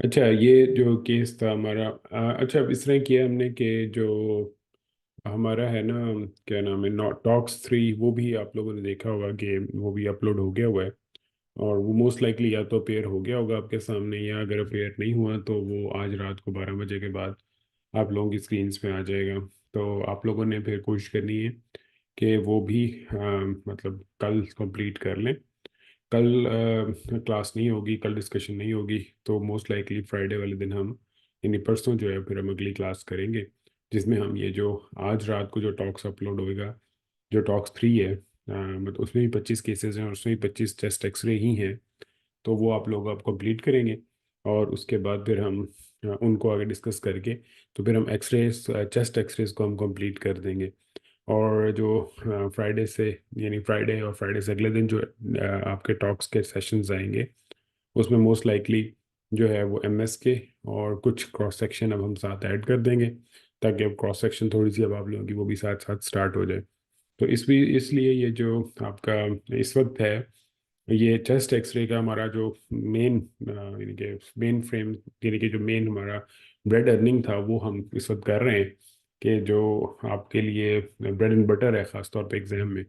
अच्छा, ये जो केस था हमारा, अच्छा अब इस तरह किया हमने कि जो हमारा है ना, क्या नाम है, नॉट टॉक्स 3, वो भी आप लोगों ने देखा होगा कि वो भी अपलोड हो गया हुआ है। और वो मोस्ट लाइकली या तो अपेयर हो गया होगा आपके सामने, या अगर अपेयर नहीं हुआ तो वो आज रात को 12 बजे के बाद आप लोगों की स्क्रीन्स पे आ जाएगा। तो आप लोगों ने फिर कोशिश करनी है कि वो भी मतलब कल कंप्लीट कर लें। कल क्लास नहीं होगी, कल डिस्कशन नहीं होगी, तो मोस्ट लाइकली फ्राइडे वाले दिन हम, यानी परसों जो है, फिर हम अगली क्लास करेंगे, जिसमें हम ये जो आज रात को जो टॉक्स अपलोड होएगा, जो टॉक्स 3 है, मतलब उसमें भी 25 केसेस हैं और उसमें भी 25 टेस्ट एक्सरे ही हैं। तो वो आप लोग अब कंप्लीट करेंगे, और उसके बाद फिर हम उनको आगे डिस्कस करके, तो फिर हम एक्सरेज, चेस्ट एक्सरेज को हम कंप्लीट कर देंगे। और जो फ्राइडे से, यानी फ्राइडे और फ्राइडे से अगले दिन जो आपके टॉक्स के सेशंस आएंगे, उसमें मोस्ट लाइकली जो है वो एमएस के और कुछ क्रॉस सेक्शन अब हम साथ ऐड कर देंगे, ताकि अब क्रॉस सेक्शन थोड़ी सी अब आप लोगों की वो भी साथ साथ स्टार्ट हो जाए। तो इसलिए ये जो आपका इस वक्त है, ये चेस्ट एक्सरे का हमारा जो मेन, यानी कि मेन फ्रेम, यानी कि जो मेन हमारा ब्रेड अर्निंग था, वो हम इस वक्त कर रहे हैं, कि जो आपके लिए ब्रेड एंड बटर है ख़ासतौर पे एग्ज़ाम में।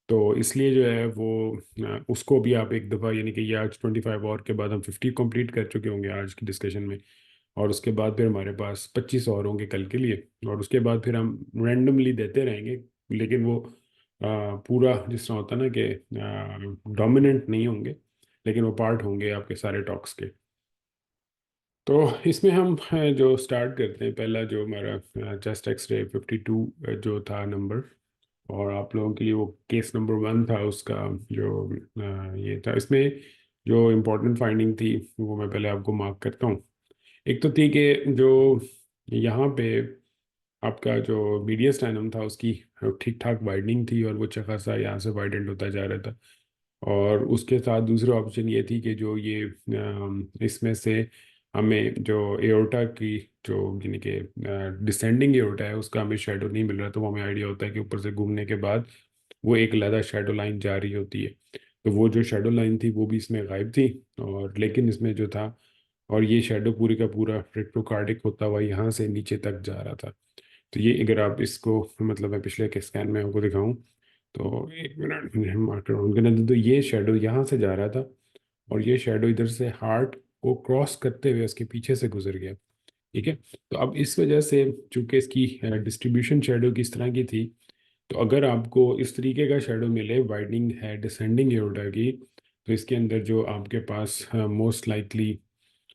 तो इसलिए जो है वो उसको भी आप एक दफ़ा, यानी कि ये आज 25 और के बाद हम 50 कंप्लीट कर चुके होंगे आज की डिस्कशन में। और उसके बाद फिर हमारे पास 25 और होंगे कल के लिए, और उसके बाद फिर हम रैंडमली देते रहेंगे। लेकिन वो पूरा जिस तरह होता है ना कि डोमिनेंट नहीं होंगे, लेकिन वो पार्ट होंगे आपके सारे टॉक्स के। तो इसमें हम जो स्टार्ट करते हैं, पहला जो हमारा चेस्ट एक्सरे 52 जो था नंबर, और आप लोगों के लिए वो केस नंबर 1 था उसका, जो ये था, इसमें जो इम्पोर्टेंट फाइंडिंग थी वो मैं पहले आपको मार्क करता हूँ। एक तो थी कि जो यहाँ पे आपका जो मीडियस्टाइनम था, उसकी ठीक ठाक वाइडनिंग थी, और वो अच्छा खासा यहाँ से वाइडेंड होता जा रहा था। और उसके साथ दूसरी ऑप्शन ये थी कि जो ये इसमें से हमें जो एओर्टा की जो, यानी कि डिसेंडिंग एओर्टा है, उसका हमें शेडो नहीं मिल रहा, तो वो हमें आइडिया होता है कि ऊपर से घूमने के बाद वो एक लदा शेडो लाइन जा रही होती है। तो वो जो शेडो लाइन थी वो भी इसमें गायब थी, और लेकिन इसमें जो था, और ये शेडो पूरी का पूरा रेट्रोकार्डिक होता हुआ यहाँ से नीचे तक जा रहा था। तो ये अगर आप इसको, मतलब मैं पिछले के स्कैन में आपको दिखाऊं, तो एक मिनट में मार्कर ऑन करने दो, तो ये शेडो यहाँ से जा रहा था, और ये शेडो इधर से हार्ट को क्रॉस करते हुए उसके पीछे से गुजर गया। ठीक है। तो अब इस वजह से, चूंकि इसकी डिस्ट्रीब्यूशन शेडो की इस तरह की थी, तो अगर आपको इस तरीके का शेडो मिले, वाइडनिंग है डिसेंडिंग एओर्टा की, तो इसके अंदर जो आपके पास मोस्ट लाइकली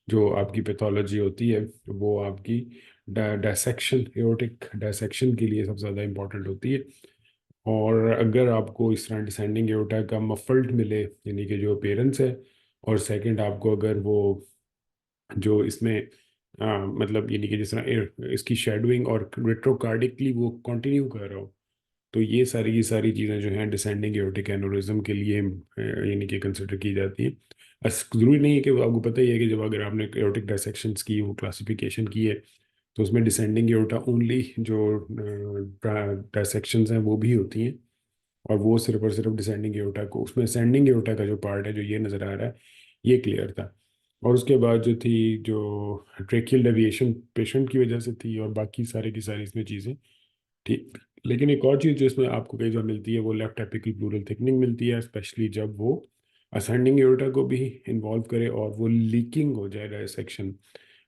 जो आपकी पैथोलॉजी होती है, वो आपकी डायसेक्शन, एओर्टिक डायसेक्शन के लिए सबसे ज़्यादा इंपॉर्टेंट होती है। और अगर आपको इस तरह डिसेंडिंग एओर्टा का मफल्ड मिले, यानी कि जो पेरेंट्स है, और सेकंड आपको अगर वो जो इसमें मतलब यानी कि जिस तरह इसकी शेडोइंग और रेट्रोकार्डिकली वो कंटिन्यू कर रहा हो, तो ये सारी की सारी चीज़ें जो हैं डिसेंडिंग एओर्टिक एनोरिज्म के लिए यानी कि कंसिडर की जाती हैं। बस ज़रूरी नहीं है कि वो, आपको पता ही है कि जब अगर आपने एओर्टिक डायसेक्शंस की वो क्लासिफिकेशन की है, तो उसमें डिसेंडिंग एओर्टा ओनली जो डायसेक्शंस हैं वो भी होती हैं, और वो सिर्फ और सिर्फ डिसेंडिंग एओर्टा को, उसमें असेंडिंग एओर्टा का जो पार्ट है जो ये नज़र आ रहा है, ये क्लियर था। और उसके बाद जो थी, जो ट्रेकियल डेविएशन पेशेंट की वजह से थी, और बाकी सारे की सारी इसमें चीज़ें ठीक। लेकिन एक और चीज़ जो इसमें आपको कई बार मिलती है, वो लेफ्ट एपिकल प्लूरल थिकनिंग मिलती है, स्पेशली जब वो असेंडिंग एओर्टा को भी इन्वॉल्व करे और वो लीकिंग हो जाए डायसेक्शन।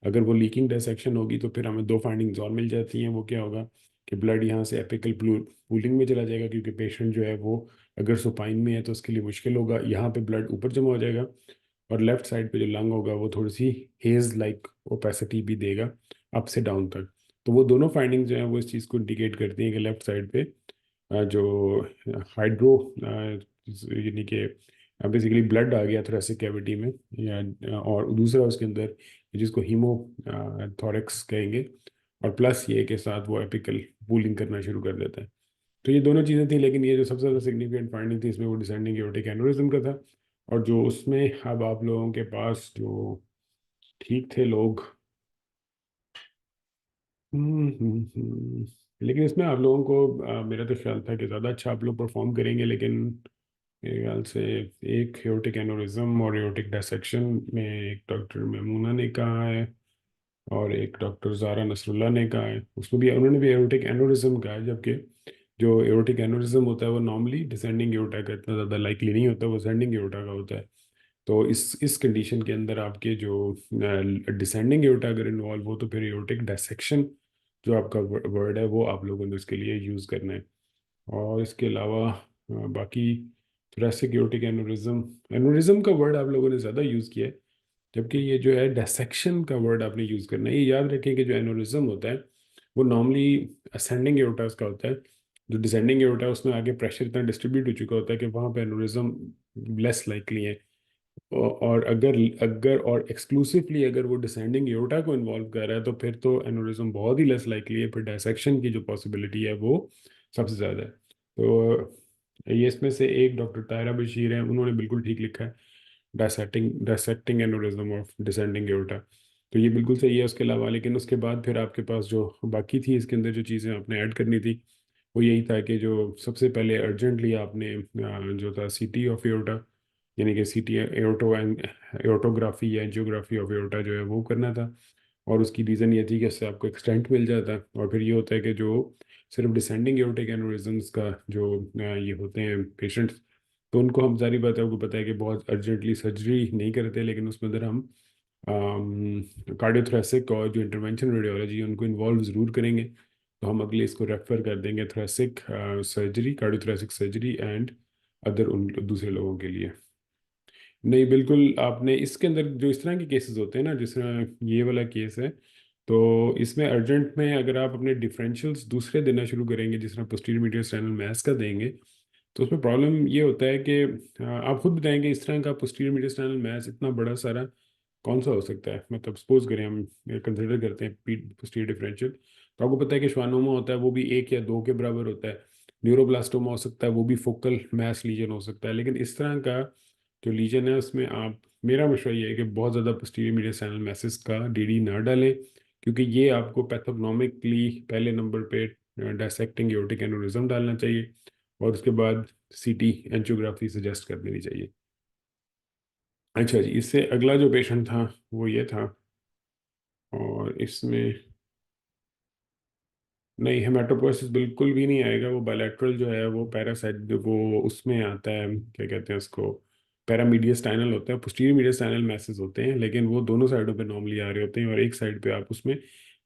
अगर वो लीकिंग डायसेक्शन होगी, तो फिर हमें दो फाइंडिंग्स और मिल जाती हैं। वो क्या होगा कि ब्लड यहाँ से एपिकल पूलिंग में चला जाएगा, क्योंकि पेशेंट जो है वो अगर सुपाइन में है तो उसके लिए मुश्किल होगा, यहाँ पे ब्लड ऊपर जमा हो जाएगा, और लेफ्ट साइड पे जो लंग होगा वो थोड़ी सी हेज लाइक ओपेसिटी भी देगा अप से डाउन तक। तो वो दोनों फाइंडिंग्स जो हैं वो इस चीज़ को इंडिकेट करती हैं कि लेफ्ट साइड पे जो हाइड्रो, यानी कि बेसिकली ब्लड आ गया थोरेसिक कैविटी में, या और दूसरा उसके अंदर जिसको हीमो थोरेक्स कहेंगे, और प्लस ये के साथ वो एपिकल पूलिंग करना शुरू कर देता है। तो ये दोनों चीज़ें थी, लेकिन ये जो सबसे ज़्यादा सिग्निफिकेंट फाइंडिंग थी इसमें, वो डिसेंडिंग एओर्टिक एन्युरिज्म का था। और जो उसमें अब आप लोगों के पास जो ठीक थे लोग, लेकिन इसमें आप लोगों को मेरा तो ख्याल था कि ज़्यादा अच्छा आप लोग परफॉर्म करेंगे, लेकिन मेरे ख्याल से एक एओर्टिक एनोरिज्म और एओर्टिक डायसेक्शन में एक डॉक्टर मेमूना ने कहा है, और एक डॉक्टर ज़ारा नसरुल्लाह ने कहा है, उसमें भी उन्होंने भी एओर्टिक एनोरिज्म कहा है। जबकि जो एओर्टिक एनोरिज्म होता है वो नॉर्मली डिसेंडिंग एओर्टा का इतना ज़्यादा लाइकली नहीं होता, वो असेंडिंग एओर्टा का होता है। तो इस कंडीशन के अंदर आपके जो डिसेंडिंग एओर्टा अगर इन्वॉल्व हो तो फिर एओर्टिक डायसेक्शन जो आपका वर्ड है वो आप लोगों ने उसके लिए यूज़ करना है। और इसके अलावा बाकी थोरेसिक एओर्टिक एनोरिज्म, एनोरिज्म का वर्ड आप लोगों ने ज़्यादा यूज़ किया है, जबकि ये जो है डायसेक्शन का वर्ड आपने यूज़ करना है। ये याद रखें कि जो एनोरिज्म होता है वो नॉर्मली असेंडिंग एओर्टा का होता है। जो डिसेंडिंग एओर्टा है उसमें आगे प्रेशर इतना डिस्ट्रीब्यूट हो चुका होता है कि वहाँ पे एनोरिज्म लेस लाइकली है। और अगर अगर और एक्सक्लूसिवली अगर वो डिसेंडिंग एओर्टा को इन्वॉल्व कर रहा है तो फिर तो एनोरिज्म बहुत ही लेस लाइकली है, फिर डायसेक्शन की जो पॉसिबिलिटी है वो सबसे ज़्यादा है। तो ये इसमें से एक डॉक्टर तायरा बशीर हैं, उन्होंने बिल्कुल ठीक लिखा है, dissecting aneurysm of descending aorta. तो ये बिल्कुल सही है। उसके अलावा लेकिन उसके बाद फिर आपके पास जो बाकी थी इसके अंदर जो चीज़ें आपने ऐड करनी थी वो यही था कि जो सबसे पहले अर्जेंटली आपने जो था सीटी ऑफ एओर्टा, यानी कि सीटी एओर्टो एओर्टोग्राफी या एंजियोग्राफी ऑफ एओर्टा जो है वो करना था। और उसकी रीज़न ये थी कि इससे आपको एक स्टेंट मिल जाता है। और फिर ये होता है कि जो सिर्फ डिसेंडिंग एओर्टिक एनोरिज्म्स का जो ये होते हैं पेशेंट्स, तो उनको हम, सारी बात है आपको पता है कि बहुत अर्जेंटली सर्जरी नहीं करते, लेकिन उसमें अंदर हम कार्डियोथोरेसिक और जो इंटरवेंशन रेडियोलॉजी है उनको इन्वॉल्व ज़रूर करेंगे। तो हम अगले इसको रेफर कर देंगे thoracic surgery, cardiothoracic surgery and other उन दूसरे लोगों के लिए। नहीं, बिल्कुल आपने इसके अंदर जो इस तरह के केसेस होते हैं ना, जिस तरह ये वाला केस है, तो इसमें अर्जेंट में अगर आप अपने डिफरेंशियल्स दूसरे देना शुरू करेंगे, जिस तरह पोस्टीरियर मीडियल स्टैनल मैस का देंगे, तो उसमें प्रॉब्लम ये होता है कि आप खुद बताएंगे इस तरह का पोस्टीरियर मीडियल स्टैनल मैस इतना बड़ा सारा कौन सा हो सकता है। मतलब सपोज करें हम कंसिडर करते हैं पी पोस्टीरियर डिफरेंशियल, तो आपको पता है कि श्वानोमा होता है वो भी एक या दो के बराबर होता है। न्यूरोब्लास्टोमा हो सकता है, वो भी फोकल मैस लीजन हो सकता है। लेकिन इस तरह का जो लीजन है उसमें आप, मेरा मशवरा ये है कि बहुत ज़्यादा पोस्टीरियर मीडियल स्टैनल मैसेस का डीडी ना डालें, क्योंकि ये आपको पैथोग्नोमिकली पहले नंबर पे डायसेक्टिंग एओर्टिक एनोरिज्म डालना चाहिए, और उसके बाद सीटी एंजियोग्राफी सजेस्ट कर देनी चाहिए। अच्छा जी, इससे अगला जो पेशेंट था वो ये था, और इसमें नहीं, हेमाटोपोइसिस बिल्कुल भी नहीं आएगा। वो बायलैटरल जो है वो पैरासाइट, वो उसमें आता है, क्या कहते हैं उसको, पैरामीडियस्टाइनल होता है, पोस्टीरियर मीडियस्टाइनल मैसेज होते हैं, लेकिन वो दोनों साइडों पे नॉर्मली आ रहे होते हैं, और एक साइड पे आप उसमें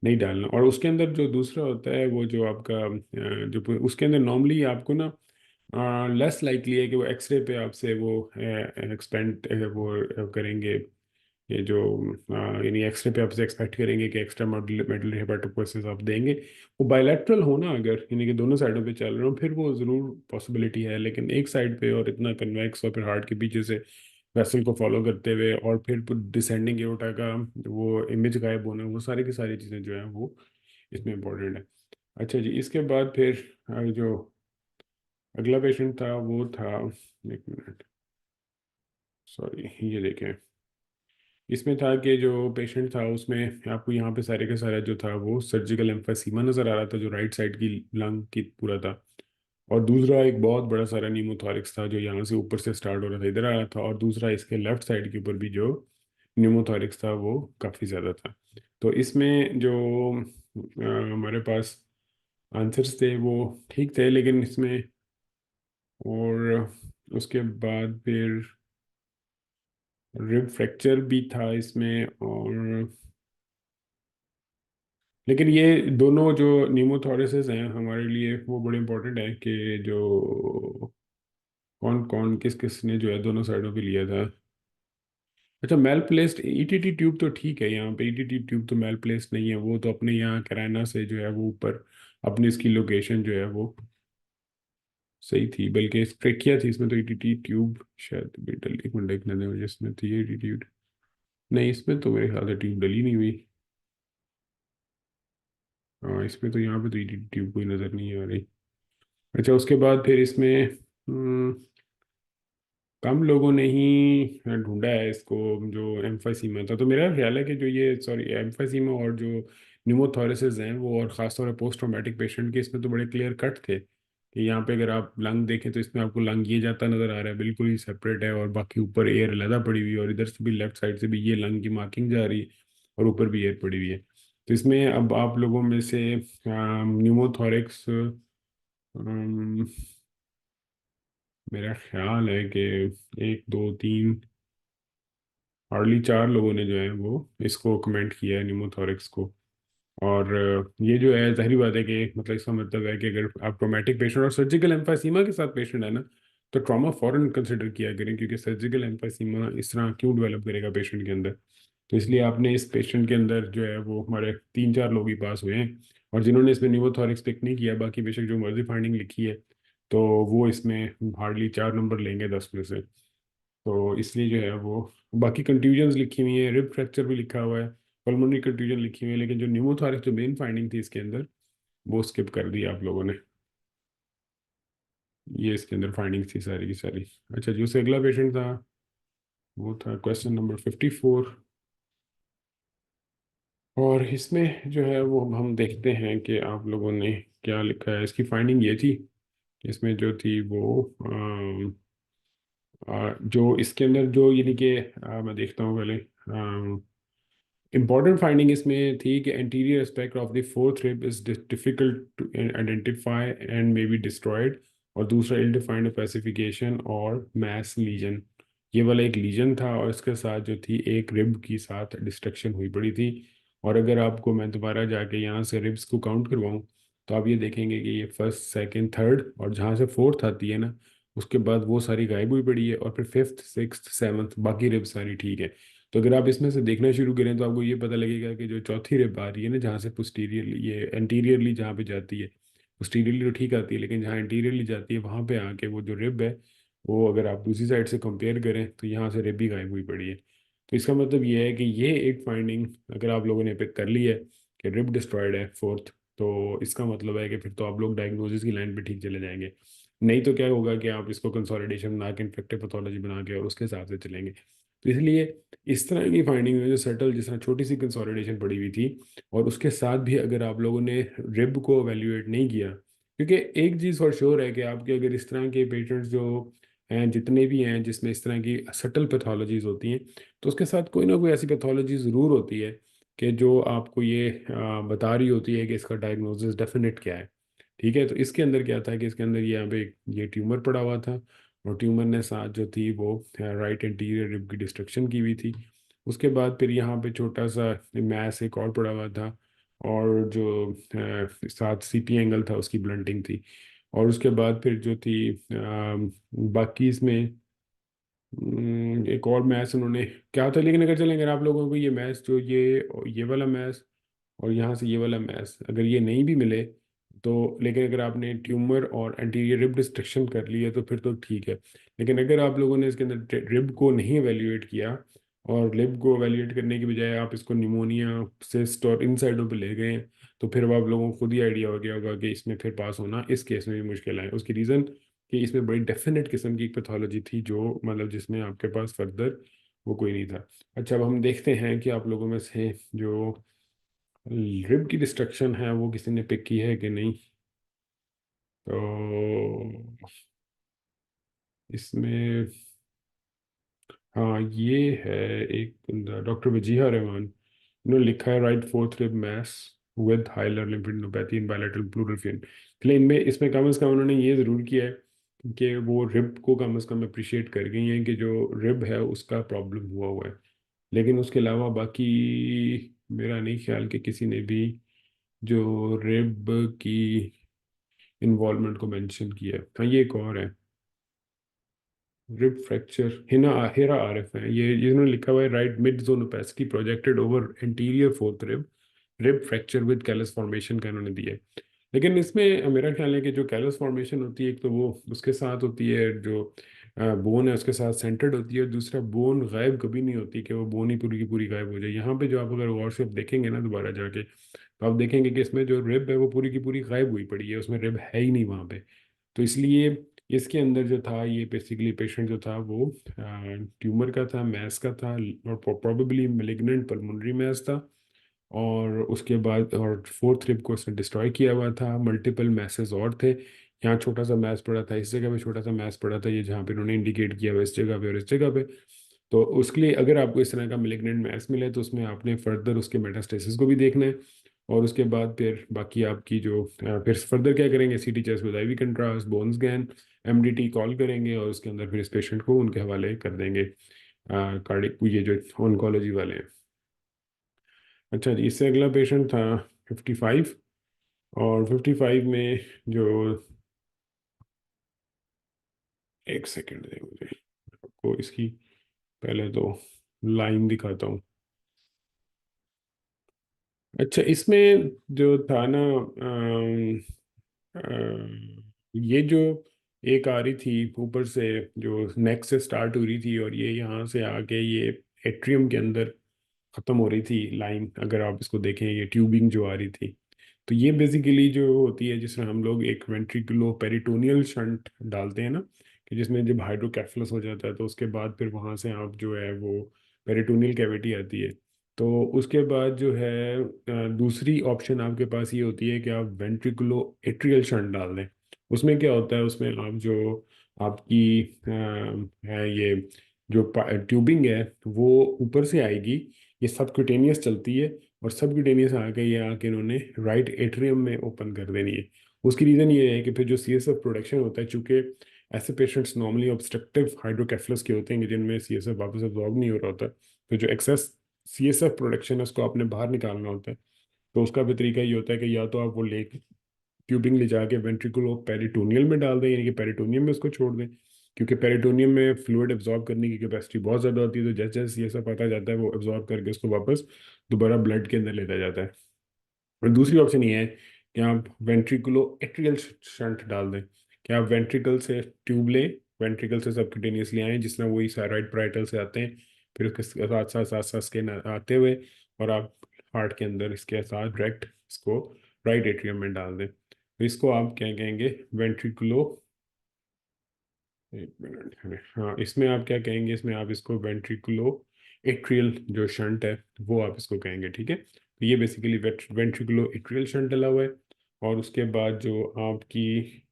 नहीं डालना। और उसके अंदर जो दूसरा होता है वो जो आपका जो उसके अंदर नॉर्मली आपको ना लेस लाइकली है कि वो एक्सरे पे आपसे वो एक्सपेंड वो करेंगे, ये जो यानी एक्सरे पे आपसे एक्सपेक्ट करेंगे कि एक्स्ट्रा मेडुलरी हेपाटोपोइसिस आप देंगे। वो बायलैटरल हो ना अगर, यानी कि दोनों साइडों पे चल रहे हो, फिर वो ज़रूर पॉसिबिलिटी है। लेकिन एक साइड पे और इतना कन्वेक्स और फिर हार्ट के पीछे से वेसल को फॉलो करते हुए और फिर डिसेंडिंग एओर्टा का वो इमेज गायब होना, वो सारी की सारी चीज़ें जो हैं वो इसमें इंपॉर्टेंट है। अच्छा जी, इसके बाद फिर जो अगला पेशेंट था वो था, एक मिनट, सॉरी, ये देखें, इसमें था कि जो पेशेंट था उसमें आपको यहाँ पे सारे का सारा जो था वो सर्जिकल एम्फासीमा नज़र आ रहा था, जो राइट साइड की लंग की पूरा था। और दूसरा एक बहुत बड़ा सारा न्यूमोथॉरिक्स था जो यहाँ से ऊपर से स्टार्ट हो रहा था, इधर आ रहा था। और दूसरा इसके लेफ्ट साइड के ऊपर भी जो न्यूमोथॉरिक्स था वो काफ़ी ज़्यादा था। तो इसमें जो हमारे पास आंसर्स थे वो ठीक थे, लेकिन इसमें, और उसके बाद फिर रिब फ्रैक्चर भी था इसमें। और लेकिन ये दोनों जो न्यूमोथोरेसिस हैं हमारे लिए वो बड़े इंपॉर्टेंट है कि जो कौन कौन किस किस ने जो है दोनों साइडों पे लिया था। अच्छा, मेल प्लेस्ड ईटीटी ट्यूब तो ठीक है, यहाँ पे ईटीटी ट्यूब तो मेल प्लेस्ड नहीं है, वो तो अपने यहाँ कैराना से जो है वो ऊपर अपनी इसकी लोकेशन जो है वो सही थी। बल्कि ट्रेकिया थी इसमें, तो ईटीटी ट्यूब शायद भी डली, एक मिनट देखने दें मुझे, इसमें थी ईटीटी ट्यूब, नहीं इसमें तो मेरे ख्याल से ट्यूब डली नहीं हुई। हाँ, इसमें तो यहाँ पे तो ईटीटी ट्यूब कोई नज़र नहीं आ रही। अच्छा, उसके बाद फिर इसमें कम लोगों ने ही ढूंढा है इसको, जो एम्फासीमा था। तो मेरा ख्याल है कि जो ये, सॉरी, एम्फासीमा और जो न्यूमोथोरेसिस हैं वो, और ख़ासतौर पर पोस्ट ट्रॉमेटिक पेशेंट के, इसमें तो बड़े क्लियर कट थे कि यहाँ पे अगर आप लंग देखें तो इसमें आपको लंग ये जाता नजर आ रहा है, बिल्कुल ही सेपरेट है, और बाकी ऊपर एयर अलग पड़ी हुई है, और इधर से भी लेफ्ट साइड से भी ये लंग की मार्किंग जा रही है, और ऊपर भी एयर पड़ी हुई है। तो इसमें अब आप लोगों में से न्यूमोथोरिक्स, मेरा ख्याल है कि एक दो तीन, हार्डली चार लोगों ने जो है वो इसको कमेंट किया है न्यूमोथोरिक्स को। और ये जो है जाहिर बात है कि मतलब इसका मतलब है कि अगर आप ट्रोमेटिक पेशेंट और सर्जिकल एम्फाइसीमा के साथ पेशेंट है ना, तो ट्रॉमा फौरन कंसिडर किया करें, क्योंकि सर्जिकल एम्फाइसीमा इस तरह क्यों डेवलप करेगा पेशेंट के अंदर। तो इसलिए आपने इस पेशेंट के अंदर जो है वो हमारे तीन चार लोग ही पास हुए हैं, और जिन्होंने इसमें न्यूमोथोरिक्स पिक नहीं किया, बाकी बेशक जो मर्जी फाइंडिंग लिखी है, तो वो इसमें हार्डली 4 नंबर लेंगे 10 में से। तो इसलिए जो है वो बाकी कंट्यूजन्स लिखी हुई है, रिब फ्रैक्चर भी लिखा हुआ है, पल्मोनरी कंट्यूजन लिखी हुई है, लेकिन जो न्यूमोथोरैक्स जो मेन फाइंडिंग थी इसके अंदर, वो स्किप कर दी आप लोगों ने। ये इसके अंदर फाइंडिंग थी सारी की सारी। अच्छा जो से अगला पेशेंट था, वो था क्वेश्चन नंबर 54। और इसमें जो है वो हम देखते हैं कि आप लोगों ने क्या लिखा है। इसकी फाइंडिंग ये थी, इसमें जो थी वो जो इसके अंदर जो यानी कि मैं देखता हूँ पहले। Important finding इसमें थी कि anterior aspect of the fourth rib is difficult to identify and may be destroyed, और दूसरा ill defined opacification और mass lesion। ये वाला एक लीजन था, और इसके साथ जो थी एक रिब की साथ डिस्ट्रक्शन हुई पड़ी थी। और अगर आपको मैं दोबारा जाके यहाँ से रिब्स को काउंट करवाऊँ, तो आप ये देखेंगे कि ये फर्स्ट सेकंड थर्ड, और जहाँ से फोर्थ आती है ना, उसके बाद वो सारी गायब हुई पड़ी है, और फिर फिफ्थ सिक्स्थ सेवन्थ बाकी रिब सारी ठीक है। तो अगर आप इसमें से देखना शुरू करें, तो आपको ये पता लगेगा कि जो चौथी रिब आ रही है ना, जहाँ से पोस्टीरियरली ये एंटीरियरली जहाँ पे जाती है, पोस्टीरियरली तो ठीक आती है, लेकिन जहाँ एंटीरियरली जाती है वहाँ पे आके वो जो रिब है, वो अगर आप दूसरी साइड से कंपेयर करें, तो यहाँ से रिब भी गायब हुई पड़ी है। तो इसका मतलब ये है कि ये एक फाइंडिंग अगर आप लोगों ने पिक कर ली है कि रिब डिस्ट्रॉयड है फोर्थ, तो इसका मतलब है कि फिर तो आप लोग डायग्नोसिस की लाइन पे ठीक चले जाएंगे। नहीं तो क्या होगा कि आप इसको कंसोलिडेशन बना के इन्फेक्टिव पैथोलॉजी बना के और उसके हिसाब से चलेंगे। तो इसलिए इस तरह की फाइंडिंग में जो सटल जिस तरह छोटी सी कंसोलिडेशन पड़ी हुई थी, और उसके साथ भी अगर आप लोगों ने रिब को एवेल्यूएट नहीं किया, क्योंकि एक चीज़ फॉर श्योर है कि आपके अगर इस तरह के पेशेंट्स जो हैं जितने भी हैं जिसमें इस तरह की सटल पैथोलॉजीज होती हैं, तो उसके साथ कोई ना कोई ऐसी पैथोलॉजी ज़रूर होती है कि जो आपको ये बता रही होती है कि इसका डायग्नोसिस डेफिनेट क्या है। ठीक है, तो इसके अंदर क्या था कि इसके अंदर यहाँ पे ये ट्यूमर पड़ा हुआ था, और ट्यूमर ने साथ जो थी वो राइट एंटीरियर रिब की डिस्ट्रक्शन की हुई थी। उसके बाद फिर यहाँ पे छोटा सा मैस एक और पड़ा हुआ था, और जो साथ सीपी एंगल था उसकी ब्लंटिंग थी। और उसके बाद फिर जो थी बाकी इसमें एक और मैच उन्होंने क्या था, लेकिन अगर चलें अगर आप लोगों को ये मैच जो ये वाला मैच और यहाँ से ये वाला मैच अगर ये नहीं भी मिले, तो लेकिन अगर आपने ट्यूमर और एंटीरियर रिब डिस्ट्रक्शन कर ली है तो फिर तो ठीक है। लेकिन अगर आप लोगों ने इसके अंदर रिब को नहीं एवेल्यूएट किया, और रिब को एवेल्यूएट करने की बजाय आप इसको निमोनिया सिस्ट और इन साइडों पे ले गए हैं, तो फिर अब आप लोगों को खुद ही आइडिया हो गया होगा कि इसमें फिर पास होना इस केस में भी मुश्किल है। उसकी रीज़न कि इसमें बड़ी डेफिनेट किस्म की पैथोलॉजी थी, जो मतलब जिसमें आपके पास फर्दर वो कोई नहीं था। अच्छा अब हम देखते हैं कि आप लोगों में से जो रिब की डिस्ट्रक्शन है वो किसी ने पिक की है कि नहीं। तो इसमें हाँ ये है, एक बंदा डॉक्टर वजीहा रहमान, इन्होंने लिखा है right fourth rib mass with hilar lymphadenopathy in bilateral pleural vein. इसलिए इनमें इसमें कम से कम उन्होंने ये ज़रूर किया है कि वो रिब को कम से कम अप्रिशिएट कर गई हैं कि जो रिब है उसका प्रॉब्लम हुआ है। लेकिन उसके अलावा बाकी मेरा नहीं ख्याल कि किसी ने भी जो रिब की इन्वॉल्वमेंट को मेंशन किया है। हाँ ये एक और है, रिब फ्रैक्चर, हिना हेरा आरिफ है ये इन्होंने लिखा हुआ है right mid zone opacity projected over anterior fourth rib, rib fracture with callus formation का इन्होंने दिया है। लेकिन इसमें मेरा ख्याल है कि जो कैलस फॉर्मेशन होती है, एक तो वो उसके साथ होती है जो बोन है उसके साथ सेंटर्ड होती है, और दूसरा बोन गायब कभी नहीं होती कि वो बोन ही पूरी की पूरी गायब हो जाए। यहाँ पे जो आप अगर गौर से आप देखेंगे ना दोबारा जाके, तो आप देखेंगे कि इसमें जो रिब है वो पूरी की पूरी गायब हुई पड़ी है, उसमें रिब है ही नहीं वहाँ पे। तो इसलिए इसके अंदर जो था ये बेसिकली पेशेंट जो था वो ट्यूमर का था, मैस का था, और प्रोबेबली मेलिग्नेंट पल्मोनरी मैस था। और उसके बाद और फोर्थ रिब को उसने डिस्ट्रॉय किया हुआ था, मल्टीपल मैसेज और थे। यहाँ छोटा सा मैच पड़ा था, इस जगह पे छोटा सा मैच पड़ा था, ये जहाँ पे उन्होंने इंडिकेट किया हुआ इस जगह पे और इस जगह पे। तो उसके लिए अगर आपको इस तरह का मेलिग्नेंट मैस मिले तो उसमें आपने फर्दर उसके मेटास्टेसिस को भी देखना है। और उसके बाद फिर बाकी आपकी जो फिर फर्दर क्या करेंगे, CT chest with IV contrast, bone scan, MDT call करेंगे और उसके अंदर फिर इस पेशेंट को उनके हवाले कर देंगे कार्डिक, ये जो ऑन्कोलॉजी वाले हैं। अच्छा जी, इससे अगला पेशेंट था 55। और 55 में जो, एक सेकेंड दे मुझे, आपको इसकी पहले तो लाइन दिखाता हूँ। अच्छा, इसमें जो था ना, ये जो एक आ रही थी ऊपर से, जो नेक से स्टार्ट हो रही थी और ये यहाँ से आके ये एट्रियम के अंदर ख़त्म हो रही थी लाइन, अगर आप इसको देखें ये ट्यूबिंग जो आ रही थी। तो ये बेसिकली जो होती है, जिसमें हम लोग एक वेंट्रिकुलो पेरिटोनियल शंट डालते हैं ना, कि जिसमें जब हाइड्रोकेफलस हो जाता है तो उसके बाद फिर वहाँ से आप जो है वो पेरिटोनियल कैविटी आती है। तो उसके बाद जो है दूसरी ऑप्शन आपके पास ये होती है कि आप वेंट्रिकुलो एट्रियल शंट डाल दें। उसमें क्या होता है, उसमें आप जो आपकी है ये जो ट्यूबिंग है वो ऊपर से आएगी, ये सबक्यूटेनियस चलती है, और सबक्यूटेनियस आके ये आके इन्होंने राइट एट्रियम में ओपन कर देनी है। उसकी रीज़न ये है कि फिर जो सीएसएफ प्रोडक्शन होता है, चूंकि ऐसे पेशेंट्स नॉर्मली ऑब्स्ट्रक्टिव हाइड्रोकेफलस के होते हैं कि जिनमें सीएसएफ वापस अब्जॉर्ब नहीं हो रहा होता, तो जो एक्सेस सीएसएफ प्रोडक्शन है उसको आपने बाहर निकालना होता है। तो उसका भी तरीका ये होता है कि या तो आप वो ले ट्यूबिंग ले जाके वेंट्रिकुलो पेरिटोनियल में डाल दें, यानी कि पेरिटोनियम में उसको छोड़ दें, क्योंकि पेरिटोनियम में फ्लूइड एब्जॉर्ब करने की कैपेसिटी बहुत ज़्यादा होती है। तो जैसे जैसे ये सब आता जाता है वो एब्जॉर्ब करके उसको वापस दोबारा ब्लड के अंदर लेता जाता है। और दूसरी ऑप्शन ये है कि आप वेंट्रिकुलो एट्रियल शंट डाल दें, कि आप वेंट्रिकल से ट्यूब लें, वेंट्रिकल से सबक्यूटेनियसली आए जिसमें वही राइट पैराइटल से आते हैं, फिर उसके साथ साथ स्किन आते हुए, और आप हार्ट के अंदर इसके साथ डायरेक्ट इसको राइट एट्रियम में डाल दें। तो इसको आप क्या कहेंगे, वेंट्रिकुलो, एक मिनट, हाँ इसमें आप क्या कहेंगे, इसमें आप इसको वेंट्रिकुलो एट्रियल जो शंट है वो आप इसको कहेंगे, ठीक है। तो ये बेसिकली वेंट्रिकुलो एट्रियल शंट डला हुआ है। और उसके बाद जो आपकी,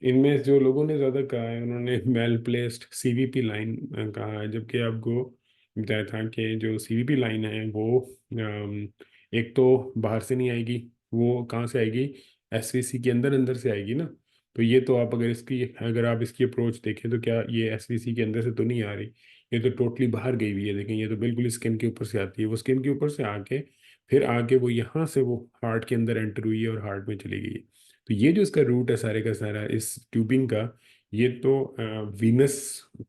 इनमें जो लोगों ने ज़्यादा कहा है उन्होंने मेल प्लेस्ड सीवीपी लाइन कहा है, जबकि आपको बताया था कि जो सीवीपी लाइन है वो एक तो बाहर से नहीं आएगी, वो कहाँ से आएगी, एसवीसी के अंदर अंदर से आएगी ना। तो ये तो आप अगर आप इसकी अप्रोच देखें तो क्या ये एसवीसी के अंदर से तो नहीं आ रही, ये तो टोटली बाहर गई हुई है। देखें, ये तो बिल्कुल स्किन के ऊपर से आती है, वो स्किन के ऊपर से आके फिर आके वो यहाँ से वो हार्ट के अंदर एंटर हुई है और हार्ट में चली गई है। तो ये जो इसका रूट है सारे का सारा इस ट्यूबिंग का, ये तो वीनस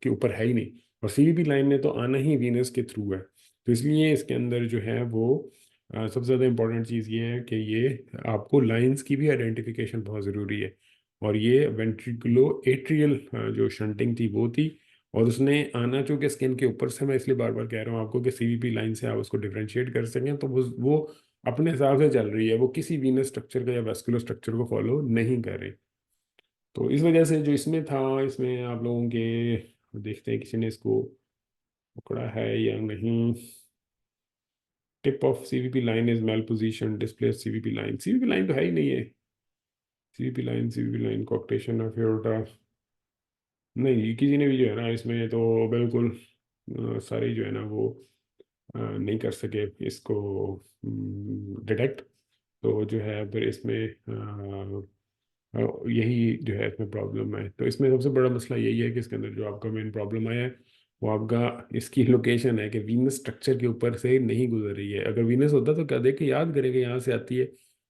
के ऊपर है ही नहीं, और सीवीपी लाइन ने तो आना ही वीनस के थ्रू है। तो इसलिए इसके अंदर जो है वो सबसे ज़्यादा इंपॉर्टेंट चीज़ ये है कि ये आपको लाइंस की भी आइडेंटिफिकेशन बहुत ज़रूरी है। और ये वेंट्रिकुलो एट्रियल जो शंटिंग थी वो थी, और उसने आना चूंकि स्किन के ऊपर से, मैं इसलिए बार बार कह रहा हूँ आपको कि सीवीपी लाइन से आप उसको डिफरेंशिएट कर सकें, तो वो अपने हिसाब से चल रही है, वो किसी वीनस स्ट्रक्चर का या वेस्कुलर स्ट्रक्चर को फॉलो नहीं कर रही। तो इस वजह से जो इसमें था, इसमें आप लोगों के, देखते हैं किसी ने इसको पकड़ा है या नहीं। Tip of CVP line is male position, displace CVP line, CVP line तो है ही नहीं है। सीवीपी लाइन कॉक्टेशन ऑफ एओर्टा, नहीं किसी ने भी जो है ना इसमें तो बिल्कुल सारे जो है ना वो नहीं कर सके इसको डिटेक्ट। तो जो है फिर इसमें यही जो है इसमें प्रॉब्लम है। तो इसमें सबसे बड़ा मसला यही है कि इसके अंदर जो आपका मेन प्रॉब्लम आया है वो आपका इसकी लोकेशन है, कि वीनस स्ट्रक्चर के ऊपर से नहीं गुजर रही है। अगर वीनस होता तो क्या देख के याद करेगा यहाँ से आती है,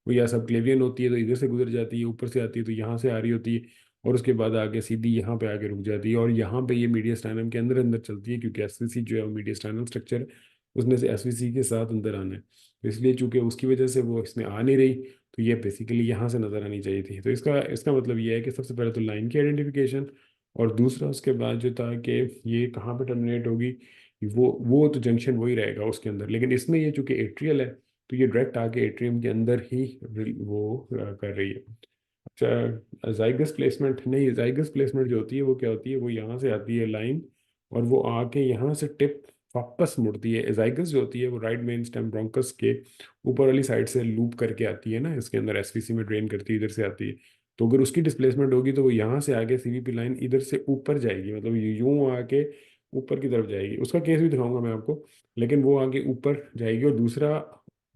वो या सब क्लेवियन होती है तो इधर से गुजर जाती है, ऊपर से आती है तो यहाँ से आ रही होती है, और उसके बाद आगे सीधी यहाँ पे आके रुक जाती है, और यहाँ पे ये मीडियस्टाइनम के अंदर अंदर चलती है, क्योंकि एसवीसी जो है वो मीडियस्टाइनल स्ट्रक्चर है, उसमें से एसवीसी के साथ अंदर आना है। तो इसलिए चूंकि उसकी वजह से वो इसमें आ नहीं रही, तो ये बेसिकली यहाँ से नज़र आनी चाहिए थी। तो इसका इसका मतलब ये है कि सबसे पहले तो लाइन की आइडेंटिफिकेशन, और दूसरा उसके बाद जो था कि ये कहाँ पे टर्मिनेट होगी, वो तो जंक्शन वही रहेगा उसके अंदर, लेकिन इसमें ये चूंकि एट्रियल है तो ये डायरेक्ट आके एट्रियम के अंदर ही वो कर रही है। अच्छा, जाइगस प्लेसमेंट नहीं, जाइगस प्लेसमेंट जो होती है वो क्या होती है, वो यहाँ से आती है लाइन, और वो आके यहाँ से टिप वापस मुड़ती है। जाइगस जो होती है वो राइट मेन स्टेम ब्रोंकस के ऊपर वाली साइड से लूप करके आती है ना, इसके अंदर एसवीसी में ड्रेन करती है, इधर से आती है। तो अगर उसकी डिस्प्लेसमेंट होगी तो वो यहाँ से आके सीवीपी लाइन इधर से ऊपर जाएगी, मतलब ये यूं आके ऊपर की तरफ जाएगी। उसका केस भी दिखाऊंगा मैं आपको, लेकिन वो आगे ऊपर जाएगी। और दूसरा,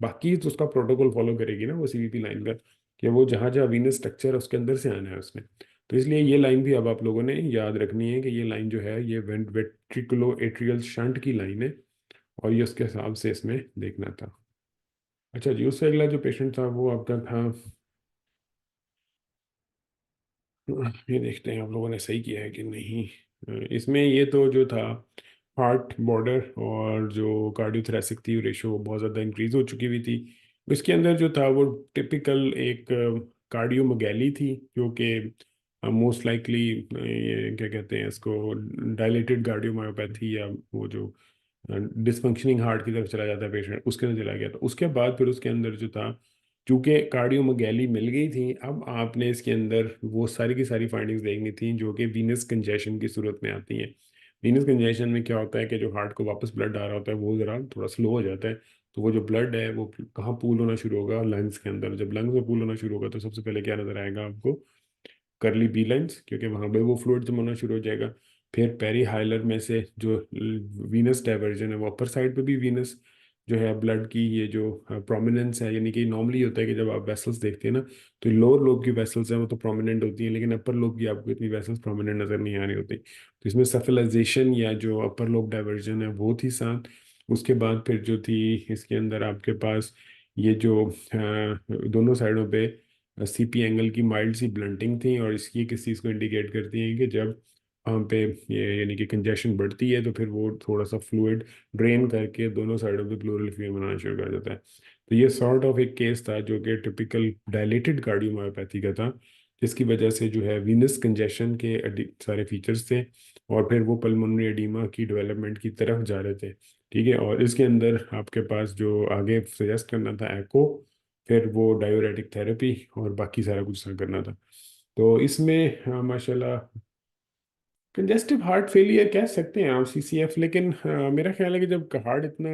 बाकी तो उसका प्रोटोकॉल फॉलो करेगी ना वो सीवीपी लाइन का, कि वो जहाँ जहाँ वीनस स्ट्रक्चर है उसके अंदर से आना है उसने। तो इसलिए ये लाइन भी अब आप लोगों ने याद रखनी है कि ये लाइन जो है ये वेंट्रिकुलो एट्रियल शंट की लाइन है, और ये उसके हिसाब से इसमें देखना था। अच्छा जी, उससे अगला जो पेशेंट था वो आपका था, ये देखते हैं आप लोगों ने सही किया है कि नहीं। इसमें ये तो जो था हार्ट बॉर्डर और जो कार्डियोथोरैसिक थी रेशो बहुत ज़्यादा इंक्रीज हो चुकी हुई थी। इसके अंदर जो था वो टिपिकल एक कार्डियोमैगैली थी, जो कि मोस्ट लाइकली ये क्या कहते हैं इसको, डायलेटेड कार्डियोमायोपैथी, या वो जो डिसफंक्शनिंग हार्ट की तरफ चला जाता है पेशेंट, उसके अंदर चला गया था। उसके बाद फिर उसके अंदर जो था, चूंकि कार्डियोमैगैली मिल गई थी, अब आपने इसके अंदर वो सारी की सारी फाइंडिंग्स देखनी थी जो कि वीनस कंजेशन की सूरत में आती हैं। वीनस कंजेशन में क्या होता है कि जो हार्ट को वापस ब्लड आ रहा होता है वो ज़रा थोड़ा स्लो हो जाता है। तो वो जो ब्लड है वो कहाँ पूल होना शुरू होगा, लंग्स के अंदर। जब लंग्स में पूल होना शुरू होगा तो सबसे पहले क्या नजर आएगा आपको, करली बी लाइंस, क्योंकि वहां पे वो फ्लूइड जमा होना शुरू हो जाएगा। फिर पेरी हाइलर में से जो वीनस डाइवर्जन है, वो अपर साइड पे भी वीनस जो है ब्लड की ये जो प्रोमिनेंस है, यानी कि नॉर्मली होता है कि जब आप वेसल्स देखते हैं ना, तो लोअर लोब की वेसल्स हैं वो तो प्रोमिनेंट होती हैं, लेकिन अपर लोब की आपको इतनी वेसल्स प्रोमिनेंट नजर नहीं आ रही होती। तो इसमें सफेलाइजेशन या जो अपर लोब डाइवर्जन है वो थी साथ। उसके बाद फिर जो थी इसके अंदर आपके पास ये जो दोनों साइडों पे सीपी एंगल की माइल्ड सी ब्लंटिंग थी, और इसकी किस चीज़ को इंडिकेट करती है कि जब वहाँ पे ये यानी कि कंजेशन बढ़ती है तो फिर वो थोड़ा सा फ्लूइड ड्रेन करके दोनों साइडों पे प्लूरल फ्यूम बनाना शुरू कर देता है। तो ये सॉर्ट ऑफ एक केस था जो कि टिपिकल डायलेटेड कार्डियोमायोपैथी का था, जिसकी वजह से जो है वीनस कंजेशन के सारे फीचर्स थे, और फिर वो पल्मोनरी एडीमा की डेवलपमेंट की तरफ जा रहे थे। ठीक है, और इसके अंदर आपके पास जो आगे सजेस्ट करना था एको, फिर वो डायूरेटिक थेरेपी, और बाकी सारा कुछ करना था। तो इसमें माशाल्लाह कंजेस्टिव हार्ट फेलियर कह सकते हैं आप, सीसीएफ, लेकिन मेरा ख्याल है कि जब हार्ट इतना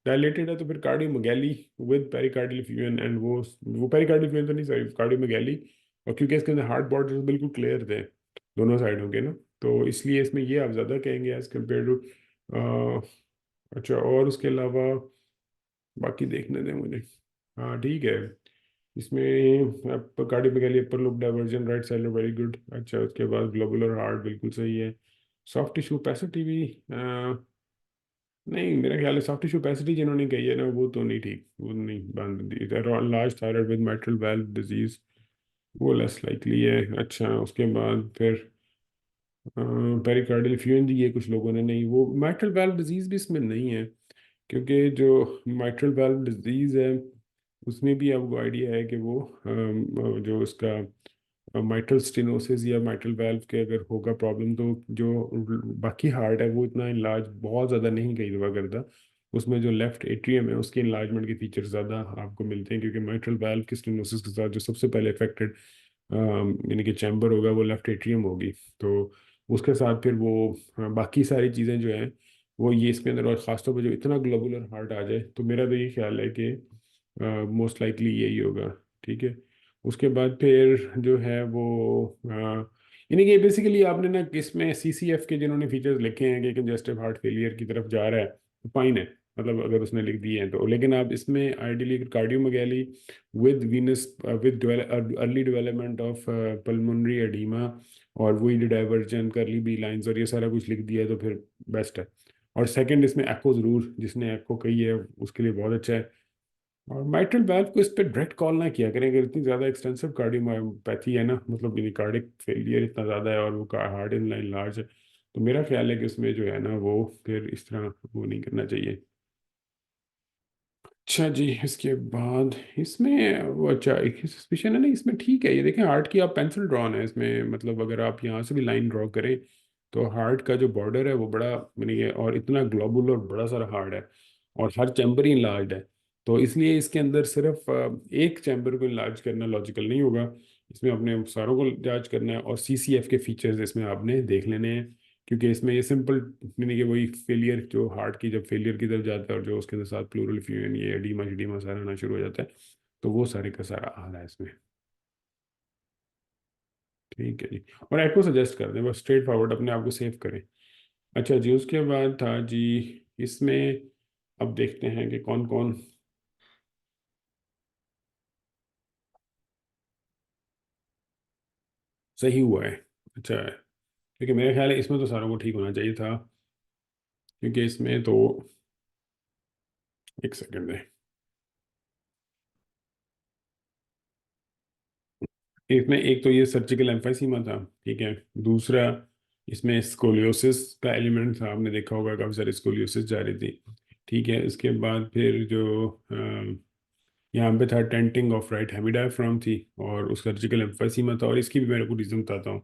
डायलेटेड है तो फिर cardiomegaly with pericardial effusion, and वो पेरिकार्डियल एफ्यूजन तो नहीं, सॉरी, कार्डियोमेगाली। और क्योंकि इसके अंदर हार्ट बॉर्डर बिल्कुल क्लियर थे दोनों साइडों के ना, तो इसलिए इसमें ये आप ज़्यादा कहेंगे एज कम्पेयर टू। अच्छा, और उसके अलावा बाकी देखने दें मुझे। हाँ ठीक है, इसमें cardiomegaly upper lobe diversion right side very good. अच्छा, उसके बाद ग्लोबुलर हार्ट बिल्कुल सही है। सॉफ्ट टिश्यू पैसिटी भी नहीं, मेरा ख्याल है सॉफ्ट टिश्यू पैसिटी जिन्होंने कही है ना वो तो नहीं ठीक, वो नहीं बांध दी। Large thyroid with mitral valve disease, वो लेस लाइकली है। अच्छा, उसके बाद फिर पेरिकार्डियल फ्यूजन ये कुछ लोगों ने नहीं, वो माइट्रल वाल्व डिजीज भी इसमें नहीं है, क्योंकि जो माइट्रल वाल्व डिजीज है उसमें भी आपको आइडिया है कि वो जो उसका माइट्रल स्टेनोसिस या माइट्रल वाल्व के अगर होगा प्रॉब्लम, तो जो बाकी हार्ट है वो इतना इनलार्ज बहुत ज़्यादा नहीं कई दफ़ा करता। उसमें जो लेफ्ट एट्रियम है उसके इनलार्जमेंट के फीचर ज़्यादा आपको मिलते हैं, क्योंकि माइट्रल वाल्व की स्टेनोसिस के साथ जो सबसे पहले अफेक्टेड यानी कि चैम्बर होगा वो लेफ्ट एट्रियम होगी। तो उसके साथ फिर वो बाकी सारी चीज़ें जो हैं वो ये इसके अंदर, और ख़ासतौर पर जो इतना ग्लोबुलर हार्ट आ जाए, तो मेरा तो ये ख्याल है कि मोस्ट लाइकली यही होगा। ठीक है, उसके बाद फिर जो है वो यानी कि बेसिकली आपने ना इसमें सीसीएफ के जिन्होंने फीचर्स लिखे हैं कि कंजेस्टिव हार्ट फेलियर की तरफ जा रहा है, तो फाइन है, मतलब अगर उसने लिख दिए हैं तो। लेकिन आप इसमें ideally cardiomegaly with venous with early development of pulmonary oedema और वही डाइवर्जन करली बी लाइंस और ये सारा कुछ लिख दिया है तो फिर बेस्ट है। और सेकंड, इसमें एको ज़रूर, जिसने एको कही है उसके लिए बहुत अच्छा है। और माइट्रल वाल्व को इस पर डायरेक्ट कॉल ना किया करें, अगर इतनी ज़्यादा एक्सटेंसिव कार्डियोमायोपैथी है ना, मतलब यानी कार्डिक फेलियर इतना ज़्यादा है और वो हार्ट इन लाइन लार्ज है, तो मेरा ख्याल है कि उसमें जो है ना वो फिर इस तरह वो नहीं करना चाहिए। अच्छा जी, इसके बाद इसमें वो अच्छा एक सस्पिशन है ना इसमें, ठीक है, ये देखें हार्ट की आप पेंसिल ड्रॉन है इसमें, मतलब अगर आप यहाँ से भी लाइन ड्रॉ करें तो हार्ट का जो बॉर्डर है वो बड़ा यानी कि, और इतना ग्लोबुलर बड़ा सारा हार्ट है, और हर चैम्बर ही लार्ज है। तो इसलिए इसके अंदर सिर्फ एक चैम्बर को इलाज करना लॉजिकल नहीं होगा, इसमें अपने सारों को जांच करना है, और सीसीएफ के फीचर्स इसमें आपने देख लेने हैं। क्योंकि इसमें ये सिंपल यानी कि वही फेलियर जो हार्ट की जब फेलियर की तरफ जाता है और जो उसके अंदर साथ प्लूरल फ्यूजन ये एडीमा शीडीमा सारा आना शुरू हो जाता है, तो वो सारे का सारा आ रहा है इसमें। ठीक है जी। और एको सजेस्ट कर दें, बस स्ट्रेट फॉरवर्ड अपने आप को सेव करें। अच्छा जी, उसके बाद था जी इसमें, अब देखते हैं कि कौन कौन सही हुआ है। अच्छा है, क्योंकि मेरे ख्याल है इसमें तो सारों को ठीक होना चाहिए था, क्योंकि इसमें तो, एक सेकंड है, इसमें एक तो ये सर्जिकल एम्फाइसीमा था, ठीक है। दूसरा, इसमें स्कोलियोसिस का एलिमेंट था, आपने देखा होगा काफ़ी सारी स्कोलियोसिस जा रही थी, ठीक है। इसके बाद फिर जो यहाँ पे था टेंटिंग ऑफ राइट हेमिडायफ्राम थी, और उसका सर्जिकल एम्फाइसीमा था, और इसकी भी मेरे को रीज़न बताता हूँ।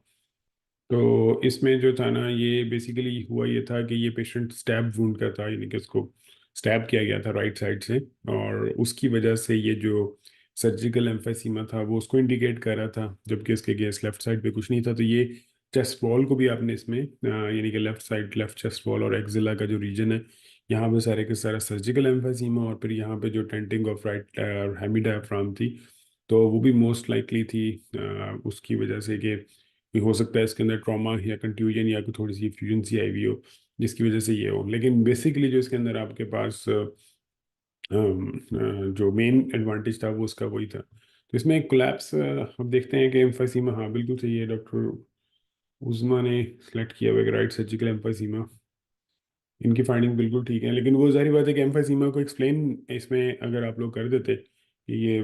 तो इसमें जो था ना, ये बेसिकली हुआ ये था कि ये पेशेंट स्टैब वुंड का था, यानी कि उसको स्टैब किया गया था राइट साइड से, और उसकी वजह से ये जो सर्जिकल एम्फेसीमा था वो उसको इंडिकेट कर रहा था, जबकि इसके अगेंस्ट लेफ्ट साइड पे कुछ नहीं था। तो ये चेस्ट वॉल को भी आपने इसमें यानी कि left side, left chest wall और एक्जिला का जो रीजन है, यहाँ पे सारे के सारा सर्जिकल एम्फेसीमा, और फिर यहाँ पे जो टेंटिंग ऑफ राइट हेमिडायफ्राम थी, तो वो भी मोस्ट लाइकली थी उसकी वजह से कि हो सकता है इसके अंदर ट्रॉमा या कंट्यूजन या कोई थोड़ी सी फ्यूजन सी आई हुई हो, जिसकी वजह से ये हो। लेकिन बेसिकली जो इसके अंदर आपके पास जो मेन एडवांटेज था वो उसका वही था। तो इसमें कोलैप्स अब देखते हैं कि एम्फाइसीमा, हाँ बिल्कुल सही है, डॉक्टर उज़मा ने सेलेक्ट किया हुआ राइट सर्जिकल एम्फाइसीमा। इनकी फाइंडिंग बिल्कुल ठीक है, लेकिन वो जाहिर बात है कि एम्फाइसीमा को एक्सप्लेन इसमें अगर आप लोग कर देते कि ये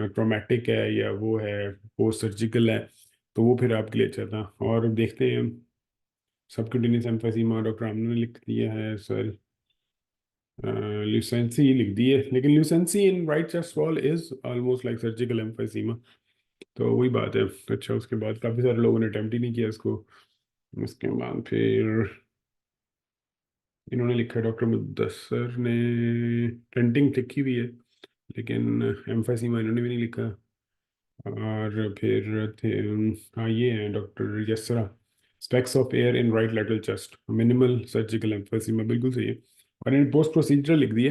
ट्रॉमेटिक है या वो है पोस्ट सर्जिकल है, तो वो फिर आपके लिए अच्छा था। और अब देखते हैं, सबक्यूटेनियस एम्फाइसीमा डॉक्टर आमने ने लिख दिया है सर, ल्यूसेंसी लिख दी है, लेकिन lucency in right chest wall is almost like surgical emphysema, तो वही बात है। अच्छा, उसके बाद काफ़ी सारे लोगों ने अटेम्प्ट ही नहीं किया इसको। उसके बाद फिर इन्होंने लिखा, डॉक्टर मुदस्सर ने टेंटिंग लिखी हुई है, लेकिन एम्फाइसीमा इन्होंने भी नहीं लिखा। और फिर थे, हाँ ये है doctor Yusra, specks of air in right lateral chest, minimal surgical emphysema, बिल्कुल सही है। और इन्हें पोस्ट प्रोसीजरल लिख दिए।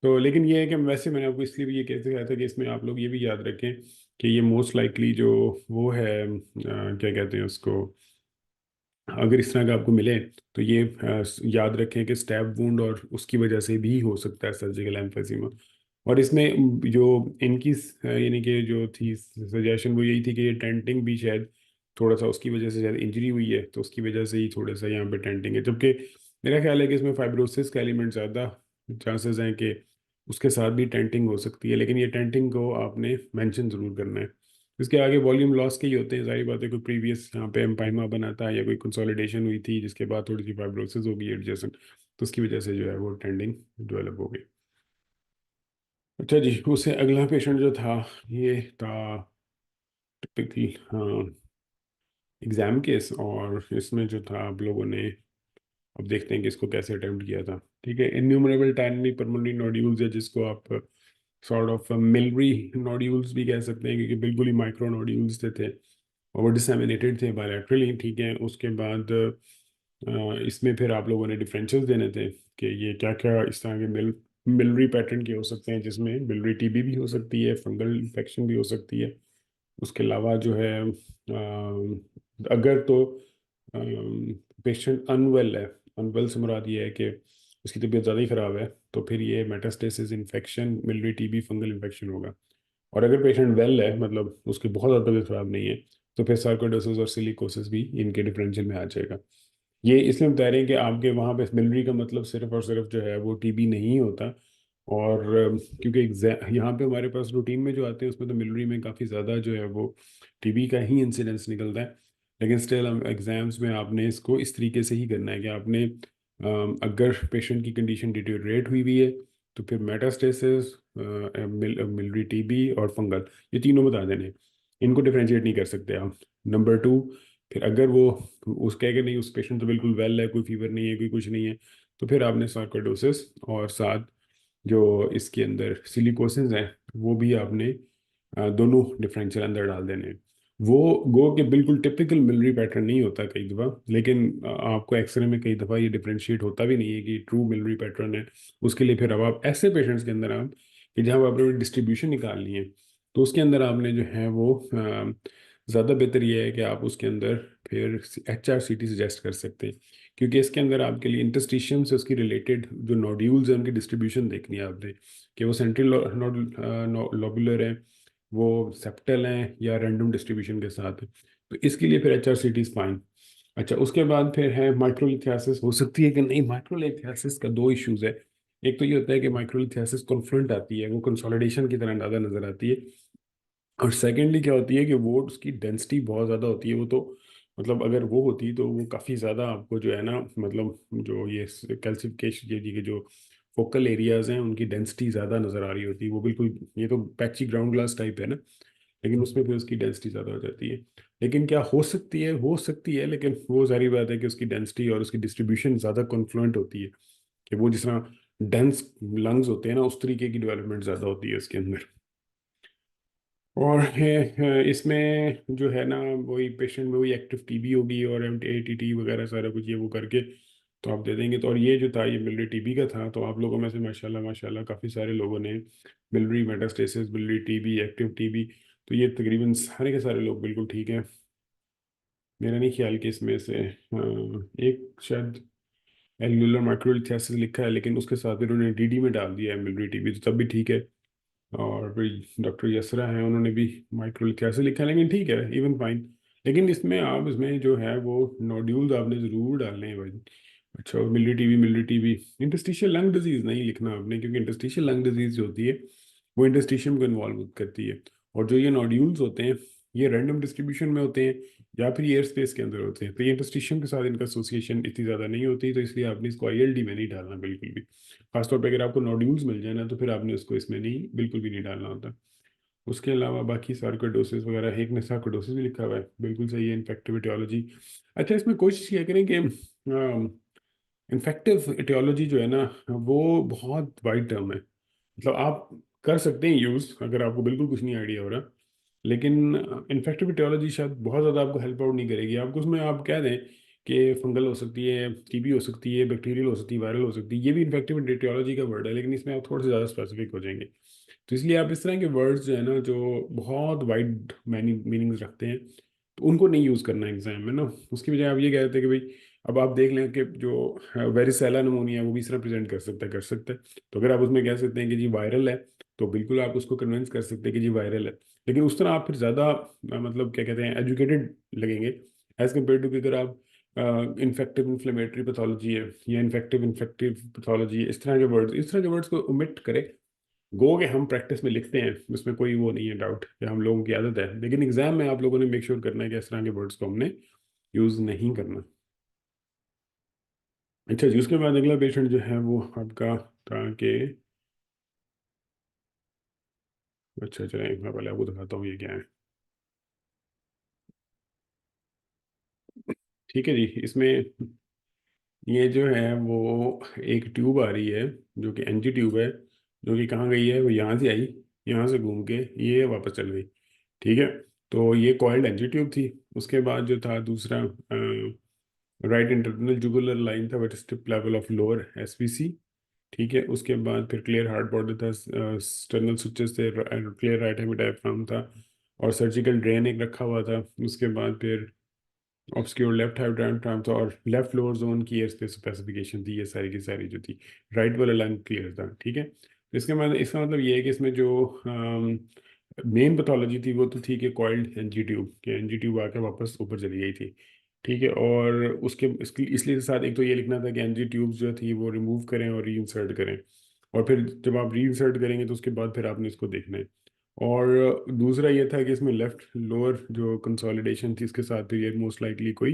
तो लेकिन ये है कि वैसे मैंने आपको इसलिए भी ये कहते कहा था कि इसमें आप लोग ये भी याद रखें कि ये मोस्ट लाइकली जो वो है क्या कहते हैं उसको, अगर इस तरह का आपको मिले, तो ये याद रखें कि स्टैब वुंड और उसकी वजह से भी हो सकता है सर्जिकल एम्फेसिमा। और इसमें जो इनकी यानी कि जो थी सजेशन वो यही थी कि ये टेंटिंग भी शायद थोड़ा सा उसकी वजह से शायद इंजरी हुई है, तो उसकी वजह से ही थोड़ा सा यहाँ पे टेंटिंग है। जबकि मेरा ख्याल है कि इसमें फाइब्रोसिस का एलिमेंट ज़्यादा चांसेस हैं कि उसके साथ भी टेंटिंग हो सकती है, लेकिन ये टेंटिंग को आपने मेंशन ज़रूर करना है। इसके आगे वॉल्यूम लॉस के ही होते हैं, सारी बातें, कोई प्रीवियस यहाँ पे एम्पाइमा बनाता है या कोई कंसोलिडेशन हुई थी जिसके बाद थोड़ी सी फाइब्रोसिस हो गई एडजेसेंट, तो उसकी वजह से जो है वो टेंडिंग डेवलप हो गई। अच्छा जी, उससे अगला पेशेंट जो था, ये था टिपिकल, हाँ, एग्जाम केस, और इसमें जो था आप लोगों ने, अब देखते हैं कि इसको कैसे अटेम्प्ट किया था। ठीक है, इन्यूमरेबल टाइनी परमानेंट नोड्यूल्स है, जिसको आप सॉर्ट ऑफ मिलरी नोड्यूल्स भी कह सकते हैं, क्योंकि बिल्कुल ही माइक्रो नोड्यूल्स थे और वो डिसेमिनेटेड थे बायलैटरली। ठीक है, उसके बाद इसमें फिर आप लोगों ने डिफरेंशियल्स देने थे कि ये क्या क्या इस तरह के मिलरी पैटर्न के हो सकते हैं, जिसमें मिलरी टीबी भी हो सकती है, फंगल इन्फेक्शन भी हो सकती है। उसके अलावा जो है अगर तो पेशेंट अनवेल है, अनवेल से मुराद ये है कि उसकी तबीयत ज़्यादा ही ख़राब है, तो फिर ये metastasis infection, miliary TB, fungal infection होगा। और अगर पेशेंट वेल है, मतलब उसकी बहुत ज़्यादा तबीयत ख़राब नहीं है, तो फिर सार्कोइडोसिस और सिलिकोसिस भी इनके डिफरेंशियल में आ जाएगा। ये इसलिए बता रहे हैं कि आपके वहाँ पे मिलिट्री का मतलब सिर्फ और सिर्फ जो है वो टीबी नहीं होता। और क्योंकि एग्जाम यहाँ पे हमारे पास रूटीन में जो आते हैं उसमें तो मिलिट्री में काफ़ी ज़्यादा जो है वो टीबी का ही इंसिडेंस निकलता है। लेकिन स्टिल हम एग्जाम्स में आपने इसको इस तरीके से ही करना है कि आपने अगर पेशेंट की कंडीशन डिटेरियोरेट हुई हुई है, तो फिर मेटास्टेसिस, मिलिट्री टीबी और फंगल, ये तीनों बता देने हैं। इनको डिफ्रेंशिएट नहीं कर सकते आप। नंबर टू, फिर अगर वो उस कह के नहीं, उस पेशेंट तो बिल्कुल वेल है, कोई फीवर नहीं है, कोई कुछ नहीं है, तो फिर आपने सार्कोइडोसिस और साथ जो इसके अंदर सिलिकोसिस हैं वो भी आपने दोनों डिफरेंशियल अंदर डाल देने हैं। वो गो के बिल्कुल टिपिकल मिलिट्री पैटर्न नहीं होता कई दफ़ा, लेकिन आपको एक्सरे में कई दफ़ा ये डिफरेंशिएट होता भी नहीं है कि ट्रू मिलिट्री पैटर्न है। उसके लिए फिर अब आप ऐसे पेशेंट्स के अंदर आप कि जहाँ आपने डिस्ट्रीब्यूशन निकालनी है, तो उसके अंदर आपने जो है वो ज़्यादा बेहतर ये है कि आप उसके अंदर फिर HRCT सजेस्ट कर सकते हैं, क्योंकि इसके अंदर आपके लिए इंटरस्टिशियम से उसकी रिलेटेड जो नोड्यूल्स हैं उनकी डिस्ट्रीब्यूशन देखनी है आपने, कि वो सेंट्रल लोबुलर है, वो सेप्टल हैं, या रैंडम डिस्ट्रीब्यूशन के साथ है। तो इसके लिए फिर HRCT फाइन। अच्छा, उसके बाद फिर है माइक्रोलिथियासिस हो सकती है कि नहीं। माइक्रोलिथियासिस का दो इश्यूज है। एक तो ये होता है कि माइक्रोलिथियासिस कॉन्फ्लुएंट आती है, वो कंसोलिडेशन की तरह ज़्यादा नजर आती है। और सेकेंडली क्या होती है कि वो उसकी डेंसिटी बहुत ज़्यादा होती है। वो तो मतलब अगर वो होती तो वो काफ़ी ज़्यादा आपको जो है ना, मतलब जो ये कैल्सिफिकेशन ये जो फोकल एरियाज हैं उनकी डेंसिटी ज़्यादा नज़र आ रही होती है। वो बिल्कुल, ये तो पैची ग्राउंड ग्लास टाइप है ना, लेकिन उसमें फिर उसकी डेंसिटी ज़्यादा हो जाती है। लेकिन क्या हो सकती है, लेकिन वो सारी बात है कि उसकी डेंसिटी और उसकी डिस्ट्रीब्यूशन ज़्यादा कॉन्फ्लुएंट होती है, कि वो जिस तरह डेंस लंग्स होते हैं ना, उस तरीके की डेवलपमेंट ज़्यादा होती है इसके अंदर। और इसमें जो है ना, वही पेशेंट में वही एक्टिव टीबी होगी और ATT वगैरह सारा कुछ ये वो करके तो आप दे देंगे। तो और ये जो था, ये मिलिट्री टीबी का था। तो आप लोगों में से माशाल्लाह माशाल्लाह काफ़ी सारे लोगों ने military metastasis, military TB, active TB, तो ये तकरीबन सारे के सारे लोग बिल्कुल ठीक हैं। मेरा नहीं ख्याल कि इसमें से एक शायद एल्वुलर माइक्रोलिथियासिस लिखा है, लेकिन उसके साथ फिर उन्होंने DD में डाल दिया है मिलिट्री टीबी, तो तब भी ठीक है। और फिर डॉक्टर यसरा हैं, उन्होंने भी माइक्रोलिथियासिस लिखा है, लेकिन ठीक है, इवन फाइन। लेकिन इसमें आप इसमें जो है वो नोड्यूल्स आपने ज़रूर डालने हैं भाई। अच्छा, और military TB, interstitial lung disease नहीं लिखना आपने, क्योंकि इंटरस्टिशियल लंग डिजीज़ जो होती है वो इंटरस्टिशियम को इन्वॉल्व करती है। और जो ये नोड्यूल्स होते हैं, ये रैंडम डिस्ट्रीब्यूशन में होते हैं या फिर एयर स्पेस के अंदर होते हैं। तो ये इंटरस्टिशियम के साथ इनका एसोसिएशन इतनी ज़्यादा नहीं होती, तो इसलिए आपने इसको ILD में नहीं डालना बिल्कुल भी। खासतौर पे अगर आपको नोड्यूल्स मिल जाए ना, तो फिर आपने उसको इसमें नहीं, बिल्कुल भी नहीं डालना होता। उसके अलावा बाकी सार्कोइडोसिस वगैरह, एक ने सार्कोइडोसिस भी लिखा हुआ है, बिल्कुल सही है। इन्फेक्टिव एटियोलॉजी, अच्छा इसमें कोशिश किया करें कि इन्फेक्टिव एटियोलॉजी जो है ना, वो बहुत वाइड टर्म है। मतलब आप कर सकते हैं यूज़, अगर आपको बिल्कुल कुछ नहीं आइडिया हो रहा। लेकिन इन्फेक्टिव एटियोलॉजी शायद बहुत ज़्यादा आपको हेल्प आउट नहीं करेगी। आपको उसमें आप कह दें कि फंगल हो सकती है, TB हो सकती है, बैक्टीरियल हो सकती है, वायरल हो सकती है, ये भी इन्फेक्टिव एटियोलॉजी का वर्ड है, लेकिन इसमें आप थोड़े से ज़्यादा स्पेसिफिक हो जाएंगे। तो इसलिए आप इस तरह के वर्ड्स जो है ना, जो बहुत वाइड मीनिंग्स रखते हैं, तो उनको नहीं यूज़ करना एग्जाम में ना। उसकी बजाय आप ये कह देते हैं कि भाई, अब आप देख लें कि जो वेरिसेला नमूनिया है वो भी इस तरह प्रेजेंट कर सकता है। तो अगर आप उसमें कह सकते हैं कि जी वायरल है, तो बिल्कुल आप उसको कन्विंस कर सकते हैं कि जी वायरल है। लेकिन उस तरह आप फिर ज़्यादा मतलब क्या कहते हैं, एजुकेटेड लगेंगे, एज कम्पेयर टू कि अगर आप इन्फेक्टिव इन्फ्लेमेटरी पैथोलॉजी है या इन्फेक्टिव इन्फेक्टिव पैथोलॉजी है, इस तरह के वर्ड्स को ओमिट करें। गो के हम प्रैक्टिस में लिखते हैं, उसमें कोई वो नहीं है डाउट, कि हम लोगों की आदत है, लेकिन एग्जाम में आप लोगों ने मेक श्योर करना है कि इस तरह के वर्ड्स को हमने यूज़ नहीं करना। अच्छा जी, उसके बाद अगला पेशेंट जो है वो आपका था कि, अच्छा चलें मैं पहले आपको दिखाता हूँ ये क्या है। ठीक है जी, इसमें ये जो है वो एक ट्यूब आ रही है, जो कि NG ट्यूब है, जो कि कहाँ गई है, वो यहाँ से आई, यहाँ से घूम के ये वापस चल गई। ठीक है, तो ये कॉइल्ड NG ट्यूब थी। उसके बाद जो था दूसरा, राइट इंटरनल जुगुलर लाइन था, with tip level of lower SVC। ठीक है, उसके बाद फिर क्लियर हार्ड बॉर्डर था, स्टर्नल स्विचेस थे, क्लियर राइट हेमी डायफ्राम था, और सर्जिकल ड्रेन एक रखा हुआ था। उसके बाद फिर ऑब्सक्योर लेफ्ट हाइप डायफ्राम था, और लेफ्ट लोअर जोन की एयर स्पेस स्पेसिफिकेशन थी। ये सारी की सारी जो थी, राइट वाला लाइन क्लियर था। ठीक है, तो इसका मतलब ये है कि इसमें जो मेन पैथोलॉजी थी वो तो थी कि कॉइल्ड NG ट्यूब, कि NG ट्यूब आके वापस ऊपर चली गई थी। ठीक है, और उसके इसके इसलिए साथ एक तो ये लिखना था कि NG ट्यूब्स जो थी वो रिमूव करें और री इंसर्ट करें। और फिर जब आप री इंसर्ट करेंगे तो उसके बाद फिर आपने इसको देखना है। और दूसरा ये था कि इसमें लेफ्ट लोअर जो कंसोलिडेशन थी, इसके साथ फिर ये मोस्ट लाइकली कोई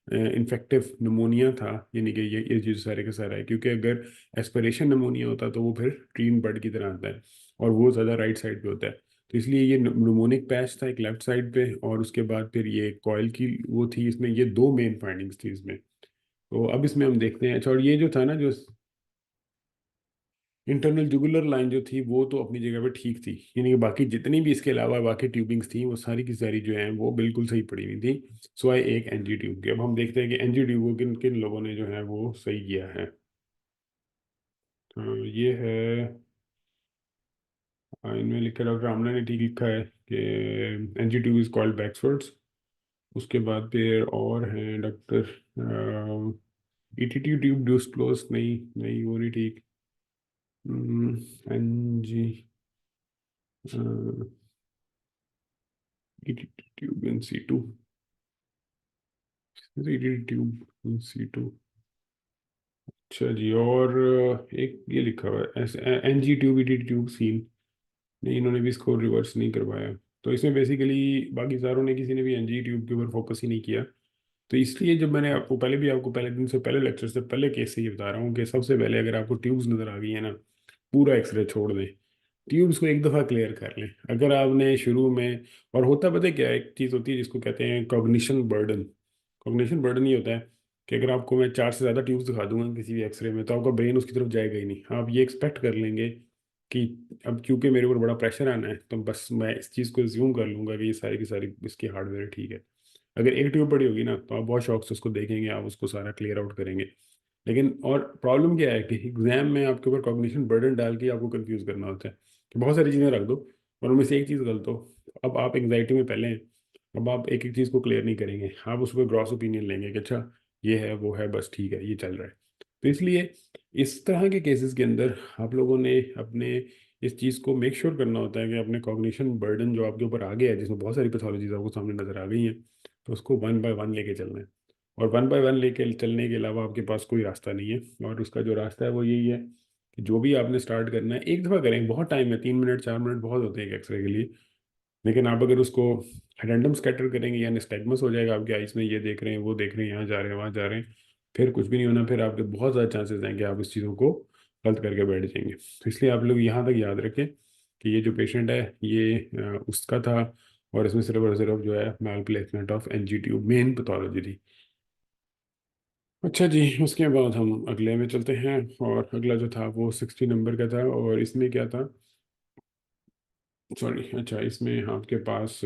इन्फेक्टिव नमोनिया था, यानी कि ये चीज़ सारे का सारा है। क्योंकि अगर एस्पिरेशन नमोनिया होता तो वो फिर ट्रीन बर्ड की तरह आता है, और वो ज़्यादा राइट साइड पे होता है। तो इसलिए ये न्यूमोनिक पैच था एक लेफ्ट साइड पे, और उसके बाद फिर ये कॉयल की वो थी। इसमें ये दो मेन फाइंडिंग्स थी इसमें। तो अब इसमें हम देखते हैं। अच्छा, और ये जो था ना, जो इंटरनल जुगुलर लाइन जो थी वो तो अपनी जगह पे ठीक थी, यानी कि बाकी जितनी भी इसके अलावा बाकी ट्यूबिंग्स थी वो सारी की सारी जो है वो बिल्कुल सही पड़ी हुई थी, सिवाय एक NG ट्यूब के। अब हम देखते हैं कि NG ट्यूब को किन किन लोगों ने जो है वो सही किया है। तो ये है, इनमें लिखा, डॉक्टर आमना ने ठीक लिखा है कि NG ट्यूब इज कॉल्ड बैक्सवर्ड्स। उसके बाद फिर और हैं डॉक्टर ईटीटी ट्यूब ड्यूसक्लोज, नहीं नहीं वो नहीं ठीक। NG ETT tube in C two, ETT tube in C two. अच्छा जी, और एक ये लिखा हुआ है NG tube ETT tube seen, नहीं इन्होंने भी इसको रिवर्स नहीं करवाया। तो इसमें बेसिकली बाकी सारों ने किसी ने भी एनजी ट्यूब के ऊपर फोकस ही नहीं किया। तो इसलिए जब मैंने आपको पहले भी, आपको पहले दिन से पहले, लेक्चर से पहले केस से ये बता रहा हूँ कि सबसे पहले अगर आपको ट्यूब्स नजर आ गई है ना, पूरा एक्सरे छोड़ दें, ट्यूब्स को एक दफ़ा क्लियर कर लें। अगर आपने शुरू में, और होता पता है क्या है, एक चीज़ होती है जिसको कहते हैं कॉग्निशन बर्डन। कॉग्निशन बर्डन ये होता है कि अगर आपको मैं चार से ज़्यादा ट्यूब्स दिखा दूंगा किसी भी एक्सरे में, तो आपका ब्रेन उसकी तरफ जाएगा ही नहीं। आप ये एक्सपेक्ट कर लेंगे कि अब क्योंकि मेरे ऊपर बड़ा प्रेशर आना है, तो बस मैं इस चीज़ को ज्यूम कर लूंगा कि ये सारी की सारी इसकी हार्डवेयर ठीक है। अगर एक ट्यूब पड़ी होगी ना, तो आप बहुत शौक से उसको देखेंगे, आप उसको सारा क्लियर आउट करेंगे। लेकिन और प्रॉब्लम क्या है कि एग्जाम में आपके ऊपर कॉग्निशन बर्डन डाल के आपको कंफ्यूज करना होता है कि बहुत सारी चीज़ें रख दो और उनमें से एक चीज़ गलत हो। अब आप एंग्जाइटी में पहले हैं, अब आप एक एक चीज़ को क्लियर नहीं करेंगे, आप उस पर ग्रॉस ओपिनियन लेंगे कि अच्छा ये है वो है, बस ठीक है ये चल रहा है। तो इसलिए इस तरह के केसेस के अंदर आप लोगों ने अपने इस चीज़ को मेक श्योर करना होता है कि अपने कॉग्निशन बर्डन जो आपके ऊपर आ गया है, जिसमें बहुत सारी पैथोलॉजीज आपको सामने नजर आ गई हैं, तो उसको वन बाय वन लेके चलना है। और वन बाय वन लेके चलने के अलावा आपके पास कोई रास्ता नहीं है, और उसका जो रास्ता है वो यही है कि जो भी आपने स्टार्ट करना है एक दफ़ा करें। बहुत टाइम है, 3 मिनट 4 मिनट बहुत होते हैं एक एक्सरे के लिए। लेकिन आप अगर उसको रैंडम स्कैटर करेंगे, यानी स्टैग्मस हो जाएगा आपके आइस में, ये देख रहे हैं वो देख रहे हैं, यहाँ जा रहे हैं वहाँ जा रहे हैं, फिर कुछ भी नहीं होना। फिर आपके बहुत ज़्यादा चांसेस हैं कि आप इस चीज़ों को गलत करके बैठ जाएंगे। तो इसलिए आप लोग यहाँ तक याद रखें कि ये जो पेशेंट है ये उसका था, और इसमें सिर्फ और सिर्फ जो है malplacement of NG tube main pathology थी। अच्छा जी, उसके बाद हम अगले में चलते हैं। और अगला जो था वो 60 नंबर का था, और इसमें क्या था, सॉरी, अच्छा इसमें आपके पास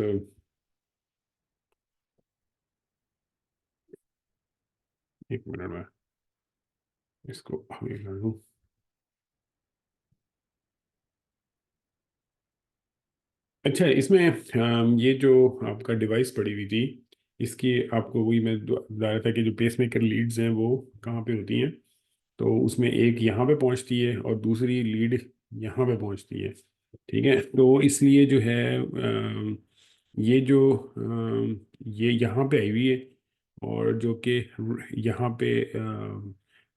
1 मिनट में इसको आगे कर दूं। अच्छा इसमें ये जो आपका डिवाइस पड़ी हुई थी, इसकी आपको वही मैं बता रहा था कि जो पेसमेकर लीड्स हैं वो कहाँ पे होती हैं। तो उसमें एक यहाँ पे पहुँचती है और दूसरी लीड यहाँ पे पहुँचती है। ठीक है, तो इसलिए जो है ये जो ये यहाँ पे आई हुई है, और जो कि यहाँ पे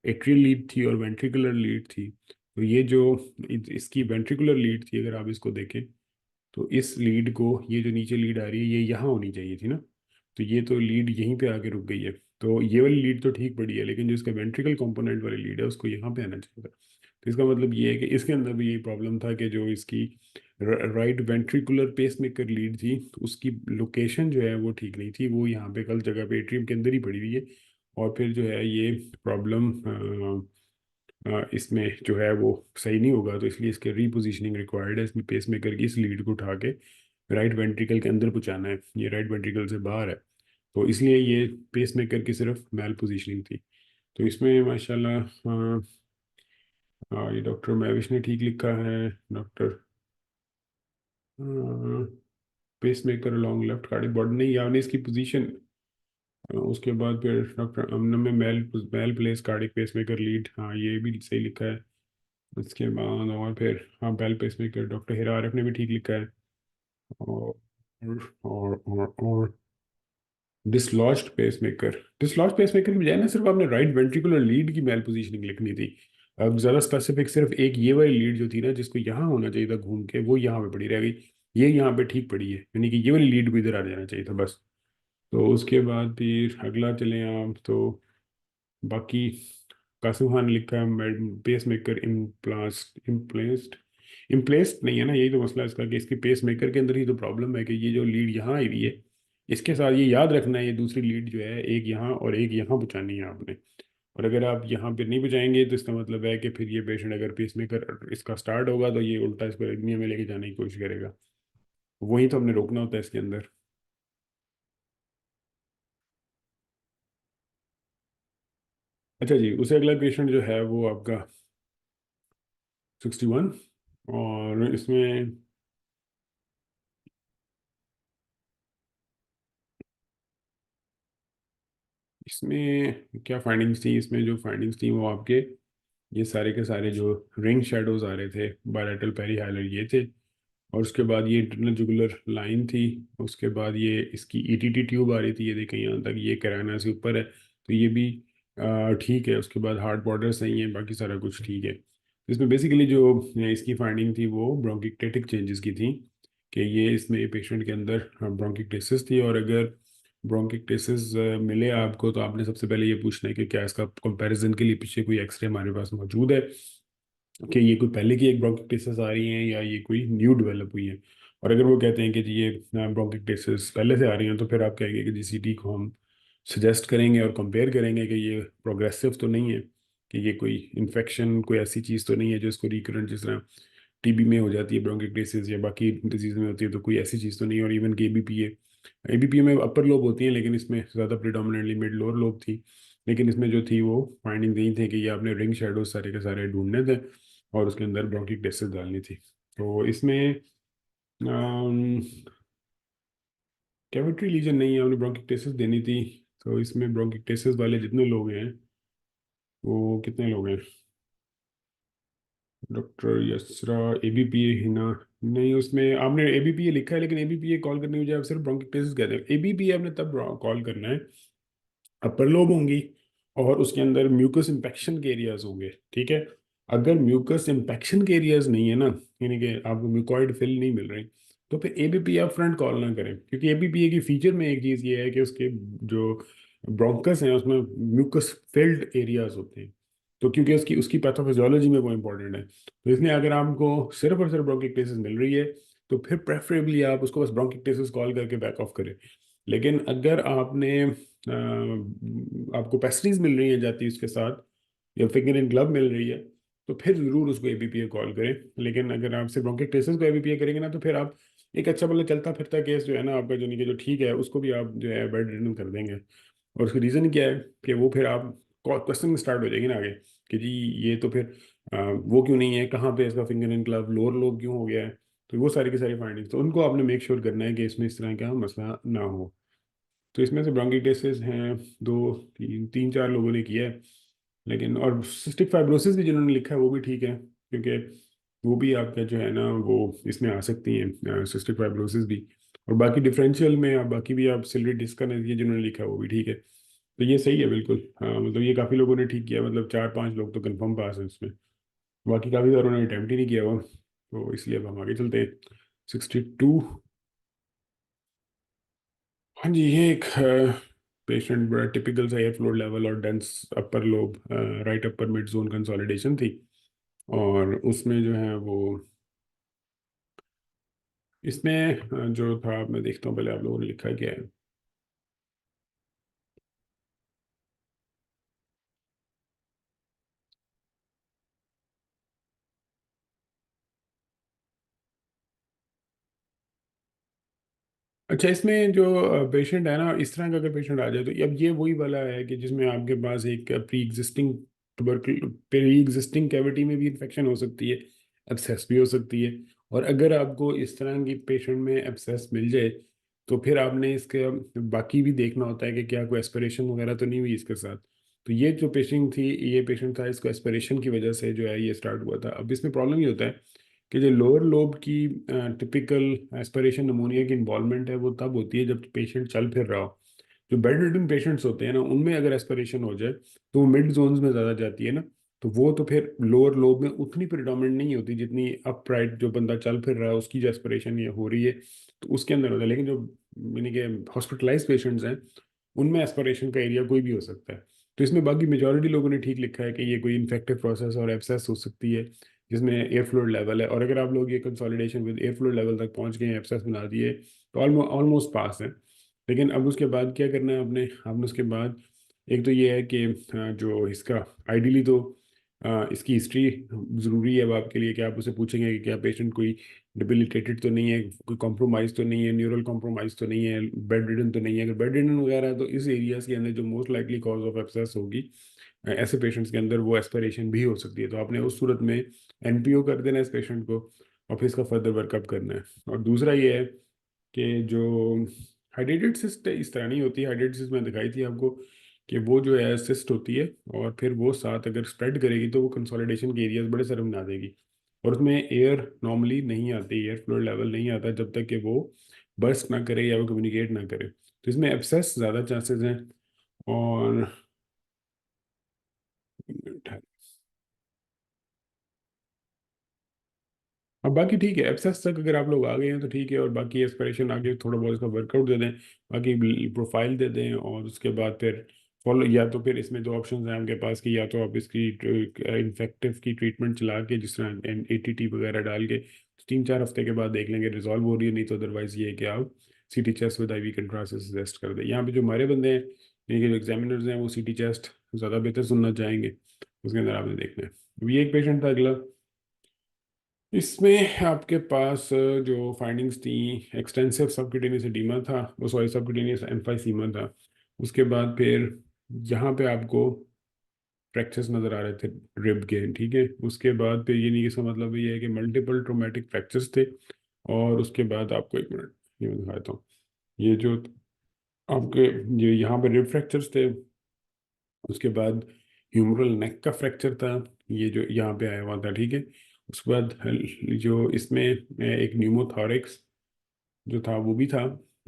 एट्रियल लीड थी और वेंट्रिकुलर लीड थी। तो ये जो इसकी वेंट्रिकुलर लीड थी, अगर आप इसको देखें, तो इस लीड को, ये जो नीचे लीड आ रही है ये यहाँ होनी चाहिए थी ना। तो ये तो लीड यहीं पे आके रुक गई है। तो ये वाली लीड तो ठीक पड़ी है, लेकिन जो इसका वेंट्रिकल कंपोनेंट वाली लीड है उसको यहाँ पे आना चाहिए था। तो इसका मतलब ये है कि इसके अंदर भी यही प्रॉब्लम था कि जो इसकी राइट वेंट्रिकुलर पेसमेकर लीड थी, उसकी लोकेशन जो है वो ठीक नहीं थी, वो यहाँ पे गलत जगह पे एट्रियम के अंदर ही पड़ी हुई है। और फिर जो है ये प्रॉब्लम इसमें जो है वो सही नहीं होगा। तो इसलिए इसके रीपोजिशनिंग रिक्वायर्ड है। इसमें पेसमेकर की इस लीड को उठा के राइट वेंट्रिकल के अंदर पहुंचाना है, ये राइट वेंट्रिकल से बाहर है। तो इसलिए ये पेसमेकर की सिर्फ मैल पोजीशनिंग थी। तो इसमें माशाल्लाह ये डॉक्टर मैविश ने ठीक लिखा है। Doctor pacemaker long left cardiac body, नहीं यानी इसकी पोजीशन। उसके बाद फिर डॉक्टर अमन में mal malplaced cardiac pacemaker lead, हाँ ये भी सही लिखा है। उसके बाद और फिर हाँ बेल पेसमेकर डॉक्टर हिरा आरिफ ने भी ठीक लिखा है। और और डिसलॉज्ड पेसमेकर, डिसलॉज्ड पेसमेकर की बजाय ना सिर्फ आपने राइट वेंट्रिकुलर लीड की मेल पोजीशनिंग लिखनी थी। अब ज़्यादा स्पेसिफिक सिर्फ एक ये वाली लीड जो थी ना, जिसको यहाँ होना चाहिए था घूम के, वो यहाँ पे पड़ी रह गई। ये यहाँ पे ठीक पड़ी है, यानी कि ये वाली लीड को इधर आ जाना चाहिए था बस। तो उसके बाद फिर अगला चले आप तो बाकी कासिम खान लिखा है पेस मेकर इम्प्लास्ट इम्प्लेस्ड, इम्प्लेस्ड नहीं है ना, यही तो मसला है इसका कि इसके पेस मेकर के अंदर ही तो प्रॉब्लम है कि ये जो लीड यहाँ आई हुई है, इसके साथ ये याद रखना है ये दूसरी लीड जो है एक यहाँ और एक यहाँ पहुँचानी है आपने। और अगर आप यहाँ पे नहीं पहुँचाएंगे तो इसका मतलब है कि फिर ये पेशेंट अगर पेस मेकर इसका स्टार्ट होगा तो ये उल्टा इसको एरिथमिया में लेके जाने की कोशिश करेगा। वही तो हमने रोकना होता है इसके अंदर। अच्छा जी, उससे अगला पेशेंट जो है वो आपका 61, और इसमें इसमें क्या फाइंडिंग्स थी, इसमें जो फाइंडिंग्स थी वो आपके ये सारे के सारे जो रिंग शेडोज आ रहे थे, बायलैटरल पेरीहाइलर ये थे, और उसके बाद ये इंटरनल जुगुलर लाइन थी। उसके बाद ये इसकी ईटीटी ट्यूब आ रही थी, ये देखें यहाँ तक, ये कराना से ऊपर है तो ये भी ठीक है। उसके बाद हार्ट बॉर्डर सही है, बाकी सारा कुछ ठीक है। तो इसमें बेसिकली जो इसकी फाइंडिंग थी वो ब्रोंकिक्टेटिक चेंजेस की थी, कि ये इसमें पेशेंट के अंदर ब्रोंकिक्टेसिस थी। और अगर ब्रोंकिक्टेसिस मिले आपको तो आपने सबसे पहले ये पूछना है कि क्या इसका कंपैरिजन के लिए पीछे कोई एक्सरे हमारे पास मौजूद है, कि ये कोई पहले की एक ब्रोंकिक्टेसिस आ रही है या ये कोई न्यू डेवलप हुई है। और अगर वो कहते हैं कि जी ये ब्रोंकिक्टेसिस पहले से आ रही हैं, तो फिर आप कहेंगे कि जी सीटी को हम सजेस्ट करेंगे और कंपेयर करेंगे कि ये प्रोग्रेसिव तो नहीं है, कि ये कोई इन्फेक्शन कोई ऐसी चीज़ तो नहीं है जो इसको रिकरेंट, जिस तरह टीबी में हो जाती है ब्रोंकिक्टेसिस या बाकी डिजीज में होती है, तो कोई ऐसी चीज़ तो नहीं है। और इवन के एबीपीए में अपर लोब होती है, लेकिन इसमें ज़्यादा प्रिडोमिनेटली मिड लोअर लोब थी। लेकिन इसमें जो थी वो फाइंडिंग यही थी कि ये आपने रिंग शेडोज सारे के सारे ढूंढने थे और उसके अंदर ब्रोंकिक्टेसिस डालनी थी। तो इसमें कैविटी लीजन नहीं है, आपने ब्रोंकिक्टेसिस देनी थी। तो इसमें ब्रोंकिक्टेसिस वाले जितने लोग हैं वो कितने लोग हैं, डॉक्टर यसरा, एबीपीए हिना, नहीं उसमें आपने एबीपीए लिखा है, लेकिन एबीपीए कॉल करने की बजाय आप सिर्फ ब्रोंकिक्टेसिस कहते हैं। एबीपीए आपने तब कॉल करना है, अपर लोब होंगी और उसके अंदर म्यूकस इम्पेक्शन के एरियाज होंगे, ठीक है। अगर म्यूकस इम्पेक्शन के एरियाज नहीं है ना, यानी कि आपको म्यूकॉइड फिल नहीं मिल रही, तो फिर एबीपीए आप फ्रंट कॉल ना करें, क्योंकि एबीपीए की फीचर में एक चीज़ ये है कि उसके जो ब्रोंकस हैं उसमें म्यूकस फिल्ड एरियाज होते हैं। तो क्योंकि उसकी उसकी पैथोफिजियोलॉजी में वो इंपॉर्टेंट है, तो इसलिए अगर आपको सिर्फ और सिर्फ ब्रोंकिक्टेसिस मिल रही है तो फिर प्रेफरेबली आप उसको बस ब्रोंकिक्टेसिस कॉल करके बैक ऑफ करें। लेकिन अगर आपने आपको पेस्ट्रीज मिल रही है जाती उसके साथ, या फिंगर इन ग्लव मिल रही है, तो फिर ज़रूर उसको एबीपीए कॉल करें। लेकिन अगर आप सिर्फ ब्रोंकिक्टेसिस को एबीपीए करेंगे ना, तो फिर आप एक अच्छा मतलब चलता फिरता केस जो है ना आपका, जो नहीं कि जो ठीक है, उसको भी आप जो है बेड रिडन कर देंगे। और उसकी रीज़न क्या है कि वो फिर आप क्वेश्चन स्टार्ट हो जाएगी ना आगे, कि जी ये तो फिर वो क्यों नहीं है, कहाँ पे इसका finger in glove, lower lobe क्यों हो गया है। तो वो सारी की सारी फाइंडिंग्स, तो उनको आपने मेक श्योर करना है कि इसमें इस तरह का मसला ना हो। तो इसमें से ब्रोंकिटिस हैं, दो तीन तीन चार लोगों ने किया है। लेकिन और सिस्टिक फाइब्रोसिस भी जिन्होंने लिखा है वो भी ठीक है, क्योंकि वो भी आपका जो है ना वो इसमें आ सकती हैं सिस्टिक फाइब्रोसिस भी। और बाकी डिफरेंशियल में आप बाकी भी आप सिलरी डिस्क का नज़रिए जिन्होंने लिखा है वो भी ठीक है। तो ये सही है बिल्कुल, हाँ मतलब ये काफ़ी लोगों ने ठीक किया, मतलब चार पांच लोग तो कंफर्म पास हैं इसमें, बाकी काफ़ी सारों ने अटैम्प्ट ही नहीं किया हुआ। तो इसलिए अब हम आगे चलते हैं। 62। हाँ जी, ये एक पेशेंट बड़ा टिपिकल सा एयर फ्लो लेवल और dense upper lobe right upper mid zone consolidation थी। और उसमें जो है वो इसमें जो था, मैं देखता हूँ पहले आप लोगों ने लिखा क्या है। अच्छा, इसमें जो पेशेंट है ना, इस तरह का अगर पेशेंट आ जाए तो अब ये वही वाला है कि जिसमें आपके पास एक प्री एग्जिस्टिंग कैविटी में भी इन्फेक्शन हो सकती है, एब्सेस भी हो सकती है। और अगर आपको इस तरह की पेशेंट में एब्सेस मिल जाए तो फिर आपने इसके बाकी भी देखना होता है कि क्या कोई एस्पिरेशन वगैरह तो नहीं हुई इसके साथ। तो ये जो पेशेंट थी, ये पेशेंट था, इसको एस्पिरेशन की वजह से जो है ये स्टार्ट हुआ था। अब इसमें प्रॉब्लम ये होता है कि जो लोअर लोब की टिपिकल एस्पिरेशन नमोनिया की इन्वॉल्वमेंट है वो तब होती है जब पेशेंट चल फिर रहा हो। जो बेड रिडन पेशेंट्स होते हैं ना, उनमें अगर एस्पिरेशन हो जाए तो वो मिड जोन्स में ज़्यादा जाती है ना, तो वो तो फिर लोअर लोब में उतनी प्रिडोमिनेंट नहीं होती जितनी अपराइट जो बंदा चल फिर रहा है उसकी जो एस्पिरेशन ये हो रही है तो उसके अंदर होता है। लेकिन जो यानी कि हॉस्पिटलाइज पेशेंट्स हैं, उनमें एस्पिरेशन का एरिया कोई भी हो सकता है। तो इसमें बाकी मेजोरिटी लोगों ने ठीक लिखा है कि ये कोई इन्फेक्टिव प्रोसेस और एब्सेस हो सकती है जिसमें एयर फ्लूइड लेवल है। और अगर आप लोग ये consolidation with air fluid level तक पहुंच गए हैं, एब्सेस बना दिए, तो ऑलमोस्ट पास है। लेकिन अब उसके बाद क्या करना है आपने उसके बाद एक तो ये है कि जो इसका आइडियली तो इसकी हिस्ट्री ज़रूरी है अब आपके लिए, कि आप उसे पूछेंगे कि क्या पेशेंट कोई डिबिलिटेटेड तो नहीं है, कोई कॉम्प्रोमाइज़ तो नहीं है, न्यूरल कॉम्प्रोमाइज़ तो नहीं है, बेड रिडन तो नहीं है। अगर बेड रिडन वगैरह है तो इस एरियाज के अंदर जो most likely cause of abscess होगी, ऐसे पेशेंट्स के अंदर वो एस्पिरेशन भी हो सकती है। तो आपने उस सूरत में एनपीओ कर देना है इस पेशेंट को और फिर इसका फर्दर वर्कअप करना है। और दूसरा ये है कि जो हाइड्रेटेड सिस्ट इस तरह नहीं होती, हाइड्रेटेड सिस्ट मैं दिखाई थी आपको, कि वो जो है सिस्ट होती है, और फिर वो साथ अगर स्प्रेड करेगी तो वो कंसोलिडेशन के एरियाज बड़े सारे बना देगी। और उसमें एयर नॉर्मली नहीं आती, एयर फ्लो लेवल नहीं आता जब तक कि वो बर्स्ट ना करे या वो कम्युनिकेट ना करे। तो इसमें एब्सेस ज़्यादा चांसेस हैं। और अब बाकी ठीक है, एब्सेस तक अगर आप लोग आ गए हैं तो ठीक है, और बाकी एस्पिरेशन आगे थोड़ा बहुत इसका वर्कआउट दे दें, बाकी प्रोफाइल दे दें, और उसके बाद फिर फॉलो, या तो फिर इसमें दो ऑप्शन हैं आपके पास कि या तो आप इसकी इन्फेक्टिव की ट्रीटमेंट चला के जिस तरह एटीटी वगैरह डाल के 3-4 हफ्ते के बाद देख लेंगे रिजॉल्व हो रही है, नहीं तो अदरवाइज ये है कि आप CT chest with IV contrast suggest कर दें। यहाँ पे जो हमारे बंदे हैं, यानी कि जो एग्जामिनर्स हैं, वो सीटी चेस्ट ज़्यादा बेहतर सुनना चाहेंगे, उसके अंदर आपने देखना है। अभी एक पेशेंट था अगला, इसमें आपके पास जो फाइंडिंग्स थी, एक्सटेंसिव सबक्यूटेनियस एडीमा था, वो सॉरी सबक्यूटेनियस एम्फाइसीमा था। उसके बाद फिर यहाँ पे आपको फ्रैक्चर्स नज़र आ रहे थे रिब के, ठीक है। उसके बाद फिर ये नहीं, इसका मतलब ये है कि मल्टीपल ट्रोमेटिक फ्रैक्चर्स थे। और उसके बाद आपको एक मिनट ये मैं दिखाता हूँ, ये जो आपके ये यहाँ पे रिब फ्रैक्चर्स थे। उसके बाद ह्यूमरल नेक का फ्रैक्चर था, ये जो यहाँ पे आया हुआ था, ठीक है। उसके बाद जो इसमें एक न्यूमोथॉरिक्स जो था वो भी था।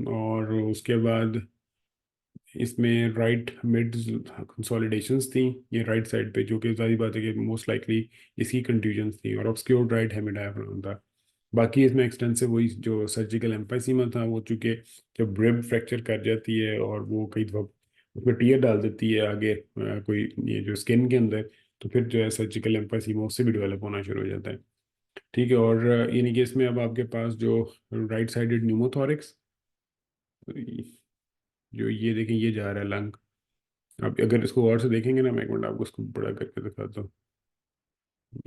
और उसके बाद इसमें राइट मिड कंसोलिडेशंस थी, ये राइट साइड पे, जो कि सारी बात है कि मोस्ट लाइकली इसकी कंट्यूजन्स थी, और ऑब्सक्योर्ड राइट हेमिडायफ्राम था। बाकी इसमें एक्सटेंसिव वही जो सर्जिकल एम्फाइसीमा था, वो चूंकि जब रिब फ्रैक्चर कर जाती है और वो कई दफा उसमें टीयर डाल देती है आगे कोई ये जो स्किन के अंदर, तो फिर जो है सर्जिकल एम्फाइसीमा उससे भी डेवलप होना शुरू हो जाता है, ठीक है। और यानी कि इसमें अब आपके पास जो राइट साइडेड न्यूमोथॉरिक्स, जो ये देखें ये जा रहा है लंग। आप अगर इसको गौर से देखेंगे ना, मैं एक मिनट आपको इसको बड़ा करके दिखाता हूँ।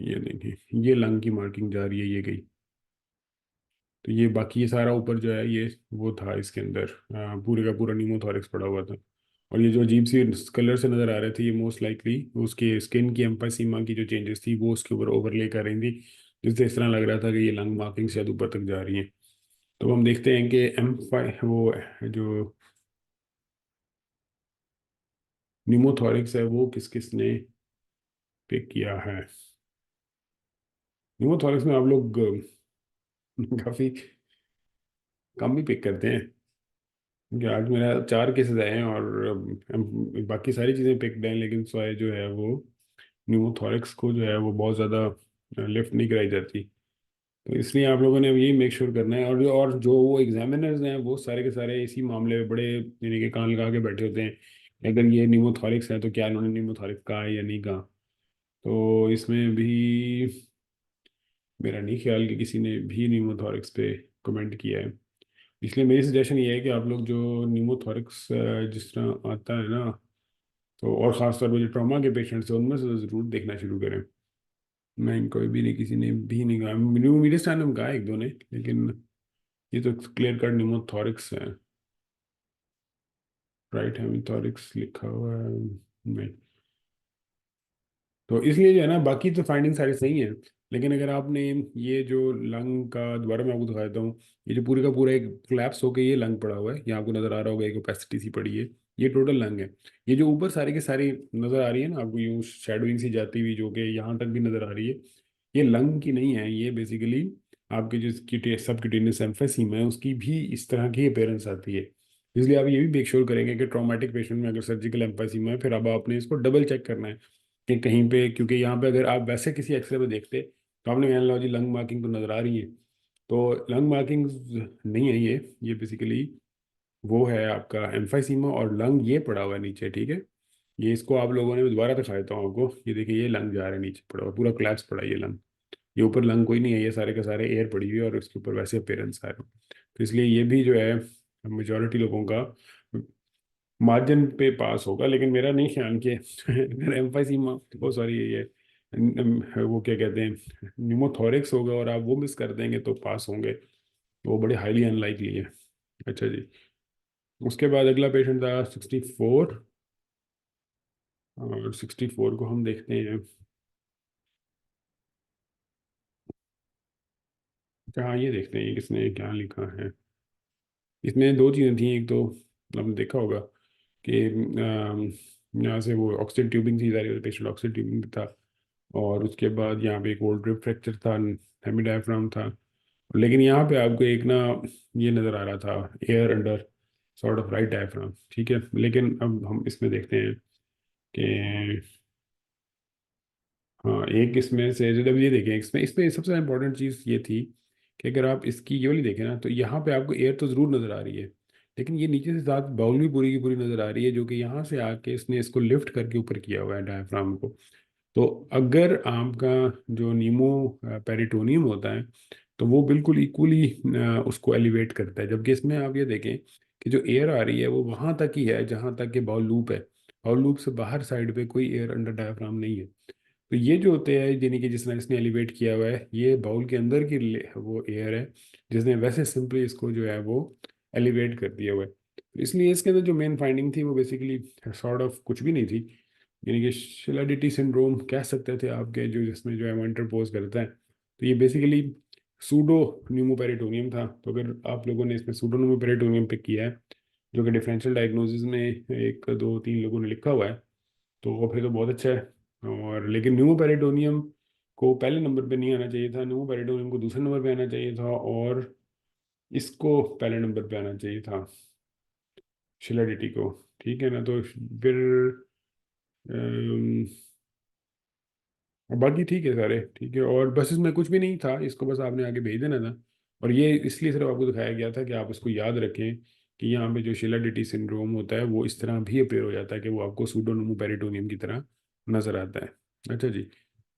ये देखिए, ये लंग की मार्किंग जा रही है, ये गई। तो ये बाकी ये सारा ऊपर जो है ये वो था इसके अंदर, पूरे का पूरा न्यूमोथॉरिक्स पड़ा हुआ था। और ये जो अजीब सी कलर से नज़र आ रहे थे, ये मोस्ट लाइकली उसके स्किन की एम्फाइसीमा की जो चेंजेस थी वो उसके ऊपर ओवरले कर रही थी, जिससे इस तरह लग रहा था कि ये लंग मार्किंग शायद ऊपर तक जा रही है। तो हम देखते हैं कि एम वो जो न्यूमोथॉरिक्स है वो किस किस ने पिक किया है। न्यूमोथॉरिक्स में आप लोग काफ़ी कम ही पिक करते हैं, क्योंकि आज मेरा 4 केसेस आए हैं, और बाकी सारी चीज़ें पिक्ड हैं, लेकिन स्वाय जो है वो न्यूमोथॉरिक्स को जो है वो बहुत ज़्यादा लिफ्ट नहीं कराई जाती। तो इसलिए आप लोगों ने यही मेक श्योर करना है। और जो वो एग्जामिनर्स हैं वो सारे के सारे इसी मामले में बड़े यानी कि कान लगा के बैठे होते हैं कि अगर ये न्यूमोथॉरिक्स है तो क्या इन्होंने न्यूमोथॉरिक्स कहा है या नहीं कहा। तो इसमें भी मेरा नहीं ख्याल कि किसी ने भी न्यूमोथॉरिक्स पे कमेंट किया है। इसलिए मेरी सजेशन ये है कि आप लोग जो न्यूमोथॉरिक्स जिस तरह आता है ना, तो और ख़ासतौर पर जो ट्रॉमा के पेशेंट्स हैं उनमें से तो ज़रूर देखना शुरू करें। मैं कोई भी नहीं, किसी ने भी नहीं कहा, न्यू मीडिया स्टैंड में कहा एक दो ने, लेकिन ये तो क्लियर कट न्यूमोथॉरिक्स है। राइट हेमिथॉरिक्स लिखा हुआ है नहीं। तो इसलिए जो है ना, बाकी तो फाइंडिंग सारी सही है, लेकिन अगर आपने ये जो लंग का दोबारा मैं आपको दिखा देता हूँ, ये जो पूरे का पूरा एक क्लैप्स होके ये लंग पड़ा हुआ है, यहाँ आपको नजर आ रहा होगा एक ओपेसिटी सी पड़ी है, ये टोटल लंग है। ये जो ऊपर सारी की सारी नजर आ रही है ना आपको, यूँ शेडोइंग सी जाती हुई जो कि यहाँ तक भी नजर आ रही है, ये लंग की नहीं है, ये बेसिकली आपके जो सबक्यूटेनियस एम्फीसीमा है उसकी भी इस तरह की अपेयरेंस आती है। इसलिए आप ये भी मेक श्योर करेंगे कि ट्रॉमेटिक पेशेंट में अगर सर्जिकल एम्फीसीमा है, फिर अब आपने इसको डबल चेक करना है कि कहीं पे, क्योंकि यहाँ पे अगर आप वैसे किसी एक्सरे में देखते तो आपने कहना लो जी लंग मार्किंग तो नज़र आ रही है, तो लंग मार्किंग नहीं है ये बेसिकली वो है आपका एम्फाइसीमा, और लंग ये पड़ा हुआ है नीचे, ठीक है। ये इसको आप लोगों ने, मैं दोबारा दिखा देता हूँ आपको, ये देखिए ये लंग जा रहा है नीचे पड़ा हुआ, पूरा क्लैप्स पड़ा है ये लंग। ये ऊपर लंग कोई नहीं है, ये सारे के सारे एयर पड़ी हुई है और इसके ऊपर वैसे अपेयरेंस आ रहा है। तो इसलिए ये भी जो है मेजोरिटी लोगों का मार्जिन पे पास होगा, लेकिन मेरा नहीं ख्याल कि अगर एम्फाइसीमा वो सॉरी ये वो क्या कहते हैं न्यूमोथोरिक्स होगा और आप वो मिस कर देंगे तो पास होंगे, वो बड़े हाईली अनलाइकली है। अच्छा जी। उसके बाद अगला पेशेंट था 64, और 64 को हम देखते हैं। अच्छा हाँ, ये देखते हैं ये किसने क्या लिखा है। इसमें दो चीज़ें थी, एक तो आपने देखा होगा कि यहाँ से वो ऑक्सीजन ट्यूबिंग थी सारी, पेशेंट ऑक्सीजन ट्यूबिंग था। और उसके बाद यहाँ पे एक ओल्ड रिब फ्रैक्चर था, हेमी डायफ्राम था। लेकिन यहाँ पे आपको एक ना ये नज़र आ रहा था, air under sort of right diaphragm, ठीक है। लेकिन अब हम इसमें देखते हैं कि हाँ, एक इसमें से जब ये देखें, इसमें इसमें सबसे इम्पोर्टेंट चीज़ ये थी कि अगर आप इसकी ये वाली देखें ना, तो यहाँ पे आपको एयर तो ज़रूर नज़र आ रही है, लेकिन ये नीचे से साथ बाउल भी पूरी की पूरी नज़र आ रही है, जो कि यहाँ से आके इसने इसको लिफ्ट करके ऊपर किया हुआ है डायफ्राम को। तो अगर आपका जो नीमो पेरिटोनियम होता है, तो वो बिल्कुल इक्वली उसको एलिवेट करता है, जबकि इसमें आप ये देखें कि जो एयर आ रही है वो वहाँ तक ही है जहाँ तक कि बाउल लूप है। बाउल लूप से बाहर साइड पे कोई एयर अंडर डायफ्राम नहीं है। तो ये जो होते हैं, यानी कि जिसने इसने एलिवेट किया हुआ है, ये बाउल के अंदर की वो एयर है, जिसने वैसे सिंपली इसको जो है वो एलिवेट कर दिया हुआ है। तो इसलिए इसके अंदर जो मेन फाइंडिंग थी वो बेसिकली सॉर्ट ऑफ कुछ भी नहीं थी, यानी कि शिलाडिटी सिंड्रोम कह सकते थे आपके, जो जिसमें जो है वो इंटरपोज करता है। तो ये बेसिकली सूडो न्यूमोपेरिटोनियम था। तो अगर आप लोगों ने इसमें सूडो न्यूमोपेरिटोनियम पे किया है, जो कि डिफरेंशियल डायग्नोसिस में एक दो तीन लोगों ने लिखा हुआ है, तो वो फिर तो बहुत अच्छा है। और लेकिन न्यूमोपेरिटोनियम को पहले नंबर पे नहीं आना चाहिए था, न्यूमोपेरिटोनियम को दूसरे नंबर पे आना चाहिए था, और इसको पहले नंबर पे आना चाहिए था, शिलाडिटी को। ठीक है ना, तो फिर अम, बाकी ठीक है, सारे ठीक है, और बस इसमें कुछ भी नहीं था, इसको बस आपने आगे भेज देना था। और ये इसलिए सिर्फ आपको दिखाया गया था कि आप इसको याद रखें कि यहाँ पे जो शिलाडिटी सिंड्रोम होता है वो इस तरह भी अपेयर हो जाता है कि वो आपको सूडोनोमो पेरिटोनियम की तरह नजर आता है। अच्छा जी।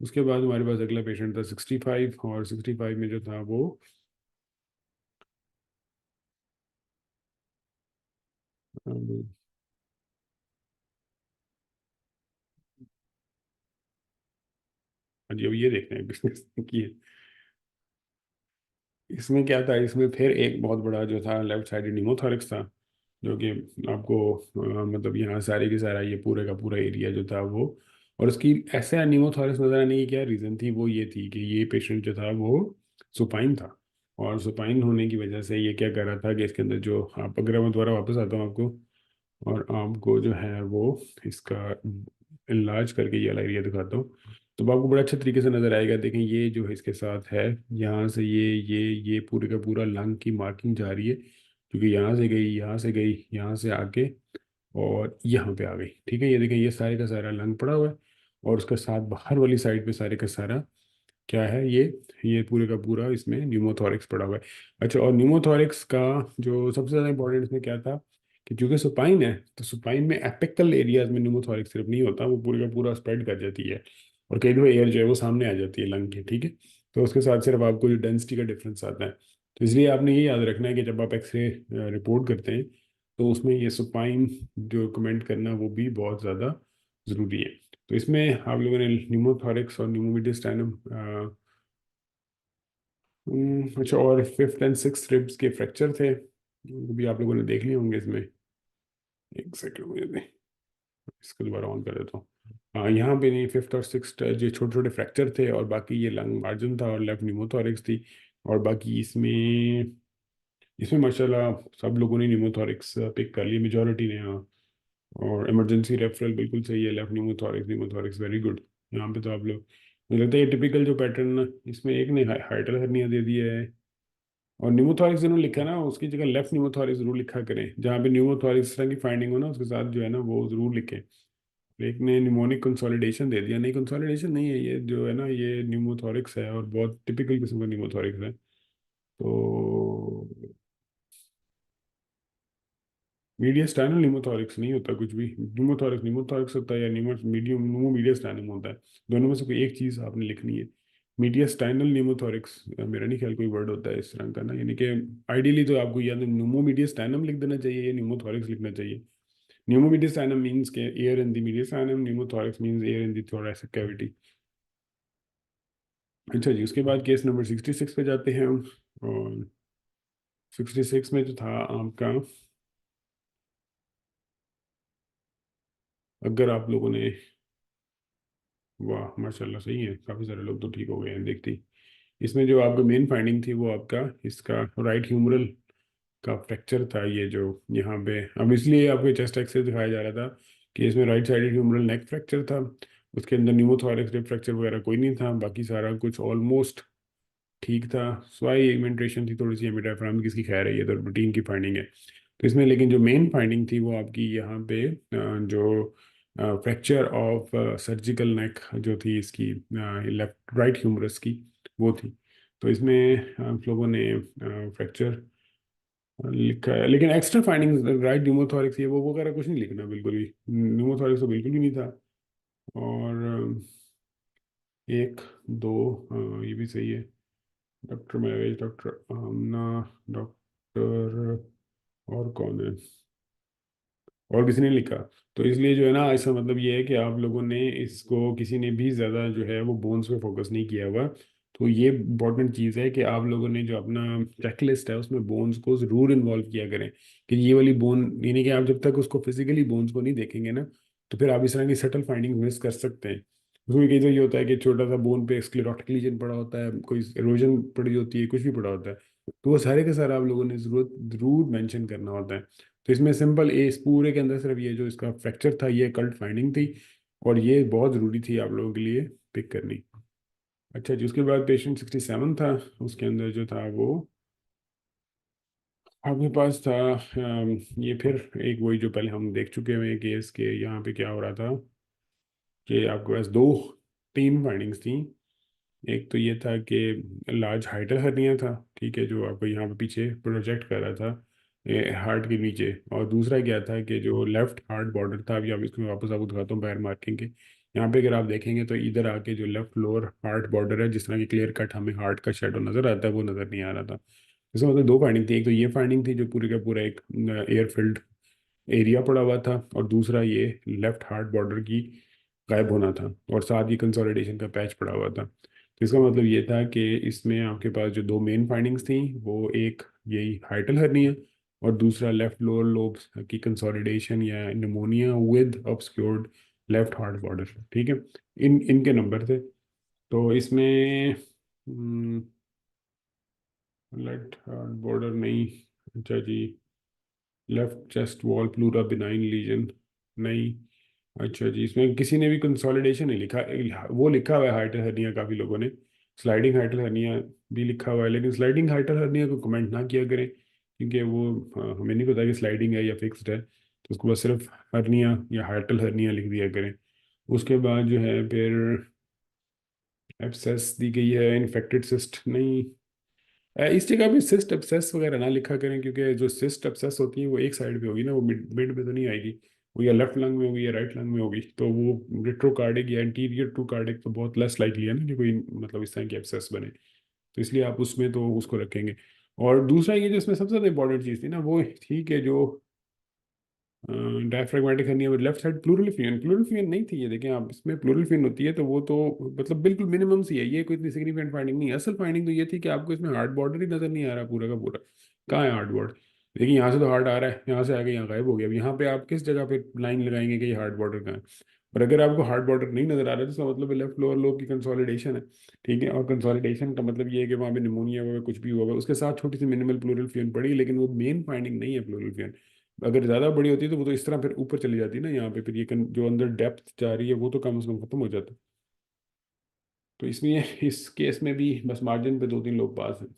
उसके बाद हमारे पास अगला पेशेंट था 65, और 65 में जो था वो अम, हाँ जी, अब ये देखते हैं बिजनेस की है। इसमें क्या था, इसमें फिर एक बहुत बड़ा जो था लेफ्ट साइडेड निमोथोरिक्स था, जो कि आपको मतलब यहाँ सारे के सारा ये पूरे का पूरा एरिया जो था वो, और उसकी ऐसे एनीमोथोरिक्स नजर आने की क्या रीज़न थी, वो ये थी कि ये पेशेंट जो था वो सुपाइन था। और सुपाइन होने की वजह से ये क्या कर रहा था कि इसके अंदर जो, आप अगर मैं दोबारा वापस आता हूँ आपको, और आपको जो है वो इसका इलाज करके ये वाला एरिया दिखाता हूँ, तो आपको बड़ा अच्छा तरीके से नजर आएगा। देखें ये जो है इसके साथ है, यहाँ से ये पूरे का पूरा लंग की मार्किंग जा रही है, क्योंकि यहाँ से गई, यहाँ से गई, यहाँ से आके और यहाँ पे आ गई। ठीक है, ये देखें ये सारे का सारा लंग पड़ा हुआ है, और उसके साथ बाहर वाली साइड पे सारे का सारा क्या है, ये पूरे का पूरा इसमें न्यूमोथोरिक्स पड़ा हुआ है। अच्छा, और न्यूमोथोरिक्स का जो सबसे ज़्यादा इंपॉर्टेंट इसमें क्या था कि चूंकि सुपाइन है, तो सुपाइन में एपिकल एरियाज में न्यूमोथोरिक्स सिर्फ नहीं होता, वो पूरे का पूरा स्प्रेड कर जाती है, और कई दफा एयर जो है वो सामने आ जाती है लंग के। ठीक है, तो उसके साथ सिर्फ आपको जो डेंसिटी का डिफरेंस आता है। तो इसलिए आपने ये याद रखना है कि जब आप एक्सरे रिपोर्ट करते हैं, तो उसमें ये सुपाइन जो कमेंट करना वो भी बहुत ज़्यादा ज़रूरी है। तो इसमें आप लोगों ने न्यूमोथोरिक्स और न्यूमोमीडियस्टाइनम, अच्छा, और फिफ्थ एंड सिक्स रिब्स के फ्रैक्चर थे, वो भी आप लोगों ने देख लिए होंगे इसमें। एक सेकंड मुझे दे, इसको दोबारा ऑन कर देता हूँ। हाँ, यहाँ पे नहीं, फिफ्थ और सिक्स जो छोटे छोटे फ्रैक्चर थे, और बाकी ये लंग मार्जिन था और लेफ्ट न्यूमोथोरिक्स थी। और बाकी इसमें इसमें माशाल्लाह सब लोगों ने न्यूमोथोरिक्स पिक कर लिए, मेजोरिटी ने, हाँ। और इमरजेंसी रेफरल बिल्कुल सही है, left pneumothorax, pneumothorax very good. यहाँ पे तो आप लोग, मुझे लगता है ये टिपिकल जो पैटर्न, इसमें एक ने हाइड्रल हर्निया दे दिया है, और न्यूमोथोरिक्स जिन्होंने लिखा है ना, उसकी जगह लेफ्ट न्यूमोथोरिक्स जरूर लिखा करें, जहाँ पे न्यूमोथोरिक्स इस तरह की फाइंडिंग हो ना, उसके साथ जो है ना वो जरूर लिखें। एक ने न्यूमोनिक कंसोलिडेशन दे दिया, नहीं कंसोलिडेशन नहीं है, ये जो है ना ये न्यूमोथोरिक्स है, और बहुत टिपिकल किस्म का न्यूमोथोरिक्स है। तो मीडिया स्टैनल न्यूमोथोरिक्स नहीं होता कुछ भी, न्यूमोथोरिक्स न्यूमोथोरिक्स होता है, या न्यूमो मीडियम न्यूमो मीडिया स्टैनम होता है। दोनों में से कोई एक चीज़ आपने लिखनी है। मीडिया स्टाइनल न्यूमोथोरिक्स मेरा नहीं ख्याल कोई वर्ड होता है इस रंग का ना, यानी कि आइडियली तो आपको या तो न्यूमो मीडिया स्टैनम लिख देना चाहिए या न्यूमोथोरिक्स लिखना चाहिए। न्यूमो मीडिया स्टैनम मीन्स के air in the mediastinum, pneumothorax means air in the thoracic cavity. अच्छा जी, उसके बाद केस नंबर 66 पे जाते हैं हम। और 66 में जो था आपका, अगर आप लोगों ने, वाह माशाल्लाह सही है, काफ़ी सारे लोग तो ठीक हो गए हैं देखते ही। इसमें जो आपका मेन फाइंडिंग थी वो आपका इसका राइट ह्यूमरल का फ्रैक्चर था, ये जो यहाँ पे, अब इसलिए आपको चेस्ट एक्सरे दिखाया जा रहा था केस में राइट साइडेड ह्यूमरल नेक फ्रैक्चर था। उसके अंदर न्यूमोथोरैक्स रिब फ्रैक्चर वगैरह कोई नहीं था, बाकी सारा कुछ ऑलमोस्ट ठीक था। स्वाई एगमेंटेशन थी थोड़ी सी हेमी की, इसकी खैर है, ये तो रूटीन की फाइंडिंग है। तो इसमें लेकिन जो मेन फाइंडिंग थी वो आपकी यहाँ पे जो फ्रैक्चर ऑफ सर्जिकल नेक जो थी इसकी, लेफ्ट राइट ह्यूमरस की, वो थी। तो इसमें आप लोगों ने फ्रैक्चर लिखा है, लेकिन एक्स्ट्रा फाइंडिंग्स राइट न्यूमोथोरिक्स ये वो वगैरह कुछ नहीं लिखना, बिल्कुल भी न्यूमोथोरिक्स तो बिल्कुल भी नहीं था। और एक दो, ये भी सही है। डॉक्टर महवेश, डॉक्टर आमना, डॉक्टर और कौन है, और किसी ने लिखा। तो इसलिए जो है ना, इसका मतलब ये है कि आप लोगों ने इसको, किसी ने भी ज़्यादा जो है वो बोन्स पे फोकस नहीं किया हुआ। तो ये इम्पोर्टेंट चीज़ है कि आप लोगों ने जो अपना चेकलिस्ट है उसमें बोन्स को ज़रूर इन्वॉल्व किया करें। कि ये वाली बोन, यानी कि आप जब तक उसको फिजिकली बोन्स को नहीं देखेंगे ना, तो फिर आप इस तरह की सटल फाइंडिंग मिस कर सकते हैं। उसमें कई तो ये होता है कि छोटा सा बोन पे स्क्लेरोटिक लीजन पड़ा होता है, कोई एरोजन पड़ी होती है, कुछ भी पड़ा होता है। तो वो सारे के सारे आप लोगों ने जरूरत जरूर मेंशन करना होता है। तो इसमें सिंपल इस पूरे के अंदर सिर्फ ये जो इसका फ्रैक्चर था ये कल्ट फाइंडिंग थी, और ये बहुत ज़रूरी थी आप लोगों के लिए पिक करनी। अच्छा जी, उसके बाद पेशेंट 67 था। उसके अंदर जो था वो आपके पास था, ये फिर एक वही जो पहले हम देख चुके हुए हैं केस के। यहाँ पे क्या हो रहा था कि आपके पास दो तीन फाइंडिंग्स थी। एक तो ये था कि लार्ज हाइडल हर्निया था, ठीक है, जो आपको यहाँ पे पीछे प्रोजेक्ट कर रहा था हार्ट के नीचे। और दूसरा क्या था कि जो लेफ्ट हार्ट बॉर्डर था, अभी आप इसको वापस आपको दिखाता हूँ पैर मार्किंग के। यहाँ पे अगर आप देखेंगे तो इधर आके जो लेफ्ट लोअर हार्ट बॉर्डर है, जिस तरह की क्लियर कट हमें हार्ट का शेडो नजर आता है, वो नजर नहीं आ रहा था। इसका मतलब दो फाइंडिंग थी। एक तो ये फाइंडिंग थी जो पूरे का पूरा एक एयर फील्ड एरिया पड़ा हुआ था, और दूसरा ये लेफ्ट हार्ट बॉर्डर की गायब होना था, और साथ ही कंसोलिडेशन का पैच पड़ा हुआ था। तो इसका मतलब ये था कि इसमें आपके पास जो दो मेन फाइंडिंग्स थी, वो एक यही हाइटल हर्निया, और दूसरा लेफ्ट लोअर लोब की कंसोलिडेशन या pneumonia with obscured left heart border, ठीक है। इनके नंबर थे। तो इसमें लेफ्ट हार्ट बॉर्डर नहीं, अच्छा जी, left chest wall pleura benign lesion नहीं। अच्छा जी, इसमें किसी ने भी कंसोलिडेशन नहीं लिखा। वो लिखा हुआ है हाइटल हर्निया, काफ़ी लोगों ने स्लाइडिंग हाइटल हर्निया भी लिखा हुआ है, लेकिन स्लाइडिंग हाइटल हर्निया को कमेंट ना किया करें, क्योंकि वो हमें नहीं पता कि स्लाइडिंग है या फिक्स्ड है। तो उसको बस सिर्फ हर्निया या हाइटल हर्निया लिख दिया करें। उसके बाद जो है फिर एब्सेस दी गई है, इन्फेक्टेड सिस्ट नहीं। इस जगह पे सिस्ट एब्सेस वगैरह ना लिखा करें, क्योंकि जो सिस्ट एब्सेस होती है वो एक साइड पे होगी ना, वो मिड मिड पे तो नहीं आएगी। वो या लेफ्ट लंग में होगी या राइट लंग में होगी, तो वो रेट्रोकार्डिक या एंटीरियर टू कार्डिक तो बहुत लेस लाइकली है ना कि कोई मतलब इस तरह की एब्सेस बने। तो इसलिए आप उसमें तो उसको रखेंगे। और दूसरा ये जो इसमें सबसे ज़्यादा इंपॉर्टेंट चीज़ थी ना, वो ठीक है, जो diaphragmatic hernia with left side pleural fin, pleural fin नहीं थी ये, देखें आप, इसमें प्लूरल फिन होती है, तो वो तो मतलब बिल्कुल मिनिमम सी है, ये कोई इतनी सिग्निफिकेंट फाइंडिंग नहीं है। असल फाइंडिंग तो ये थी कि आपको इसमें हार्ट बॉर्डर ही नजर नहीं आ रहा पूरा का पूरा। कहाँ है हार्ट बॉर्डर? देखिए यहाँ से तो हार्ट आ रहा है, यहाँ से आगे यहाँ गायब हो गया। अब यहाँ पे आप किस जगह पे लाइन लगाएंगे कि ये हार्ट बॉर्डर कहाँ है? और अगर आपको हार्ट बॉर्डर नहीं नजर आ रहा है, तो इसका मतलब लेफ्ट लोअर लोब की कंसोलिडेशन है, ठीक है। और कंसोलिडेशन का मतलब ये है कि वहाँ पे निमोनिया हुआ, कुछ भी हुआ, उसके साथ छोटी सी मिनिमल प्लूरल फिन पड़ी, लेकिन वो मेन फाइंडिंग नहीं है प्लूरल फिन। अगर ज़्यादा बड़ी होती तो वो तो इस तरह फिर ऊपर चली जाती ना, यहाँ पे फिर ये जो अंदर डेप्थ जा रही है वो तो कम से कम खत्म हो जाता। तो इसमें इस केस में भी बस मार्जिन पे दो तीन लोग पास हैं।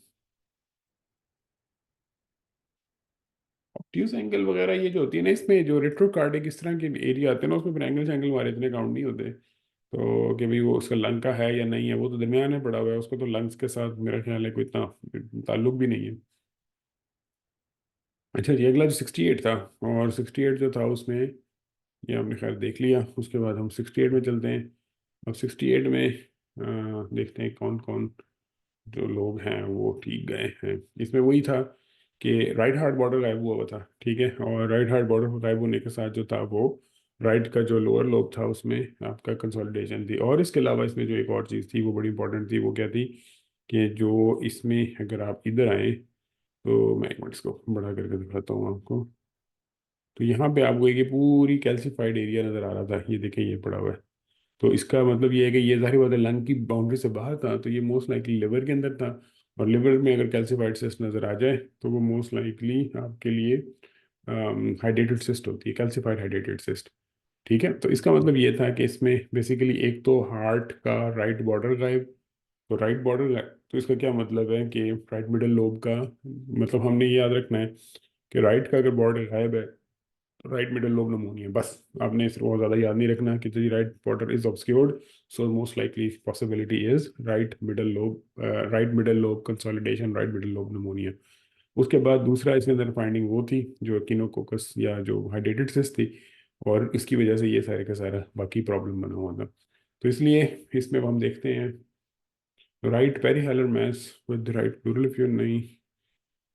ऑब्ट्यूज एंगल वगैरह ये जो होती है ना, इसमें जो रेट्रोकार्डिक इस तरह के एरिया आते हैं ना, उसमें फिर एंगल एंगल हमारे इतने काउंट नहीं होते। तो कि भाई वो उसका लंग का है या नहीं है, वो तो दरमियान में पड़ा हुआ है, उसको तो लंग्स के साथ मेरा ख्याल है कोई इतना ताल्लुक भी नहीं है। अच्छा जी, अगला जो 68 था, और 68 जो था उसमें, ये आपने खैर देख लिया। उसके बाद हम 68 में चलते हैं। अब 68 में देखते हैं कौन कौन जो लोग हैं वो ठीक गए हैं। इसमें वही था कि राइट हार्ट बॉर्डर गायब हुआ हुआ था, ठीक है। और राइट हार्ट बॉर्डर गायब होने के साथ जो था वो राइट का जो लोअर लोब था उसमें आपका कंसोलिडेशन थी। और इसके अलावा इसमें जो एक और चीज़ थी वो बड़ी इंपॉर्टेंट थी, वो क्या थी कि जो इसमें अगर आप इधर आए, तो मैं एक मिनट इसको बड़ा करके दिखाता हूँ आपको। तो यहाँ पे आपको एक ये पूरी कैल्सिफाइड एरिया नज़र आ रहा था, ये देखिए ये पड़ा हुआ है। तो इसका मतलब ये है कि ये जाहिर बात है लंग की बाउंड्री से बाहर था, तो ये मोस्ट लाइकली लिवर के अंदर था। और लिवर में अगर कैल्सिफाइड सिस्ट नज़र आ जाए, तो वो मोस्ट लाइकली आपके लिए हाइड्रेटेड सिस्ट होती है, कैल्सिफाइड हाइड्रेटेड सिस्ट। ठीक है, तो इसका मतलब ये था कि इसमें बेसिकली एक तो हार्ट का राइट बॉर्डर गायब। तो राइट बॉर्डर, तो इसका क्या मतलब है कि राइट मिडल लोब का, मतलब हमने ये याद रखना है कि राइट का अगर बॉर्डर गायब है तो राइट मिडल लोब नमूनिया, बस आपने सिर्फ बहुत ज़्यादा याद नहीं रखना कि जी right border is obscured, so most likely possibility is right middle lobe consolidation, right middle lobe pneumonia. उसके बाद दूसरा इसके अंदर फाइंडिंग वो थी जो किनोकोकस या जो हाइड्रेटेड सिस्ट थी, और इसकी वजह से ये सारे का सारा बाकी प्रॉब्लम बना हुआ था। तो इसलिए इसमें अब हम देखते हैं right perihilar mass with right pleural इफ यू नहीं,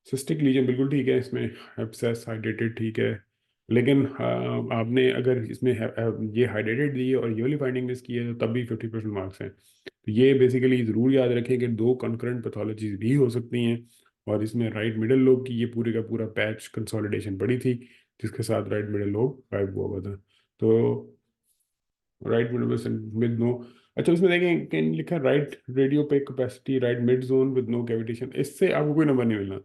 सिस्टिक लीजन बिल्कुल ठीक है इसमें, एब्सेस हाइड्रेटेड ठीक है, लेकिन आपने अगर इसमें ये हाइड्रेटेड दी है और ये वाली फाइंडिंग मिस की है तो तब भी 50% मार्क्स हैं। तो ये बेसिकली ज़रूर याद रखें कि दो कंकरेंट पैथोलॉजीज भी हो सकती हैं, और इसमें राइट मिडल लोब की ये पूरे का पूरा पैच कंसोलिडेशन पड़ी थी, जिसके साथ राइट मिडल लोब गायब हुआ हुआ था। तो राइट मिड विद नो, अच्छा इसमें देखें कि लिखा है right radio opacity right mid zone with no cavitation, इससे आपको कोई नंबर नहीं मिलना।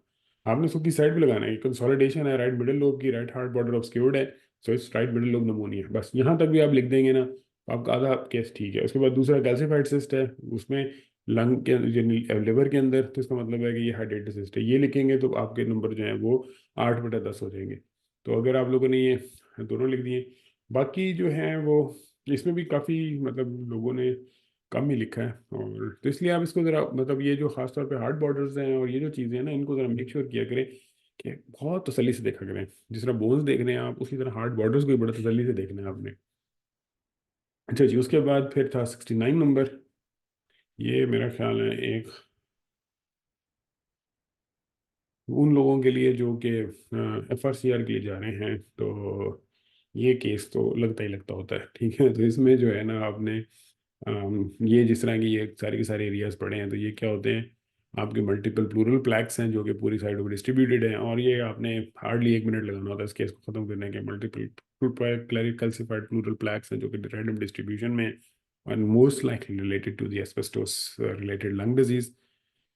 आपने उसकी साइड पे लगाना है, कंसोलिडेशन है राइट मिडल लोब की, राइट हार्ट बॉर्डर ऑब्सक्योर्ड है, so it's right middle lobe pneumonia, बस यहाँ तक भी आप लिख देंगे ना तो आपका आधा केस ठीक है। उसके बाद दूसरा कैल्सिफाइड सिस्ट है, उसमें लंग के लिवर के अंदर, तो इसका मतलब है कि ये हाइड्रेटेड सिस्ट है, ये लिखेंगे तो आपके नंबर जो है वो 8/10 हो जाएंगे। तो अगर आप लोगों ने ये दोनों लिख दिए, बाकी जो है वो इसमें भी काफ़ी मतलब लोगों ने कम ही लिखा है, और तो इसलिए आप इसको ज़रा मतलब ये जो खास तौर पे हार्ड बॉर्डर्स हैं और ये जो चीज़ें हैं ना, इनको ज़रा मेक श्योर किया करें कि बहुत तसल्ली से देखा करें। जिस तरह बोन्स देख रहे हैं आप, उसी तरह हार्ड बॉर्डर्स को भी बड़ा तसल्ली से देखना है आपने। अच्छा जी, उसके बाद फिर था 69 नंबर। ये मेरा ख्याल है एक उन लोगों के लिए जो कि FRCR के लिए जा रहे हैं, तो ये केस तो लगता ही लगता होता है, ठीक है। तो इसमें जो है ना आपने ये जिस तरह की ये सारे के सारे एरियाज पड़े हैं, तो ये क्या होते हैं, आपके मल्टीपल प्लूरल प्लैक्स हैं जो कि पूरी साइड में डिस्ट्रीब्यूटेड हैं, और ये आपने हार्डली 1 मिनट लगाना होता है इस केस को ख़त्म करने के। मल्टीपल कैल्सिफाइड प्लूरल प्लैक्स हैं जो कि रैंडम डिस्ट्रीब्यूशन में, and most likely related to the asbestos related lung disease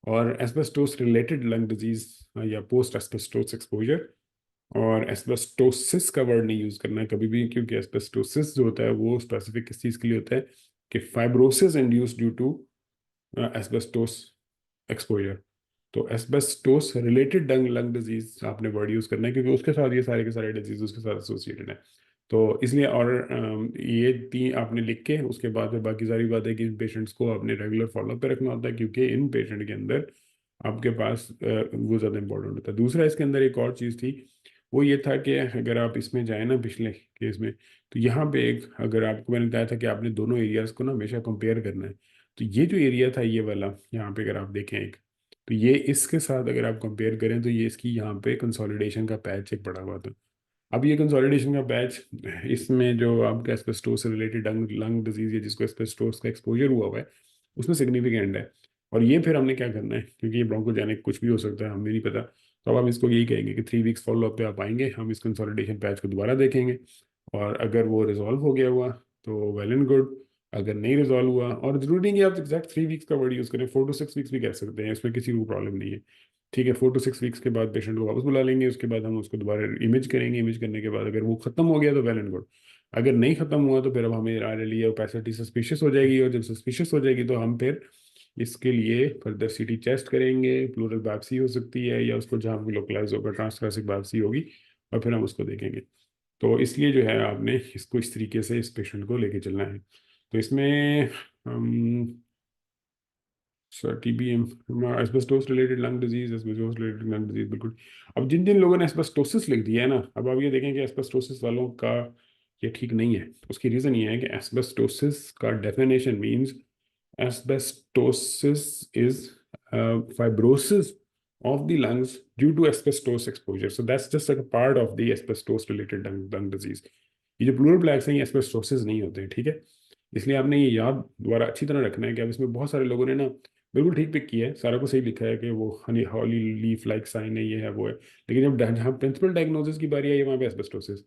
और एस्बेस्टोस रिलेटेड लंग डिजीज या पोस्ट एस्बेस्टोस एक्सपोजर। और एस्बेस्टोसिस का वर्ड नहीं यूज करना है कभी भी, क्योंकि एस्बेस्टोसिस जो होता है वो स्पेसिफिक किस चीज़ के लिए होता है कि fibrosis induced due to asbestos exposure. तो asbestos related lung lung disease आपने वर्ड यूज करना है, क्योंकि उसके साथ ये सारे के सारे डिजीज उसके साथ एसोसिएटेड है। तो इसलिए और ये तीन आपने लिख के उसके बाद फिर बाकी सारी बात है कि इन पेशेंट्स को आपने रेगुलर फॉलोअप पे रखना होता है, क्योंकि इन पेशेंट के अंदर आपके पास वो ज़्यादा इंपॉर्टेंट होता है। दूसरा इसके अंदर एक और चीज़ थी, वो ये था कि अगर आप इसमें जाए ना पिछले केस में, तो यहाँ पे एक अगर आपको मैंने बताया था कि आपने दोनों एरियाज को ना हमेशा कंपेयर करना है। तो ये जो एरिया था ये वाला, यहाँ पे अगर आप देखें एक, तो ये इसके साथ अगर आप कंपेयर करें तो ये इसकी यहाँ पे कंसोलिडेशन का पैच एक पड़ा हुआ था। अब ये कंसोलिडेशन का पैच, इसमें जो आपका एस्बेस्टोस से रिलेटेड लंग लंग डिजीज है जिसको एस्बेस्टोस का एक्सपोजर हुआ हुआ है, उसमें सिग्निफिकेंट है। और ये फिर हमने क्या करना है, क्योंकि ये ब्रोंकोजेनिक कुछ भी हो सकता है, हमें नहीं पता, तो अब हम इसको यही कहेंगे कि 3 वीक्स फॉलोअप पे आप आएंगे, हम इस कंसोलिडेशन पैच को दोबारा देखेंगे, और अगर वो रिजॉल्व हो गया हुआ तो वेल एंड गुड, अगर नहीं रिजॉल्व हुआ, और जरूरी नहीं है आप एग्जैक्ट 3 वीक्स का वर्ड यूज़ करें, 4 to 6 वीक्स भी कह सकते हैं, इसमें किसी को प्रॉब्लम नहीं है। ठीक है, 4 to 6 वीक्स के बाद पेशेंट को वापस बुला लेंगे, उसके बाद हम उसको दोबारा इमेज करेंगे, इमेज करने के बाद अगर वो खत्म हो गया तो वेल एंड गुड, अगर नहीं खत्म हुआ तो फिर अब हमें आर एल ओपेसिटी सस्पिशियस हो जाएगी, और जब सस्पिशियस हो जाएगी तो हम फिर इसके लिए फर्दर सीटी चेस्ट करेंगे, प्लूरल बायोप्सी हो सकती है, या उसको जहाँ भी लोकलाइज होगा ट्रांसथोरेसिक बायोप्सी होगी, और फिर हम उसको देखेंगे। तो इसलिए जो है आपने इसको इस तरीके से इस पेशेंट को लेके चलना है। तो इसमें हम sir TBM, asbestos related lung disease, asbestos related lung disease बिल्कुल। अब जिन जिन लोगों ने एस्बेस्टोसिस लिख दिया है ना, अब आप ये देखें कि एस्बेस्टोसिस वालों का ये ठीक नहीं है। उसकी रीज़न ये है कि एस्बेस्टोसिस का definition means asbestosis is fibrosis of the lungs due to asbestos exposure. So that's just like a part of the asbestos related lung disease. ये जो प्लूरल प्लैक्स हैं ये एस्बेस्टोसिस नहीं होते हैं, ठीक है। इसलिए आपने ये याद दोबारा अच्छी तरह रखना है कि अब इसमें बहुत सारे लोगों ने ना बिल्कुल ठीक पिक किया है, सारा को सही लिखा है कि वो हनी हॉली लीफ लाइक साइन है, ये है वो है, लेकिन जब जहाँ प्रिंसिपल डायग्नोसिस की बारी आई वहाँ पे एस्बेस्टोसिस,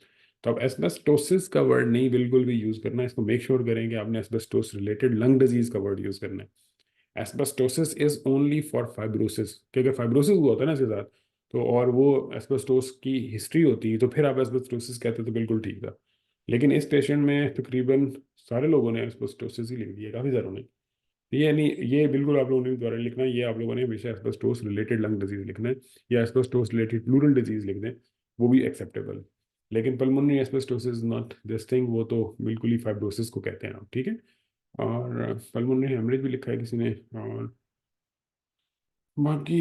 तो अब एस्बेस्टोसिस का वर्ड नहीं बिल्कुल भी यूज़ करना है, इसको मेक श्योर करें कि आपने एस्बेस्टोस रिलेटेड लंग डिजीज का वर्ड यूज़ करना है। Asbestosis is only for fibrosis, क्योंकि फाइब्रोसिस हुआ होता है ना इसके साथ, तो और वो एस्बेस्टोस की हिस्ट्री होती है, तो फिर आप एस्बेस्टोसिस कहते तो बिल्कुल ठीक था। लेकिन इस पेशेंट में तकरीबन सारे लोगों ने एस्बेस्टोसिस ही लिख दिया, काफ़ी सारों ने। ये नहीं, ये बिल्कुल आप लोगों ने द्वारा लिखना है, ये आप लोगों ने हमेशा एस्बेस्टोस रिलेटेड लंग डिजीज लिखना है, या एस्बेस्टोस रिलेटेड प्लूरल डिजीज लिख दें, वो भी एक्सेप्टेबल। लेकिन pulmonary asbestosis not this thing, वो तो बिल्कुल ही फाइब्रोसिस को कहते हैं आप, ठीक है। और पल्मोनरी हेमरेज भी लिखा है किसी ने, और बाकी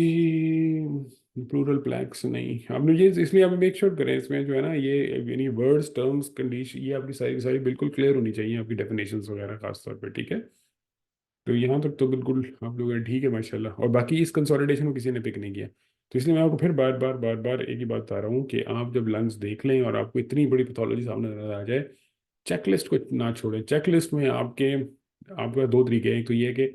प्लूरल प्लैक्स नहीं। आपने ये इसलिए आप मेक श्योर करें इसमें जो है ना, ये यानी वर्ड्स टर्म्स कंडीशन ये आपकी सारी सारी बिल्कुल क्लियर होनी चाहिए, आपकी डेफिनेशंस वगैरह खास तौर पे, ठीक है। तो यहाँ तक तो बिल्कुल आप लोग ठीक है माशाल्लाह। और बाकी इस कंसोलिडेशन को किसी ने पिक नहीं किया, तो इसलिए मैं आपको फिर बार बार एक ही बात बता रहा हूँ कि आप जब लंग्स देख लें और आपको इतनी बड़ी पैथोलॉजी सामने नजर आ जाए, चेकलिस्ट को ना छोड़ें। चेकलिस्ट में आपका दो तरीके हैं, एक तो ये है कि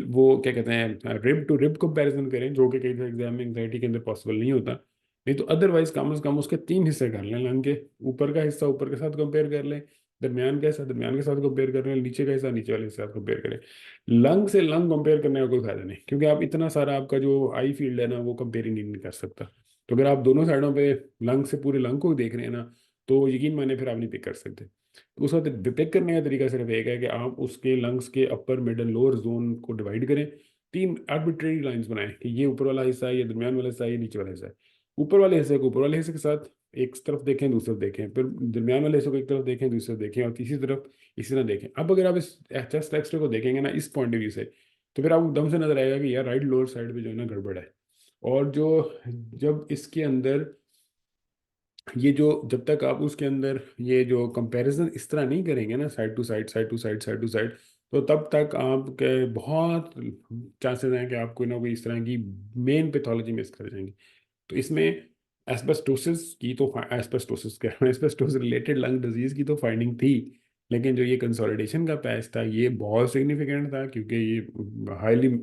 वो क्या कहते हैं, रिब टू रिब कंपैरिजन करें, जो कि कई एग्जाम में एंग्जाइटी के अंदर पॉसिबल नहीं होता। नहीं तो अदरवाइज कम से कम उसके तीन हिस्से कर लें लंग के। ऊपर का हिस्सा ऊपर के साथ कंपेयर कर लें, दरमियान का हिस्सा दरमियान के साथ कंपेयर कर लें, नीचे का हिस्सा नीचे वाले के साथ कंपेयर करें। लंग से लंग कंपेयर करने का कोई फायदा नहीं, क्योंकि आप इतना सारा आपका जो आई फील्ड है ना वो कंपेयरिंग नहीं कर सकता। तो अगर आप दोनों साइडों पे लंग से पूरे लंग को देख रहे हैं ना, तो यकीन माने फिर आप नहीं पिक कर सकते। तो उस वक्त पिक करने का तरीका सिर्फ एक है कि आप उसके लंग्स के अपर मिडल लोअर जोन को डिवाइड करें। तीन आर्बिट्रेरी लाइंस बनाएं कि ये ऊपर वाला हिस्सा है, ये दरमियान वाला हिस्सा है, ये नीचे वाला हिस्सा है। ऊपर वाले हिस्से को ऊपर वाले हिस्से के साथ एक तरफ देखें, दूसरी तरफ देखें, फिर दरमियान वाले हिस्से को एक तरफ देखें, दूसरी तरफ देखें, और तीसरी तरफ इसी तरह देखें। अब अगर आप इस चेस्ट एक्सरे को देखेंगे ना इस पॉइंट ऑफ व्यू से, तो फिर आपको एकदम से नजर आएगा कि यार राइट लोअर साइड पे जो है ना गड़बड़ है। और जो जब इसके अंदर ये जो जब तक आप उसके अंदर ये जो कंपैरिजन इस तरह नहीं करेंगे ना, side to side side to side side to side, तो तब तक आपके बहुत चांसेस हैं कि आप कोई ना कोई इस तरह की मेन पैथोलॉजी मिस कर जाएंगे। तो इसमें एस्बेस्टोसिस की तो एस्बेस्टोसिस क्या एस्बेस्टोसिस रिलेटेड लंग डिजीज की तो फाइंडिंग थी, लेकिन जो ये कंसोलिडेशन का पैच था ये बहुत सिग्निफिकेंट था, क्योंकि ये हाईली।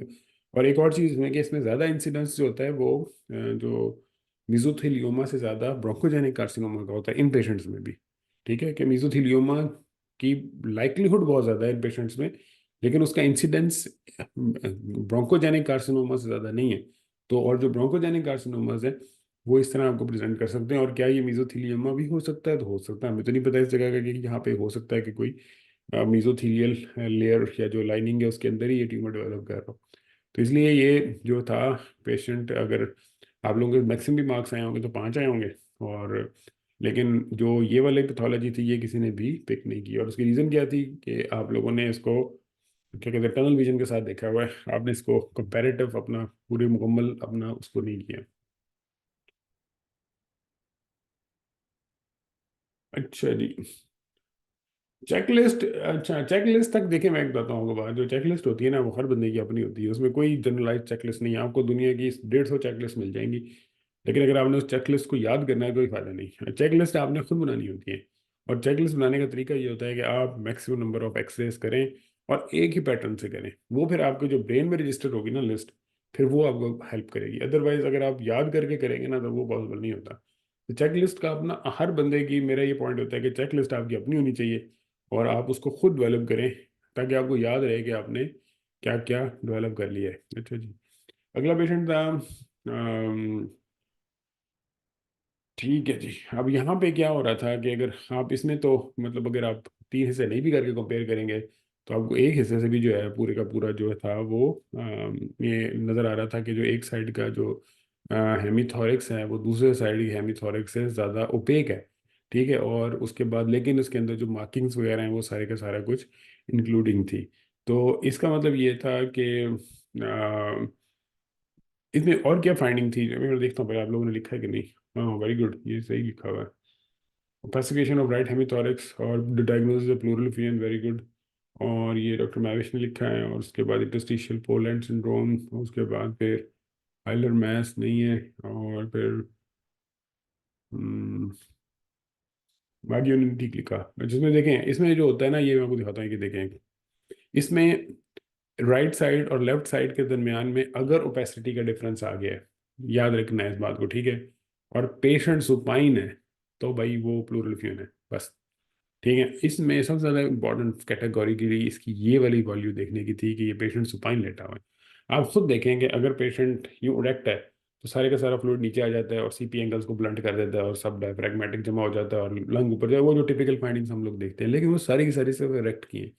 और एक और चीज़ इसमें कि इसमें ज़्यादा इंसिडेंस जो होता है वो जो मिजोथेलियोमा से ज़्यादा ब्रोंकोजेनिक कार्सिनोमा का होता है इन पेशेंट्स में भी। ठीक है कि मिजोथेलियोमा की लाइक्लीहुड बहुत ज़्यादा है इन पेशेंट्स में, लेकिन उसका इंसिडेंस ब्रोंकोजेनिक कार्सिनोमा से ज़्यादा नहीं है। तो और जो ब्रोंकोजेनिक कार्सिनोमाज है वो इस तरह आपको प्रेजेंट कर सकते हैं। और क्या ये मिजोथीलियमा भी हो सकता है, तो हो सकता है, हमें तो नहीं पता इस जगह का कि यहाँ पे हो सकता है कि कोई मिजोथीलियल लेयर या जो लाइनिंग है उसके अंदर ही ये ट्यूमर डेवलप कर रहा हो। तो इसलिए ये जो था पेशेंट, अगर आप लोगों के मैक्सिमम भी मार्क्स आए होंगे तो 5 आए होंगे। और लेकिन जो ये वाली पैथोलॉजी थी ये किसी ने भी पिक नहीं की, और उसकी रीज़न क्या थी कि आप लोगों ने इसको क्या कहते हैं टनल विजन के साथ देखा हुआ है, आपने इसको कंपैरेटिव अपना पूरे मुकम्मल अपना उसको नहीं किया। अच्छा जी। चेकलिस्ट, अच्छा चेकलिस्ट तक देखिए मैं एक बताता हूँ आपको बात। जो चेकलिस्ट होती है ना वो हर बंदे की अपनी होती है, उसमें कोई जनरलाइज चेकलिस्ट नहीं है। आपको दुनिया की 150 चेकलिस्ट मिल जाएंगी, लेकिन अगर आपने उस चेकलिस्ट को याद करना है कोई फायदा नहीं। चेकलिस्ट आपने खुद बनानी होती है। और चेकलिस्ट बनाने का तरीका ये होता है कि आप मैक्सिमम नंबर ऑफ एक्सरेज करें और एक ही पैटर्न से करें, वो फिर आपके जो ब्रेन में रजिस्टर होगी ना लिस्ट, फिर वो आपको हेल्प करेगी। अदरवाइज अगर आप याद करके करेंगे ना तो वो पॉसिबल नहीं होता। तो चेकलिस्ट का अपना हर बंदे की, मेरा ये पॉइंट होता है कि चेकलिस्ट आपकी अपनी होनी चाहिए, और आप उसको खुद डेवलप करें ताकि आपको याद रहे कि आपने क्या क्या डेवलप कर लिया है। अच्छा जी। अगला पेशेंट था ठीक है जी। अब यहाँ पे क्या हो रहा था कि अगर आप इसमें तो मतलब अगर आप तीन हिस्से नहीं भी करके कंपेयर करेंगे, तो आपको एक हिस्से से भी जो है पूरे का पूरा जो था वो ये नज़र आ रहा था कि जो एक साइड का जो हेमीथोरिक्स है वो दूसरे साइड की हेमीथोरिक्स से ज़्यादा ओपेक है। ठीक है। और उसके बाद लेकिन उसके अंदर जो मार्किंग्स वगैरह हैं वो सारे का सारा कुछ इंक्लूडिंग थी। तो इसका मतलब ये था कि इसमें और क्या फाइंडिंग थी, मैं देखता हूँ पहले आप लोगों ने लिखा है कि नहीं। हाँ वेरी गुड, ये सही लिखा हुआ है। क्लासिफिकेशन ऑफ राइट हेमिथोरिक्स और the diagnosis of pleural effusion, very good. और ये डॉक्टर मैविश ने लिखा है। और उसके बाद इंटरस्टिशियल पोलैंड सिंड्रोम, उसके बाद फिर हाइलर मैस नहीं है। और फिर हम्म, बाकी उन्होंने ठीक लिखा। जिसमें देखें इसमें जो होता है ना, ये मैं आपको दिखाता हूँ कि देखें इसमें राइट साइड और लेफ्ट साइड के दरमियान में अगर ओपेसिटी का डिफरेंस आ गया है, याद रखना है इस बात को, ठीक है। और पेशेंट सुपाइन है, तो भाई वो प्लूरल फ्यून है बस। ठीक है। इसमें सबसे ज़्यादा इंपॉर्टेंट कैटेगरी के लिए इसकी ये वाली वैल्यू देखने की थी कि ये पेशेंट सुपाइन लेटा हुआ है। आप खुद देखें कि अगर पेशेंट यूं इरेक्ट है तो सारे का सारा फ्लूइड नीचे आ जाता है और सीपी एंगल्स को ब्लंट कर देता है और सब डायफ्रैग्मेटिक जमा हो जाता है और लंग ऊपर जाए, वो जो टिपिकल फाइंडिंग्स हम लोग देखते हैं, लेकिन वो सारी की सारी से करेक्ट किए।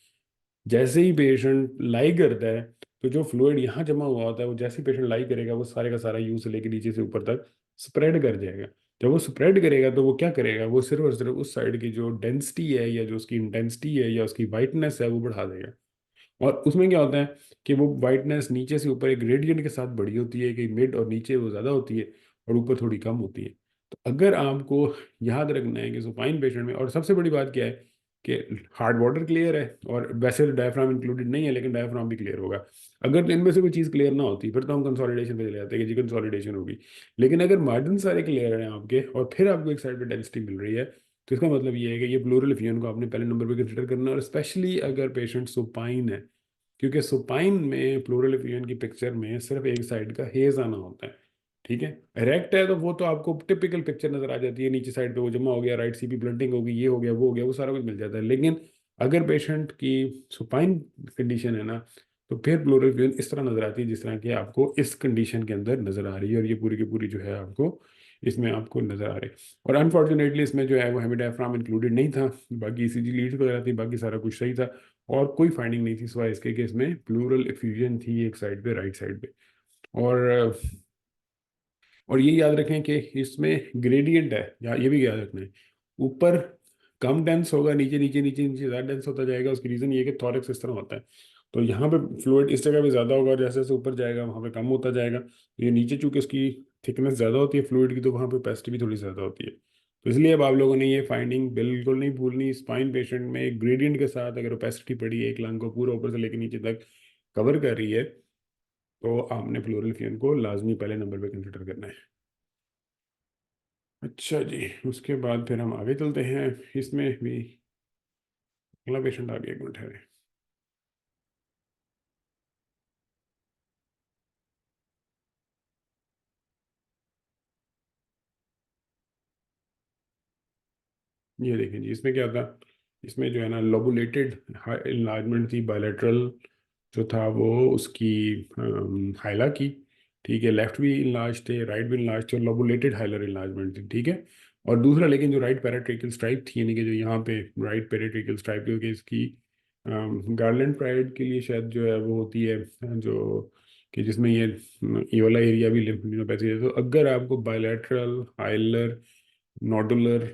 जैसे ही पेशेंट लाई करता है, तो जो फ्लूइड यहाँ जमा हुआ होता है वो जैसे ही पेशेंट लाई करेगा वो सारे का सारा यूं से लेके नीचे से ऊपर तक स्प्रेड कर जाएगा। जब वो स्प्रेड करेगा तो वो क्या करेगा, वो सिर्फ और सिर्फ उस साइड की जो डेंसिटी है या जो उसकी इंटेंसिटी है या उसकी वाइटनेस है वो बढ़ा देगा। और उसमें क्या होता है कि वो वाइटनेस नीचे से ऊपर एक ग्रेडियंट के साथ बड़ी होती है, कि मिड और नीचे वो ज़्यादा होती है और ऊपर थोड़ी कम होती है। तो अगर आपको याद रखना है कि सुपाइन पेशेंट में, और सबसे बड़ी बात क्या है कि हार्ड वाटर क्लियर है, और वैसे तो डायफ्राम इंक्लूडेड नहीं है लेकिन डायफ्राम भी क्लियर होगा। अगर इनमें से कोई चीज़ क्लियर ना होती फिर तो हम कंसोलिडेशन पे चले जाते हैं कि जी कंसोलिडेशन होगी। लेकिन अगर मार्जिन सारे क्लियर हैं आपके और फिर आपको एक साइड पे डेंसिटी मिल रही है, तो इसका मतलब ये है कि ये प्लूरल एफियूजन को आपने पहले नंबर पे कंसिडर करना है, और स्पेशली अगर पेशेंट सुपाइन है, क्योंकि सुपाइन में प्लूरल एफियूजन की पिक्चर में सिर्फ एक साइड का हेज आना होता है। ठीक है, इरेक्ट है तो वो तो आपको टिपिकल पिक्चर नजर आ जाती है, नीचे साइड पे वो जमा हो गया, राइट सीपी ब्लंटिंग होगी, ये हो गया वो हो गया, वो सारा कुछ मिल जाता है। लेकिन अगर पेशेंट की सुपाइन कंडीशन है ना, तो फिर प्लूरल एफियूजन इस तरह नजर आती है जिस तरह की आपको इस कंडीशन के अंदर नजर आ रही है, और ये पूरी की पूरी जो है आपको इसमें आपको नजर आ रही है। और अनफॉर्चुनेटली इसमें जो है वो हेमी इंक्लूडेड नहीं था, बाकी ईसीजी लीड्स वगैरह थी, बाकी सारा कुछ सही था। और कोई फाइंडिंग नहीं थी सिवाय इसके कि इसमें प्लूरल एफ्यूजन थी एक साइड पे, राइट साइड पे। और और ये याद रखें कि इसमें ग्रेडियंट है, या ये भी याद रखना है, ऊपर कम डेंस होगा, नीचे नीचे नीचे नीचे ज़्यादा डेंस होता जाएगा। उसकी रीज़न ये है कि थॉरक्स इस तरह होता है, तो यहाँ पे फ्लूइड इस जगह पे ज़्यादा होगा और जैसे जैसे ऊपर जाएगा वहाँ पे कम होता जाएगा। तो ये नीचे चूंकि उसकी थिकनेस ज़्यादा होती है फ्लूइड की, तो वहाँ पे ओपेसिटी भी थोड़ी ज़्यादा होती है। तो इसलिए अब आप लोगों ने ये फाइंडिंग बिल्कुल नहीं भूलनी, स्पाइन पेशेंट में एक ग्रेडियंट के साथ अगर ओपेसिटी पड़ी है एक लंग को पूरा ऊपर से लेकर नीचे तक कवर कर रही है, तो आपने प्लूरल एफियूजन को लाजमी पहले नंबर पे कंसिडर करना है। अच्छा जी, उसके बाद फिर हम आगे चलते हैं। इसमें भी अगला पेशेंट आ गया, एक मिनट है। ये देखिए जी, इसमें क्या था, इसमें जो है ना लोबुलेटेड इनलार्जमेंट थी बायलैटरल, जो था वो उसकी हाइला की। ठीक है, लेफ्ट भी इनलार्ज थे, राइट भी इनलार्ज थे, और लोबुलेटेड हाइलर इनलार्जमेंट थी। ठीक है, और दूसरा लेकिन जो राइट पेराट्रेकियल स्ट्राइप थी, यानी कि जो यहाँ पे राइट पेराट्रेकियल स्ट्राइप, क्योंकि इसकी गार्लैंड प्राइड के लिए शायद जो है वो होती है, जो कि जिसमें ये ये वाला एरिया भी लिम्फोडेनोपैथी है। तो अगर आपको बायलैटरल हाइलर नोडुलर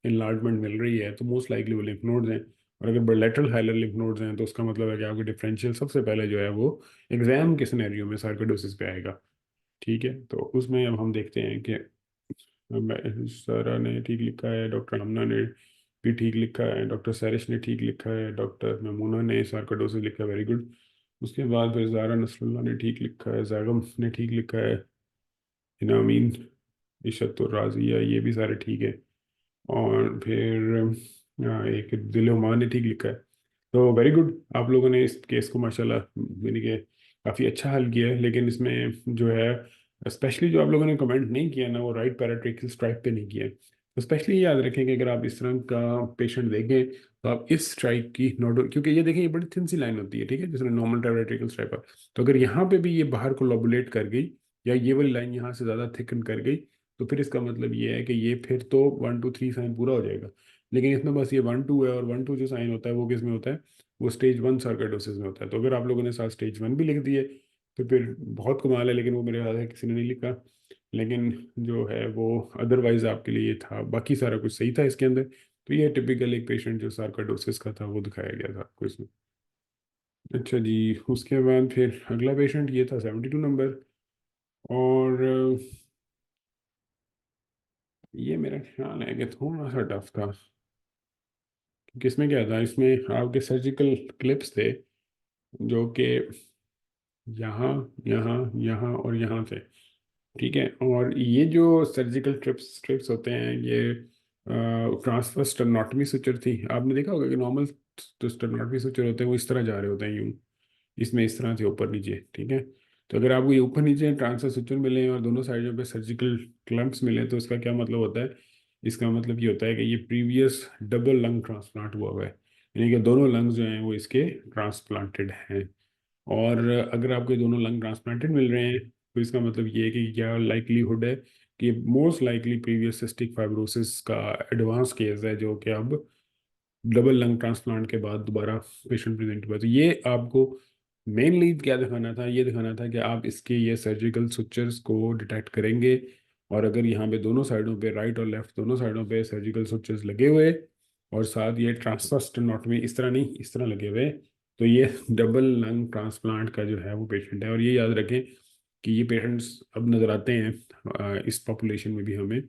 इनलार्जमेंट मिल रही है तो मोस्ट लाइकली वो लिम्फ नोड्स हैं। और अगर बायलैटरल हाइलर लिम्फ नोड्स हैं तो उसका मतलब है कि आपके डिफरेंशियल सबसे पहले जो है वो एग्जाम के सिनेरियो में सार्कोइडोसिस पे आएगा। ठीक है, तो उसमें अब हम देखते हैं कि सारा ने ठीक लिखा है, डॉक्टर आमना ने भी ठीक लिखा है, डॉक्टर सैरिश ने ठीक लिखा है, डॉक्टर ममूना ने सार्कोइडोसिस लिखा है, वेरी गुड। उसके बाद फिर जारा नसरुल्लाह ने ठीक लिखा है, जैगम ने ठीक लिखा है, इनामीन, इशत और राजिया, ये भी सारे ठीक है। और फिर एक दिल ओमान ने ठीक लिखा है। तो वेरी गुड, आप लोगों ने इस केस को माशाल्लाह यानी कि काफ़ी अच्छा हल किया है। लेकिन इसमें जो है स्पेशली जो आप लोगों ने कमेंट नहीं किया ना, वो राइट पैराट्रेकियल स्ट्राइक पे नहीं किया है। तो स्पेशली याद रखें कि अगर आप इस तरह का पेशेंट देखें तो आप इस स्ट्राइक की नोट, क्योंकि ये देखें ये बड़ी थिन सी लाइन होती है, ठीक है, जिसमें नॉर्मल पैराट्रेकियल स्ट्राइक पर, तो अगर यहाँ पे भी ये बाहर को लोबुलेट कर गई या ये वाली लाइन यहाँ से ज़्यादा थिकन कर गई, तो फिर इसका मतलब ये है कि ये फिर तो 1 2 3 साइन पूरा हो जाएगा। लेकिन इसमें बस ये 1 2 है, और 1 2 जो साइन होता है वो किस में होता है, वो स्टेज 1 सार्कोइडोसिस में होता है। तो अगर आप लोगों ने साथ स्टेज 1 भी लिख दिए तो फिर बहुत कमाल है, लेकिन वो मेरे ख्याल है किसी ने नहीं लिखा। लेकिन जो है वो अदरवाइज आपके लिए था, बाकी सारा कुछ सही था इसके अंदर। तो ये टिपिकल एक पेशेंट जो सार्कोइडोसिस का था वो दिखाया गया था आपको इसमें। अच्छा जी, उसके बाद फिर अगला पेशेंट ये था 72 नंबर। और ये मेरा ख्याल है कि थोड़ा सा टफ था, क्योंकि इसमें क्या था, इसमें आपके सर्जिकल क्लिप्स थे जो कि यहाँ यहाँ यहाँ और यहाँ थे। ठीक है, और ये जो सर्जिकल ट्रिप्स स्ट्रिप्स होते हैं ये ट्रांसफर स्टेनोटमी सुचर थी। आपने देखा होगा कि नॉर्मल जो स्टेनोटमी सुचर होते हैं वो इस तरह जा रहे होते हैं यूं, इसमें इस तरह से ऊपर नीचे। ठीक है, तो अगर आपको ये ऊपर नीचे ट्रांसफर सुचर मिले और दोनों साइडों पे सर्जिकल क्लम्प्स मिले तो इसका क्या मतलब होता है, इसका मतलब ये होता है कि ये प्रीवियस डबल लंग ट्रांसप्लांट हुआ है, यानी कि दोनों लंग्स जो हैं वो इसके ट्रांसप्लांटेड हैं। और अगर आपके दोनों लंग ट्रांसप्लांटेड मिल रहे हैं तो इसका मतलब ये है कि क्या लाइकलीहुड है कि most likely previous cystic fibrosis का एडवांस केस है, जो कि अब डबल लंग ट्रांसप्लांट के बाद दोबारा पेशेंट प्रेजेंट हुआ। तो ये आपको मेनली क्या दिखाना था, ये दिखाना था कि आप इसके ये सर्जिकल सुचर्स को डिटेक्ट करेंगे, और अगर यहाँ पे दोनों साइडों पे, राइट और लेफ्ट दोनों साइडों पे सर्जिकल सुचर्स लगे हुए, और साथ ये ट्रांसफर स्टेनोटमी इस तरह नहीं इस तरह लगे हुए, तो ये डबल लंग ट्रांसप्लांट का जो है वो पेशेंट है। और ये याद रखें कि ये पेशेंट्स अब नज़र आते हैं इस पॉपुलेशन में भी हमें,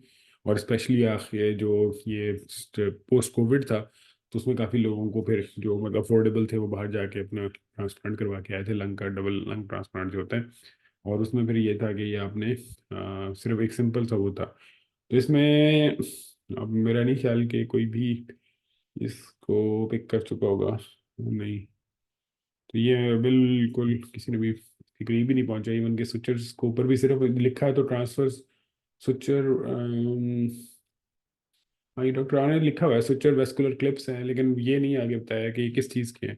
और स्पेशली आखिर जो ये पोस्ट कोविड था, तो उसमें काफ़ी लोगों को फिर जो मतलब अफोर्डेबल थे वो बाहर जाके अपना ट्रांसप्लांट करवा के आए थे, लंग का डबल लंग ट्रांसप्लांट जो होता है। और उसमें फिर ये था कि ये आपने सिर्फ एक सिंपल सा वो था। तो इसमें अब मेरा नहीं ख्याल कि कोई भी इसको पिक कर चुका होगा, नहीं। तो ये बिल्कुल किसी ने भी इसके करीब भी नहीं पहुंचा, इवन के सुचर्स को ऊपर भी सिर्फ लिखा है तो ट्रांसफर सुचर, हाँ ये डॉक्टर आने लिखा हुआ है सुचर वेस्कुलर क्लिप्स हैं, लेकिन ये नहीं आगे बताया कि ये किस चीज़ के हैं,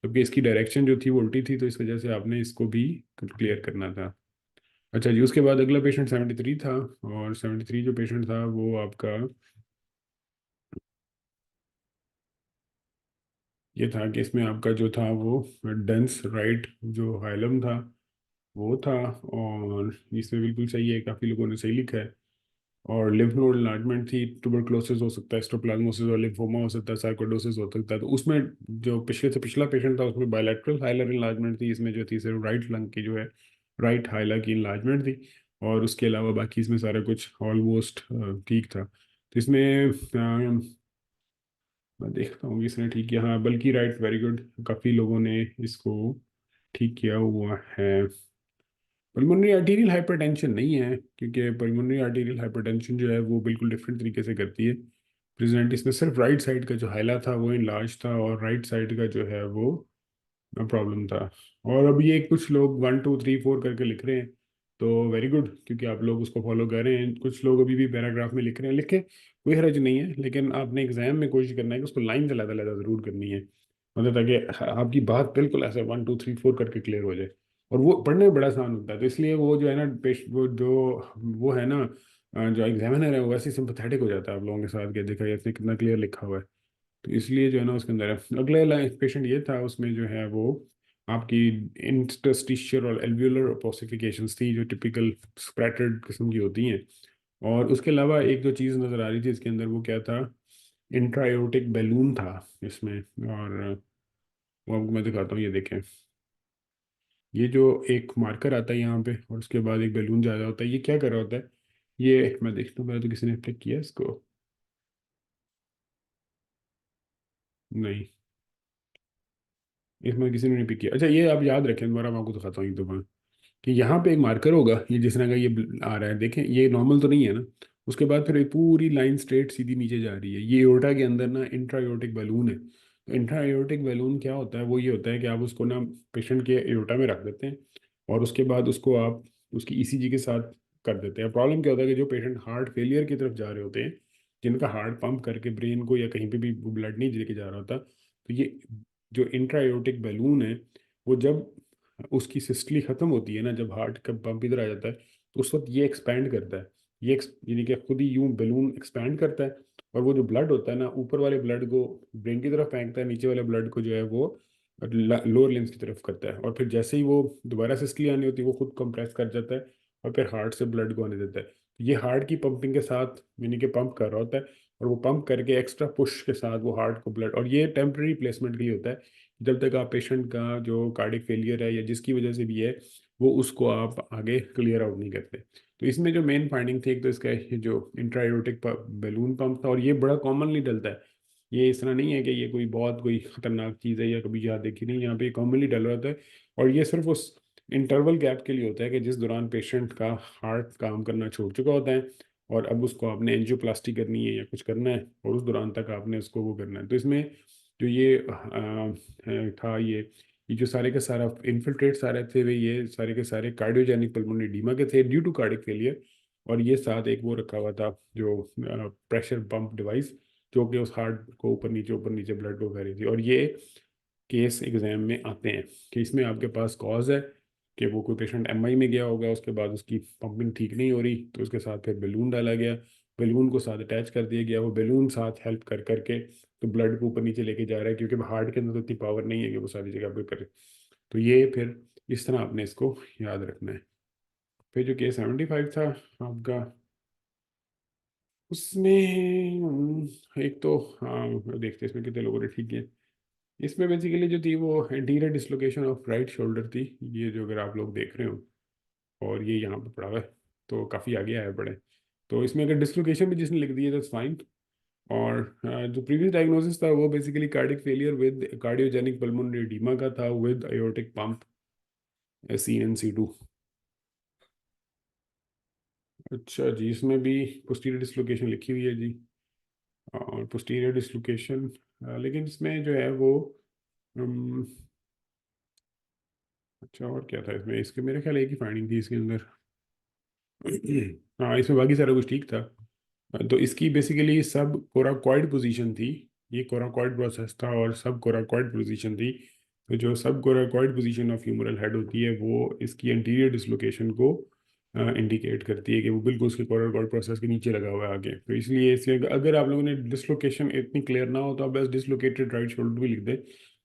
क्योंकि इसकी डायरेक्शन जो थी वो उल्टी थी, तो इस वजह से आपने इसको भी क्लियर करना था। अच्छा जी, उसके बाद अगला पेशेंट 73 था, और 73 जो पेशेंट था वो आपका ये था कि इसमें आपका जो था वो डेंस राइट जो हाइलम था वो था, और इसमें बिल्कुल सही है, काफ़ी लोगों ने सही लिखा है। और लिम्फ नोड इन्लार्जमेंट थी, ट्यूबरक्लोसिस हो सकता है, स्टोप्लाज्मोसिस और लिम्फोमा हो सकता है, सार्कोइडोसिस हो सकता है। तो उसमें जो पिछले से पिछला पेशेंट था उसमें बायलैटरल हाइलर इन्लार्जमेंट थी, इसमें जो थी सिर्फ राइट लंग की जो है राइट हाइला की इन्लार्जमेंट थी, और उसके अलावा बाकी इसमें सारा कुछ ऑलमोस्ट ठीक था। तो इसमें मैं देखता हूँ कि इसने ठीक किया, हाँ बल्कि राइट, वेरी गुड, काफ़ी लोगों ने इसको ठीक किया हुआ है। पल्मोनरी आर्टीरियल हाइपरटेंशन नहीं है, क्योंकि पल्मोनरी आर्टीरियल हाइपरटेंशन जो है वो बिल्कुल डिफरेंट तरीके से करती है प्रेजेंट। इसमें सिर्फ राइट साइड का जो हाइला था वो इनलार्ज था, और राइट साइड का जो है वो प्रॉब्लम था। और अब ये कुछ लोग 1 2 3 4 करके लिख रहे हैं, तो वेरी गुड, क्योंकि आप लोग उसको फॉलो कर रहे हैं। कुछ लोग अभी भी पैराग्राफ में लिख रहे हैं, लिखे, कोई हर्ज नहीं है, लेकिन आपने एग्जाम में कोशिश करना है कि उसको लाइन से लदा लदा जरूर करनी है, मतलब ताकि आपकी बात बिल्कुल ऐसे 1 2 3 4 करके क्लियर हो जाए। और वो पढ़ने में बड़ा आसान होता है, तो इसलिए वो जो है ना वो जो वो है ना जो एग्जामिनर है वो वैसे सिंपथेटिक हो जाता है आप लोगों के साथ, कि देखा इसने कितना क्लियर लिखा हुआ है। तो इसलिए जो है ना उसके अंदर है। अगले पेशेंट ये था, उसमें जो है वो आपकी इंटरस्टिशियल और एल्वियोलर ओसिफिकेशंस थी, जो टिपिकल स्प्रेटेड किस्म की होती हैं। और उसके अलावा एक जो चीज़ नज़र आ रही थी इसके अंदर, वो क्या था, इंट्रायोटिक बैलून था इसमें। और वो आपको मैं दिखाता हूँ, ये देखें, ये जो एक मार्कर आता है यहाँ पे और उसके बाद एक बैलून जा रहा होता है, ये क्या कर रहा होता है, ये मैं देखता हूँ पहले तो किसी ने अप्लाई किया इसको, नहीं इसमें किसी ने नहीं पिक किया। अच्छा ये आप याद रखें, दोबारा मैं आपको दिखाता हूँ एक दो, कि यहाँ पे एक मार्कर होगा, ये जिस तरह का ये आ रहा है, देखें ये नॉर्मल तो नहीं है ना। उसके बाद फिर एक पूरी लाइन स्ट्रेट सीधी नीचे जा रही है, ये एओर्टा के अंदर ना इंट्रायोटिक बैलून है। तो इंट्रायोटिक बैलून क्या होता है, वो ये होता है कि आप उसको ना पेशेंट के एओर्टा में रख देते हैं, और उसके बाद उसको आप उसकी ईसीजी के साथ कर देते हैं। प्रॉब्लम क्या होता है कि जो पेशेंट हार्ट फेलियर की तरफ जा रहे होते हैं, जिनका हार्ट पंप करके ब्रेन को या कहीं पे भी ब्लड नहीं लेके जा रहा होता, तो ये जो इंट्रायोटिक बैलून है, वो जब उसकी सिस्टली खत्म होती है ना, जब हार्ट का पंप इधर आ जाता है, तो उस वक्त ये एक्सपैंड करता है, यानी कि खुद ही यूं बैलून एक्सपैंड करता है, और वो जो ब्लड होता है ना, ऊपर वाले ब्लड को ब्रेन की तरफ फेंकता है, नीचे वाले ब्लड को जो है वो लोअर लिम्स की तरफ करता है, और फिर जैसे ही वो दोबारा सिस्टली आनी होती है वो खुद कंप्रेस कर जाता है, और फिर हार्ट से ब्लड को आने देता है। तो ये हार्ट की पंपिंग के साथ यानी कि पंप कर रहा होता है, और वो पंप करके एक्स्ट्रा पुश के साथ वो हार्ट को ब्लड, और ये टेम्प्रेरी प्लेसमेंट के लिए होता है, जब तक आप पेशेंट का जो कार्डिक फेलियर है या जिसकी वजह से भी है, वो उसको आप आगे क्लियर आउट नहीं करते। तो इसमें जो मेन फाइंडिंग थी, एक तो इसका ये जो इंट्रायोटिक बैलून पंप था, और ये बड़ा कॉमनली डलता है, ये इस तरह नहीं है कि ये कोई बहुत कोई खतरनाक चीज़ है या कभी यहाँ देखी नहीं, यहाँ पे कॉमनली डल रहा है। और ये सिर्फ उस इंटरवल गैप के लिए होता है कि जिस दौरान पेशेंट का हार्ट काम करना छोड़ चुका होता है, और अब उसको आपने एंजियोप्लास्टी करनी है या कुछ करना है, और उस दौरान तक आपने उसको वो करना है। तो इसमें जो ये था, ये जो सारे के सारा इन्फिल्ट्रेट सारे थे वे ये सारे के सारे कार्डियोजेनिक पल्मोनरी एडीमा के थे ड्यू टू कार्डिक फेलियर। और ये साथ एक वो रखा हुआ था जो प्रेशर पंप डिवाइस, जो कि उस हार्ट को ऊपर नीचे ब्लड को कर रही थी। और ये केस एग्जाम में आते हैं कि इसमें आपके पास कॉज है, कि वो कोई पेशेंट एमआई में गया होगा, उसके बाद उसकी पंपिंग ठीक नहीं हो रही, तो उसके साथ फिर बैलून डाला गया, बैलून को साथ अटैच कर दिया गया, वो बैलून साथ हेल्प कर करके तो ब्लड को ऊपर नीचे लेके जा रहा है, क्योंकि हार्ट के अंदर तो इतनी पावर नहीं है कि वो सारी जगह पे करे। तो ये फिर इस तरह आपने इसको याद रखना है। फिर जो K75 था आपका, उसमें एक तो हाँ देखते हैं इसमें कितने लोगों ने ठीक है। इसमें बेसिकली जो थी वो anterior dislocation of right shoulder थी, ये जो अगर आप लोग देख रहे हो, और ये यहाँ पे पड़ा हुआ है, तो काफ़ी आगे आया पड़े। तो इसमें अगर डिसलोकेशन भी जिसने लिख दी है दैट्स फाइन। और जो प्रीवियस डायग्नोसिस था वो basically cardiac failure with cardiogenic pulmonary oedema का था विद अयोर्टिक पंप, CNC2। अच्छा जी, इसमें भी पोस्टीरियर डिसलोकेशन लिखी हुई है जी, और पोस्टीरियर डिसलोकेशन, लेकिन इसमें जो है वो अम, अच्छा और क्या था इसमें, इसके मेरे ख्याल एक ही फाइंडिंग थी इसके अंदर। हाँ, इसमें बाकी सारा कुछ ठीक था। तो इसकी बेसिकली सब कोराकॉइड पोजीशन थी, ये कोराकॉइड प्रोसेस था और सब कोराकॉइड पोजीशन थी। तो जो सब coracoid position of humeral head होती है वो इसकी एंटीरियर डिसलोकेशन को इंडिकेट करती है कि वो बिल्कुल उसके कोराकॉइड प्रोसेस के नीचे लगा हुआ है आगे। तो इसलिए इसलिए अगर आप लोगों ने डिसलोकेशन इतनी क्लियर ना हो तो आप बस डिसलोकेटेड राइट शोल्डर भी लिख दें,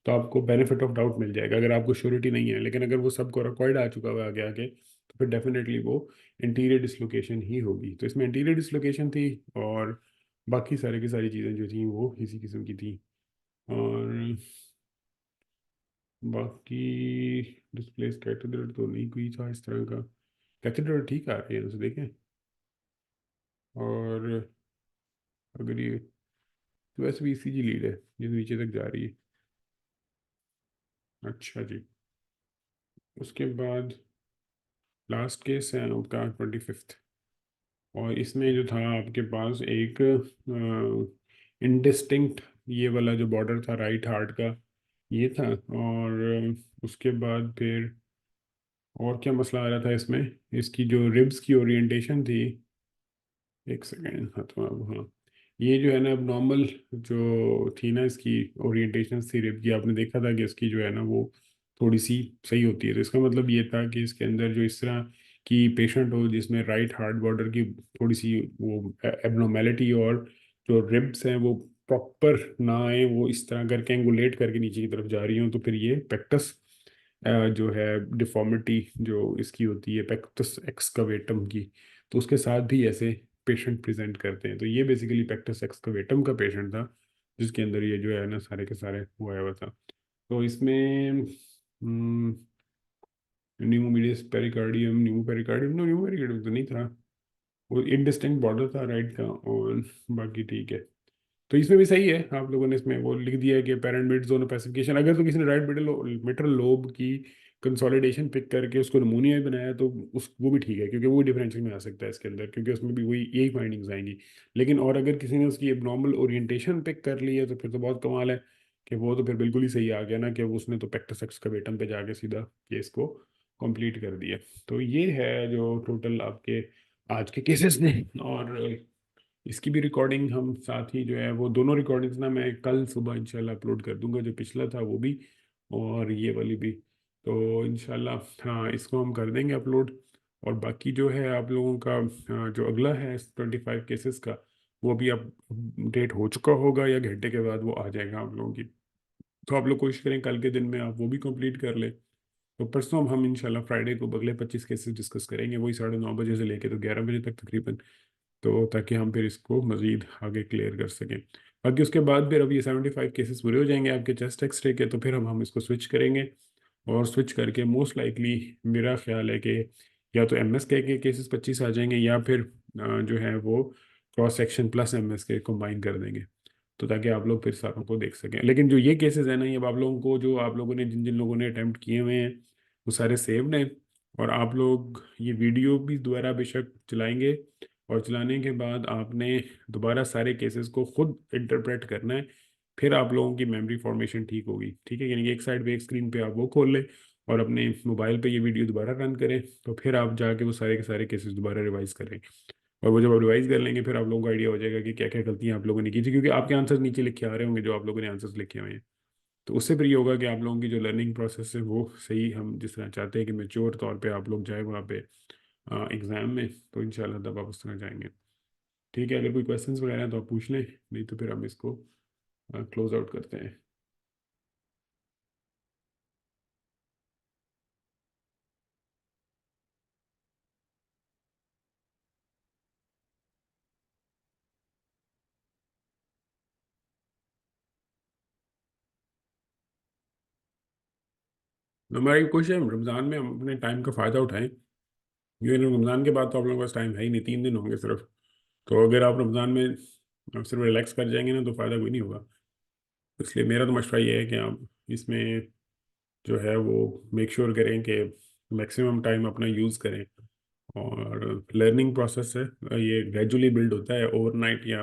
तो आपको बेनिफिट ऑफ डाउट मिल जाएगा अगर आपको श्योरिटी नहीं है। लेकिन अगर वो सब कोराकॉइड आ चुका हुआ है आगे आगे, तो फिर डेफिनेटली वो इंटीरियर डिसलोकेशन ही होगी। तो इसमें इंटीरियर डिसलोकेशन थी, और बाकी सारे की सारी चीज़ें जो थी वो इसी किस्म की थी। और बाकी डिस्प्लेस कैथेड्रल तो नहीं कोई था इस तरह का, कैथेड्रल ठीक आ रही है उसे देखें। और अगर ये तो वैसे भी ECG लीड है, ये नीचे तक जा रही है। अच्छा जी, उसके बाद लास्ट केस है आपका 25th, और इसमें जो था आपके पास एक इनडिस्टिंक्ट ये वाला जो बॉर्डर था राइट हार्ट का, ये था। और उसके बाद फिर और क्या मसला आ रहा था इसमें, इसकी जो रिब्स की ओरिएंटेशन थी, एक सेकेंड, हाँ तो अब हाँ, ये जो है ना अब नॉर्मल जो थी ना इसकी ओरिएंटेशन थी रिब की, आपने देखा था कि इसकी जो है ना वो थोड़ी सी सही होती है। तो इसका मतलब ये था कि इसके अंदर जो इस तरह की पेशेंट हो जिसमें राइट हार्ट बॉर्डर की थोड़ी सी वो एबनॉर्मेलिटी, और जो रिब्स हैं वो प्रॉपर ना आए, वो इस तरह करके एंगुलेट करके नीचे की तरफ जा रही हो, तो फिर ये पेक्टस जो है डिफॉर्मिटी जो इसकी होती है पेक्टस एक्सकवेटम की, तो उसके साथ भी ऐसे पेशेंट प्रेजेंट करते हैं। तो ये बेसिकली पेक्टस एक्सकवेटम का पेशेंट था, जिसके अंदर ये जो है ना सारे के सारे वो आया हुआ था। तो इसमें न्यूमोमीडियस पेरिकार्डियम, न्यूमोपेरिकार्डियम तो नहीं था, वो इनडिस्टिंक्ट बॉर्डर था राइट का, और बाकी ठीक है। तो इसमें भी सही है, आप लोगों ने इसमें वो लिख दिया है कि अपेरेंट मिड जोन पैसिफिकेशन, अगर तो किसी ने राइट मिडल लोब की कंसोलिडेशन पिक करके उसको नमूनिया ही बनाया तो उस वो भी ठीक है, क्योंकि वो डिफरेंशियल में आ सकता है इसके अंदर, क्योंकि उसमें भी वही यही फाइंडिंग्स आएंगी। लेकिन और अगर किसी ने उसकी एबनॉर्मल ओरिएंटेशन पिक कर ली है तो फिर तो बहुत कमाल है, कि वो तो फिर बिल्कुल ही सही आ गया ना, कि उसने तो पेक्टस एक्सकवेटम पे जाके सीधा केस को कंप्लीट कर दिया। तो ये है जो टोटल आपके आज के केसेस ने। और इसकी भी रिकॉर्डिंग हम साथ ही जो है वो दोनों रिकॉर्डिंग्स ना मैं कल सुबह इंशाल्लाह अपलोड कर दूंगा, जो पिछला था वो भी और ये वाली भी। तो इंशाल्लाह हाँ, इसको हम कर देंगे अपलोड। और बाकी जो है आप लोगों का जो अगला है 25 केसेस का, वो भी अपडेट हो चुका होगा या घंटे के बाद वो आ जाएगा आप लोगों की। तो आप लोग कोशिश करें कल के दिन में आप वो भी कंप्लीट कर लें। तो परसों हम इंशाल्लाह फ्राइडे को अगले 25 केसेस डिस्कस करेंगे, वही 9:30 बजे से लेके तो 11 बजे तक तकरीबन। तो ताकि हम फिर इसको मज़ीद आगे क्लियर कर सकें। बाकी उसके बाद फिर अब ये 75 केसेस पूरे हो जाएंगे आपके चेस्ट एक्सरे के, तो फिर हम इसको स्विच करेंगे। और स्विच करके मोस्ट लाइकली मेरा ख्याल है कि या तो MS के केसेस 25 आ जाएंगे, या फिर जो है वो क्रॉस सेक्शन प्लस MS के कंबाइन कर देंगे, तो ताकि आप लोग फिर सारों को देख सकें। लेकिन जो ये केसेस है ना, ये अब आप लोगों को जो आप लोगों ने जिन जिन लोगों ने अटैम्प्ट किए हुए हैं वो सारे सेव्ड हैं। और आप लोग ये वीडियो भी दोबारा बेशक चलाएंगे, और चलाने के बाद आपने दोबारा सारे केसेस को खुद इंटरप्रेट करना है। फिर आप लोगों की मेमोरी फॉर्मेशन ठीक होगी, ठीक है, यानी कि एक साइड पे एक स्क्रीन पे आप वो खोल लें और अपने मोबाइल पे ये वीडियो दोबारा रन करें, तो फिर आप जाके वो सारे के सारे केसेस दोबारा रिवाइज करें। और वो जब आप रिवाइज कर लेंगे फिर आप लोगों को आइडिया हो जाएगा कि क्या क्या गलतियां आप लोगों ने की थी, क्योंकि आपके आंसर्स नीचे लिखे आ रहे होंगे जो आप लोगों ने आंसर्स लिखे हुए हैं। तो उससे फिर ये होगा कि आप लोगों की जो लर्निंग प्रोसेस है वो सही, हम जिस तरह चाहते हैं कि मेच्योर तौर पे आप लोग जाए वहाँ पे एग्ज़ाम में, तो इंशाल्लाह तब आप उस तरह जाएंगे। ठीक है, अगर कोई क्वेश्चंस वगैरह हैं तो आप पूछ लें, नहीं तो फिर हम इसको क्लोज आउट करते हैं। हमारी कोशिश है रमज़ान में हम अपने टाइम का फ़ायदा उठाएं, क्योंकि रमज़ान के बाद तो आप लोगों के पास टाइम है ही नहीं, 3 दिन होंगे सिर्फ। तो अगर आप रमज़ान में आप सिर्फ रिलैक्स कर जाएंगे ना तो फ़ायदा कोई नहीं होगा। इसलिए मेरा तो मशवरा ये है कि आप इसमें जो है वो मेक श्योर करें कि मैक्सिमम टाइम अपना यूज़ करें। और लर्निंग प्रोसेस है, ये ग्रेजुअली बिल्ड होता है, ओवरनाइट या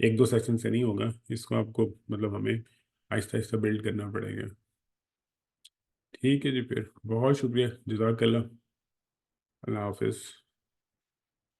1-2 सेशन से नहीं होगा। इसको आपको मतलब हमें आहिस्ता आहिस्ता बिल्ड करना पड़ेगा। ठीक है जी, फिर बहुत शुक्रिया, जज़ाकल्लाह। अल्लाह हाफिज़।